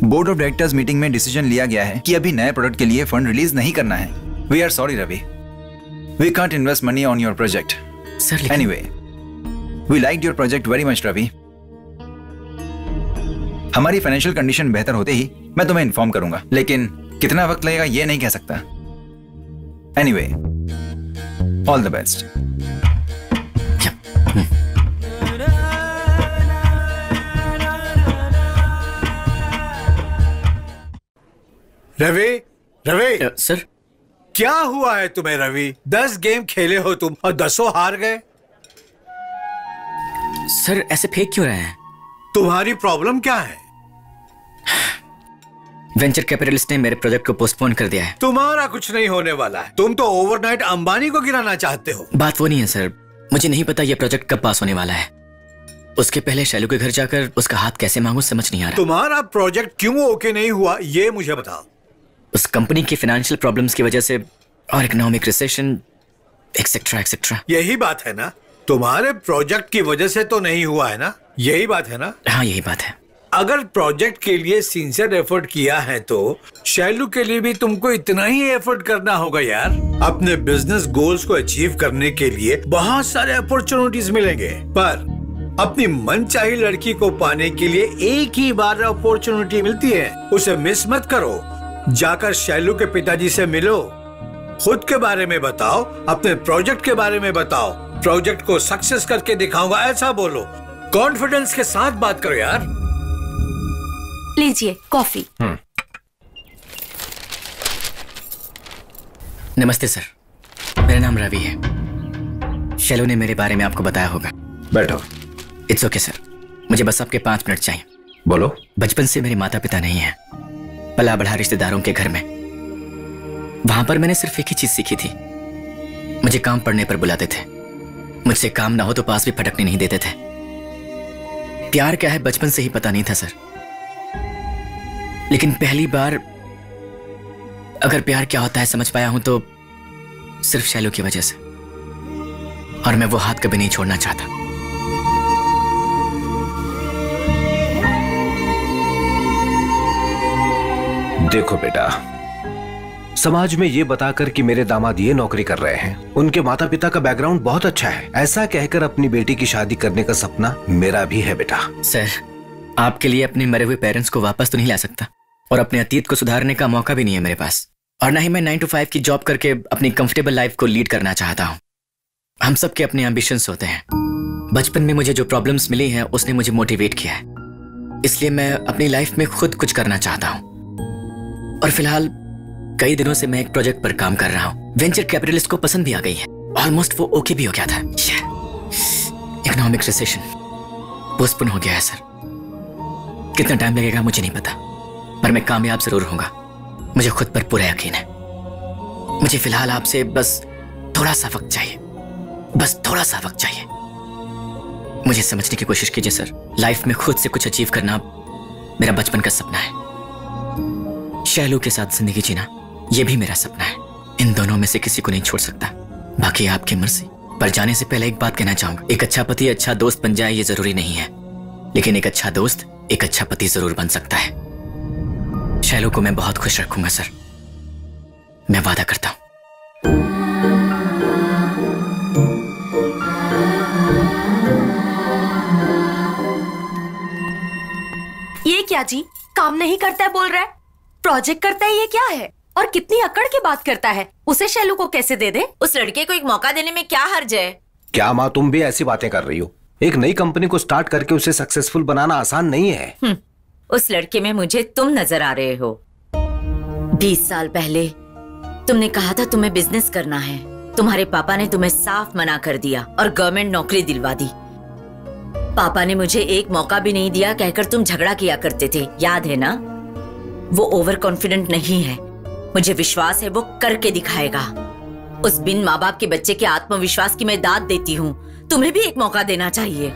बोर्ड ऑफ डायरेक्टर्स मीटिंग में डिसीजन लिया गया है कि अभी नए प्रोडक्ट के लिए फंड रिलीज नहीं करना है। We are sorry Ravi, we can't invest money on your project. Sir anyway, we like your project very much Ravi. हमारी फाइनेंशियल कंडीशन बेहतर होते ही मैं तुम्हें इन्फॉर्म करूंगा, लेकिन कितना वक्त लगेगा ये नहीं कह सकता। Anyway, all the best. Ravi, Ravi sir, क्या हुआ है तुम्हें रवि? 10 गेम खेले हो तुम और 10 हार गए। सर ऐसे फेंक क्यों रहे हैं? तुम्हारी प्रॉब्लम क्या है? वेंचर कैपिटलिस्ट ने मेरे प्रोजेक्ट को पोस्टपोन कर दिया है। तुम्हारा कुछ नहीं होने वाला है। तुम तो ओवरनाइट अंबानी को गिराना चाहते हो। बात वो नहीं है सर, मुझे नहीं पता ये प्रोजेक्ट कब पास होने वाला है। उसके पहले शैलू के घर जाकर उसका हाथ कैसे मांगू समझ नहीं आ रहा। तुम्हारा प्रोजेक्ट क्यों ओके नहीं हुआ ये मुझे बताओ। उस कंपनी की फाइनेंशियल प्रॉब्लम्स की वजह से और इकोनॉमिक रिसेशन एक्सेट्रा एक्सेट्रा। यही बात है ना, तुम्हारे प्रोजेक्ट की वजह से तो नहीं हुआ है ना, यही बात है ना? हाँ यही बात है। अगर प्रोजेक्ट के लिए सिंसियर एफर्ट किया है तो शैलू के लिए भी तुमको इतना ही एफर्ट करना होगा यार। अपने बिजनेस गोल्स को अचीव करने के लिए बहुत सारे अपॉर्चुनिटीज मिलेंगे, पर अपनी मनचाही लड़की को पाने के लिए एक ही बार अपॉर्चुनिटी मिलती है, उसे मिस मत करो। जाकर शैलू के पिताजी से मिलो, खुद के बारे में बताओ, अपने प्रोजेक्ट के बारे में बताओ, प्रोजेक्ट को सक्सेस करके दिखाऊंगा ऐसा बोलो। कॉन्फिडेंस के साथ बात करो यार। लीजिए कॉफी। नमस्ते सर, मेरा नाम रवि है। शैलू ने मेरे बारे में आपको बताया होगा। बैठो। इट्स ओके सर, मुझे बस आपके 5 मिनट चाहिए। बोलो। बचपन से मेरे माता पिता नहीं है, पला बढ़ा रिश्तेदारों के घर में। वहां पर मैंने सिर्फ एक ही चीज सीखी थी, मुझे काम पढ़ने पर बुलाते थे। मुझसे काम ना हो तो पास भी फटकने नहीं देते थे। प्यार क्या है बचपन से ही पता नहीं था सर, लेकिन पहली बार अगर प्यार क्या होता है समझ पाया हूं तो सिर्फ शैलू की वजह से, और मैं वो हाथ कभी नहीं छोड़ना चाहता। देखो बेटा, समाज में ये बताकर कि मेरे दामाद ये नौकरी कर रहे हैं, उनके माता पिता का बैकग्राउंड बहुत अच्छा है, ऐसा कहकर अपनी बेटी की शादी करने का सपना मेरा भी है बेटा। सर, आपके लिए अपने मरे हुए पेरेंट्स को वापस तो नहीं ला सकता, और अपने अतीत को सुधारने का मौका भी नहीं है मेरे पास, और ना ही मैं 9 to 5 की जॉब करके अपनी कंफर्टेबल लाइफ को लीड करना चाहता हूँ। हम सब के अपने एम्बिशंस होते हैं। बचपन में मुझे जो प्रॉब्लम्स मिली हैं उसने मुझे मोटिवेट किया है, इसलिए मैं अपनी लाइफ में खुद कुछ करना चाहता हूँ। और फिलहाल कई दिनों से मैं एक प्रोजेक्ट पर काम कर रहा हूँ। वेंचर कैपिटलिस्ट को पसंद भी आ गई है, ऑलमोस्ट वो ओके भी हो गया था। इकोनॉमिक रिसेशन पोस्टपोन हो गया है सर। कितना टाइम लगेगा मुझे नहीं पता, पर मैं कामयाब जरूर होऊंगा, मुझे खुद पर पूरा यकीन है। मुझे फिलहाल आपसे बस थोड़ा सा वक्त चाहिए, बस थोड़ा सा वक्त चाहिए। मुझे समझने की कोशिश कीजिए सर, लाइफ में खुद से कुछ अचीव करना मेरा बचपन का सपना है। शैलू के साथ जिंदगी जीना यह भी मेरा सपना है। इन दोनों में से किसी को नहीं छोड़ सकता, बाकी आपकी मर्जी। पर जाने से पहले एक बात कहना चाहूंगा, एक अच्छा पति अच्छा दोस्त बन जाए ये जरूरी नहीं है, लेकिन एक अच्छा दोस्त एक अच्छा पति जरूर बन सकता है। शैलू को मैं बहुत खुश रखूंगा सर, मैं वादा करता हूं। ये क्या जी, काम नहीं करता है बोल रहा है, प्रोजेक्ट करता है, ये क्या है? और कितनी अकड़ की बात करता है। उसे शैलू को कैसे दे दे? उस लड़के को एक मौका देने में क्या हर्ज है? क्या माँ तुम भी ऐसी बातें कर रही हो? एक नई कंपनी को स्टार्ट करके उसे सक्सेसफुल बनाना आसान नहीं है। उस लड़के में मुझे तुम नजर आ रहे हो। 20 साल पहले तुमने कहा था तुम्हें बिजनेस करना है, तुम्हारे पापा ने तुम्हें साफ मना कर दिया और गवर्नमेंट नौकरी दिलवा दी। पापा ने मुझे एक मौका भी नहीं दिया कहकर तुम झगड़ा किया करते थे, याद है ना? वो ओवर कॉन्फिडेंट नहीं है, मुझे विश्वास है वो करके दिखाएगा। उस बिन माँ बाप के बच्चे के आत्मविश्वास की मैं दाद देती हूँ, तुम्हें भी एक मौका देना चाहिए।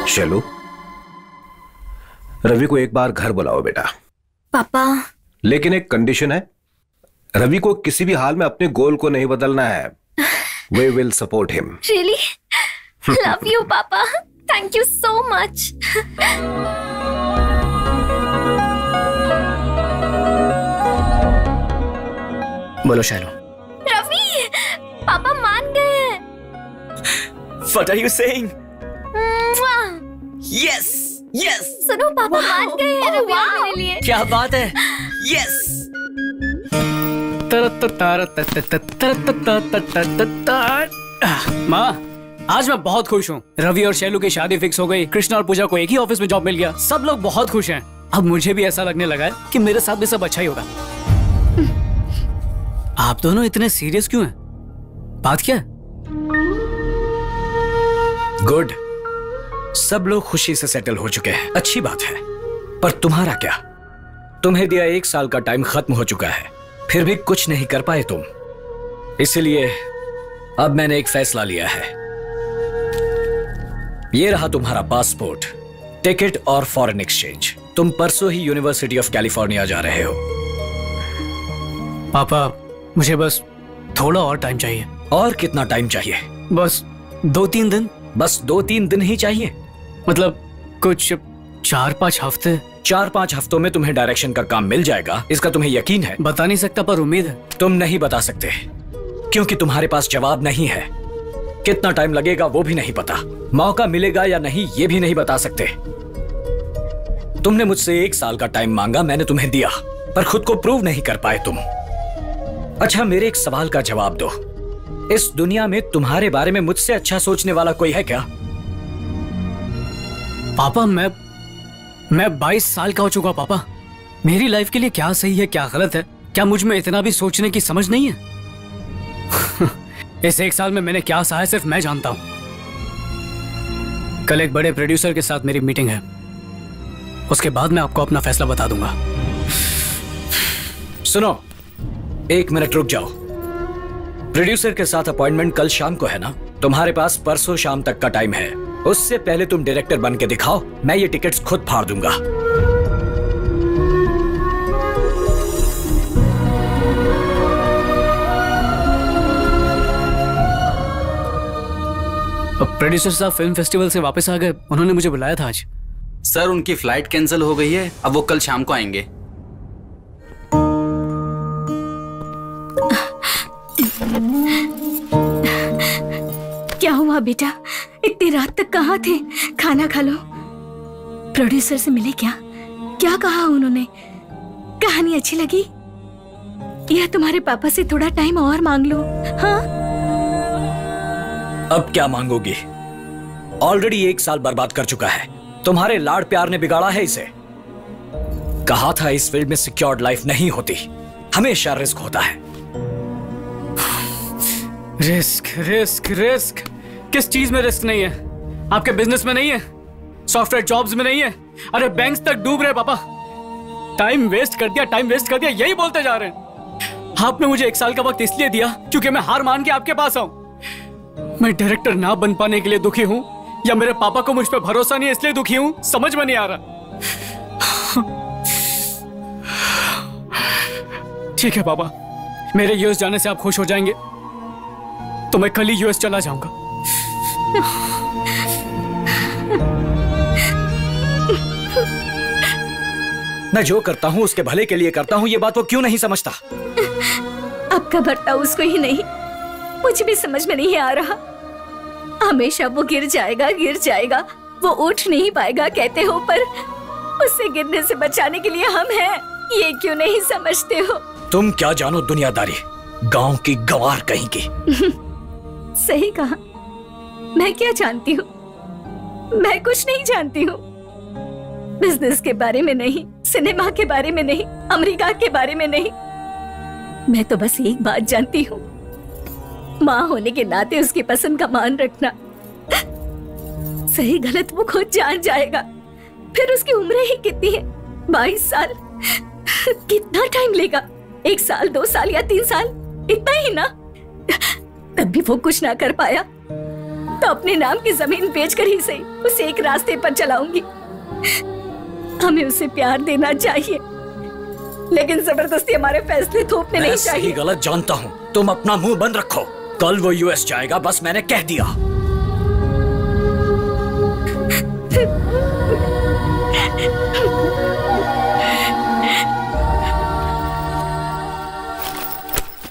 शैलू, रवि को एक बार घर बुलाओ बेटा। पापा। लेकिन एक कंडीशन है, रवि को किसी भी हाल में अपने गोल को नहीं बदलना है। We will support him. Really? Love you, Papa. Thank you so much. बोलो शैलू। रवि, पापा मान गए हैं। What are you saying? Yes, yes. सुनो पापा मान गए हैं रवि मेरे लिए। क्या बात है? Yes. माँ, आज मैं बहुत खुश हूँ। रवि और शैलू की शादी फिक्स हो गई, कृष्णा और पूजा को एक ही ऑफिस में जॉब मिल गया, सब लोग बहुत खुश हैं। अब मुझे भी ऐसा लगने लगा है कि मेरे साथ भी सब अच्छा ही होगा। आप दोनों इतने सीरियस क्यों हैं? बात क्या है? गुड, सब लोग खुशी से सेटल हो चुके हैं, अच्छी बात है। पर तुम्हारा क्या? तुम्हें दिया 1 साल का टाइम खत्म हो चुका है, फिर भी कुछ नहीं कर पाए तुम। इसलिए अब मैंने एक फैसला लिया है। ये रहा तुम्हारा पासपोर्ट, टिकट और फॉरेन एक्सचेंज। तुम परसों ही यूनिवर्सिटी ऑफ कैलिफोर्निया जा रहे हो। पापा, मुझे बस थोड़ा और टाइम चाहिए। और कितना टाइम चाहिए? बस 2-3 दिन। बस 2-3 दिन ही चाहिए? मतलब कुछ 4-5 हफ्ते। 4-5 हफ्तों में तुम्हें डायरेक्शन का काम मिल जाएगा, इसका तुम्हें यकीन है? बता नहीं सकता, पर उम्मीद है। तुम नहीं बता सकते क्योंकि तुम्हारे पास जवाब नहीं है। कितना टाइम लगेगा वो भी नहीं पता, मौका मिलेगा या नहीं ये भी नहीं बता सकते। तुमने मुझसे 1 साल का टाइम मांगा, मैंने तुम्हें दिया, पर खुद को प्रूव नहीं कर पाए तुम। अच्छा, मेरे एक सवाल का जवाब दो। इस दुनिया में तुम्हारे बारे में मुझसे अच्छा सोचने वाला कोई है क्या? पापा, मैं 22 साल का हो चुका पापा। मेरी लाइफ के लिए क्या सही है क्या गलत है, क्या मुझ में इतना भी सोचने की समझ नहीं है? इस 1 साल में मैंने क्या सहा है सिर्फ मैं जानता हूं। कल एक बड़े प्रोड्यूसर के साथ मेरी मीटिंग है, उसके बाद मैं आपको अपना फैसला बता दूंगा। सुनो, 1 मिनट रुक जाओ। प्रोड्यूसर के साथ अपॉइंटमेंट कल शाम को है ना? तुम्हारे पास परसों शाम तक का टाइम है। उससे पहले तुम डायरेक्टर बन के दिखाओ, मैं ये टिकट्स खुद फाड़ दूंगा। प्रोड्यूसर साहब फिल्म फेस्टिवल से वापस आ गए, उन्होंने मुझे बुलाया था आज। सर, उनकी फ्लाइट कैंसिल हो गई है, अब वो कल शाम को आएंगे। क्या हुआ बेटा, इतनी रात तक कहाँ थे? खाना खा लो। प्रोड्यूसर से मिले क्या? क्या कहा उन्होंने? कहानी अच्छी लगी? या तुम्हारे पापा से थोड़ा टाइम और मांग लो। हाँ, अब क्या मांगोगी? ऑलरेडी 1 साल बर्बाद कर चुका है। तुम्हारे लाड़ प्यार ने बिगाड़ा है इसे। कहा था इस फील्ड में सिक्योर्ड लाइफ नहीं होती, हमेशा रिस्क होता है। रिस्क रिस्क रिस्क, किस चीज में रिस्क नहीं है? आपके बिजनेस में नहीं है, सॉफ्टवेयर जॉब्स में नहीं है। अरे बैंक्स तक डूब रहे पापा। टाइम वेस्ट कर दिया, टाइम वेस्ट कर दिया, यही बोलते जा रहे हैं। आपने मुझे 1 साल का वक्त इसलिए दिया क्योंकि मैं हार मान के आपके पास आऊं। मैं डायरेक्टर ना बन पाने के लिए दुखी हूं या मेरे पापा को मुझ पर भरोसा नहीं है इसलिए दुखी हूं, समझ में नहीं आ रहा। ठीक है पापा, मेरे यूएस जाने से आप खुश हो जाएंगे तो मैं कल ही यूएस चला जाऊंगा। मैं जो करता हूं उसके भले के लिए करता हूं, ये बात वो क्यों नहीं समझता? आपका बर्ताव उसको ही नहीं, मुझे भी समझ में नहीं आ रहा। हमेशा वो गिर जाएगा, वो उठ नहीं पाएगा कहते हो, पर उससे गिरने से बचाने के लिए हम हैं, ये क्यों नहीं समझते हो? तुम क्या जानो दुनियादारी, गांव की गंवार कहीं की। सही कहा, मैं क्या जानती हूँ? मैं कुछ नहीं जानती हूँ। बिजनेस के बारे में नहीं, सिनेमा के बारे में नहीं, अमेरिका के बारे में नहीं। मैं तो बस एक बात जानती हूँ, माँ होने के नाते उसकी पसंद का मान रखना। सही गलत वो खुद जान जाएगा। फिर उसकी उम्र ही कितनी है? 22 साल। कितना टाइम लेगा? 1 साल, 2 साल या 3 साल? इतना ही ना? तब भी वो कुछ ना कर पाया तो अपने नाम की जमीन बेचकर ही सही उसे एक रास्ते पर चलाऊंगी। हमें उसे प्यार देना चाहिए, लेकिन जबरदस्ती हमारे फैसले थोपने नहीं चाहिए। सही गलत जानता हूँ, तुम अपना मुंह बंद रखो। कल वो यूएस जाएगा, बस मैंने कह दिया।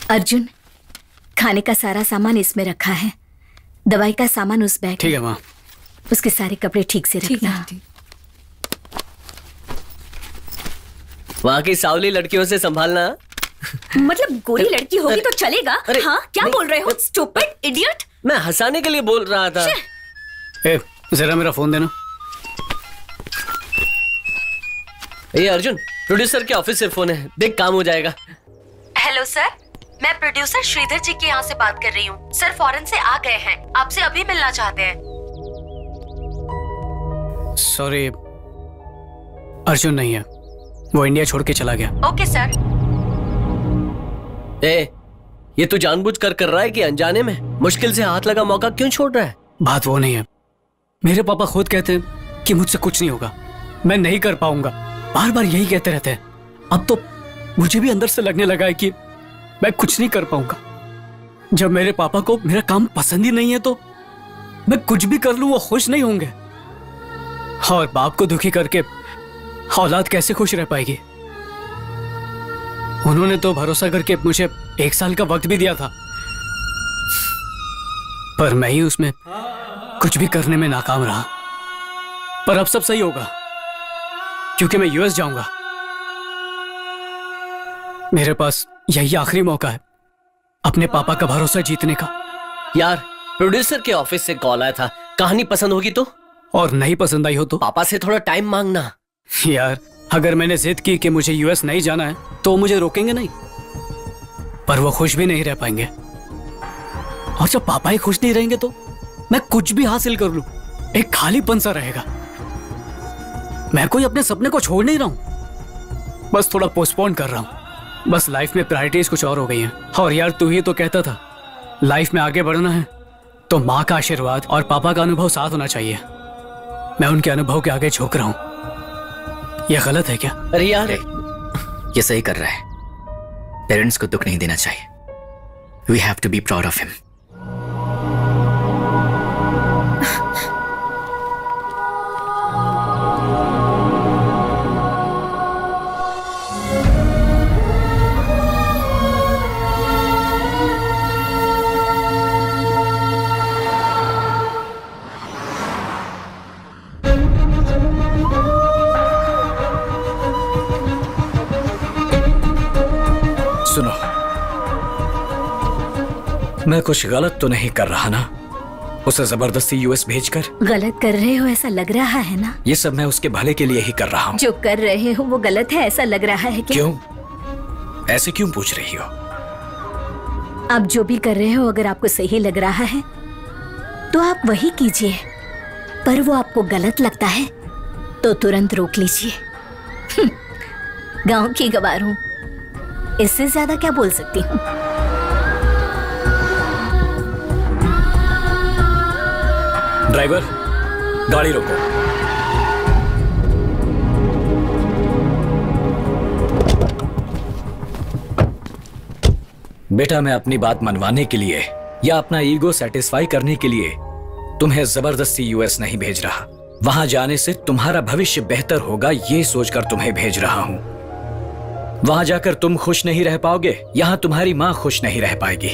अर्जुन, खाने का सारा सामान इसमें रखा है, दवाई का सामान उस बैग। ठीक है माँ। उसके सारे कपड़े ठीक से रखना। वहाँ की सावली लड़कियों से संभालना। मतलब गोरी लड़की होगी तो चलेगा? हाँ, क्या बोल रहे हो? Stupid idiot. मैं हंसाने के लिए बोल रहा था। ए, जरा मेरा फोन देना। ये अर्जुन, प्रोड्यूसर के ऑफिस से फोन है, देख काम हो जाएगा। हेलो सर, मैं प्रोड्यूसर श्रीधर जी के यहाँ से बात कर रही हूँ। सर फॉरेन से आ गए हैं, आपसे अभी मिलना चाहते हैं। सॉरी, अर्जुन नहीं है, वो इंडिया छोड़ के चला गया। Okay sir. ये तू जानबूझ कर रहा है कि अनजाने में? मुश्किल से हाथ लगा मौका क्यों छोड़ रहा है? बात वो नहीं है, मेरे पापा खुद कहते हैं कि मुझसे कुछ नहीं होगा, मैं नहीं कर पाऊंगा, बार बार यही कहते रहते हैं। अब तो मुझे भी अंदर से लगने लगा है कि मैं कुछ नहीं कर पाऊंगा। जब मेरे पापा को मेरा काम पसंद ही नहीं है तो मैं कुछ भी कर लूं वो खुश नहीं होंगे, और बाप को दुखी करके औलाद कैसे खुश रह पाएगी? उन्होंने तो भरोसा करके मुझे 1 साल का वक्त भी दिया था, पर मैं ही उसमें कुछ भी करने में नाकाम रहा। पर अब सब सही होगा क्योंकि मैं यूएस जाऊंगा। मेरे पास यही आखिरी मौका है अपने पापा का भरोसा जीतने का। यार, प्रोड्यूसर के ऑफिस से कॉल आया था, कहानी पसंद होगी तो? और नहीं पसंद आई हो तो? पापा से थोड़ा टाइम मांगना। यार, अगर मैंने जिद की कि मुझे यूएस नहीं जाना है तो मुझे रोकेंगे नहीं, पर वो खुश भी नहीं रह पाएंगे। और जब पापा ही खुश नहीं रहेंगे तो मैं कुछ भी हासिल कर लूं, एक खालीपन सा रहेगा। मैं कोई अपने सपने को छोड़ नहीं रहा हूं, बस थोड़ा पोस्टपोन कर रहा हूं। बस लाइफ में प्रायोरिटीज कुछ और हो गई हैं। और यार, तू ही तो कहता था लाइफ में आगे बढ़ना है तो माँ का आशीर्वाद और पापा का अनुभव साथ होना चाहिए। मैं उनके अनुभव के आगे झुक रहा हूं। यह गलत है क्या? अरे यार, ये सही कर रहा है। पेरेंट्स को दुख नहीं देना चाहिए। We have to be proud of him. सुनो, मैं कुछ गलत तो नहीं कर रहा ना उसे जबरदस्ती यूएस भेजकर? गलत कर रहे हो ऐसा लग रहा है ना? ये सब मैं उसके भले के लिए ही कर रहा हूँ। जो कर रहे हो वो गलत है ऐसा लग रहा है क्या? क्यों? ऐसे क्यों पूछ रही हो? आप जो भी कर रहे हो अगर आपको सही लग रहा है तो आप वही कीजिए, पर वो आपको गलत लगता है तो तुरंत रोक लीजिए। गांव की गवार हूँ, इससे ज्यादा क्या बोल सकती हूँ? ड्राइवर, गाड़ी रोको। बेटा, मैं अपनी बात मनवाने के लिए या अपना ईगो सेटिस्फाई करने के लिए तुम्हें जबरदस्ती यूएस नहीं भेज रहा। वहां जाने से तुम्हारा भविष्य बेहतर होगा ये सोचकर तुम्हें भेज रहा हूं। वहां जाकर तुम खुश नहीं रह पाओगे, यहां तुम्हारी मां खुश नहीं रह पाएगी।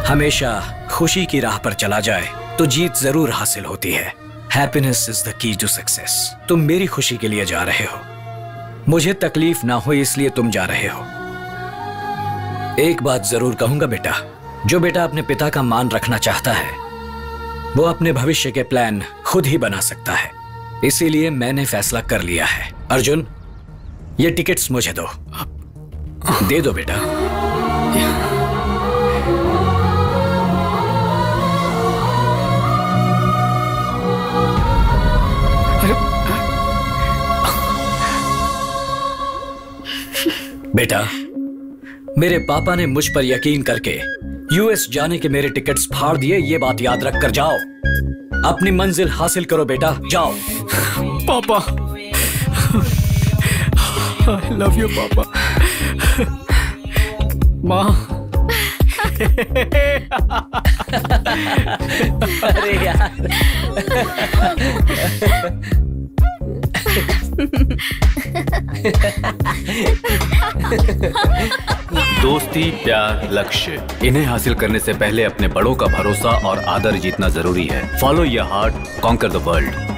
हमेशा खुशी की राह पर चला जाए तो जीत जरूर हासिल होती है। Happiness is the key to success. तुम मेरी खुशी के लिए जा रहे हो, मुझे तकलीफ ना हो इसलिए तुम जा रहे हो। एक बात जरूर कहूंगा बेटा, जो बेटा अपने पिता का मान रखना चाहता है वो अपने भविष्य के प्लान खुद ही बना सकता है। इसीलिए मैंने फैसला कर लिया है। अर्जुन, ये टिकट्स मुझे दो। दे दो बेटा। बेटा, मेरे पापा ने मुझ पर यकीन करके यूएस जाने के मेरे टिकट्स फाड़ दिए, ये बात याद रख कर जाओ। अपनी मंजिल हासिल करो बेटा, जाओ। पापा, I love you पापा। माँ। अरे यार। दोस्ती, प्यार, लक्ष्य, इन्हें हासिल करने से पहले अपने बड़ों का भरोसा और आदर जीतना जरूरी है। Follow your heart, conquer the world.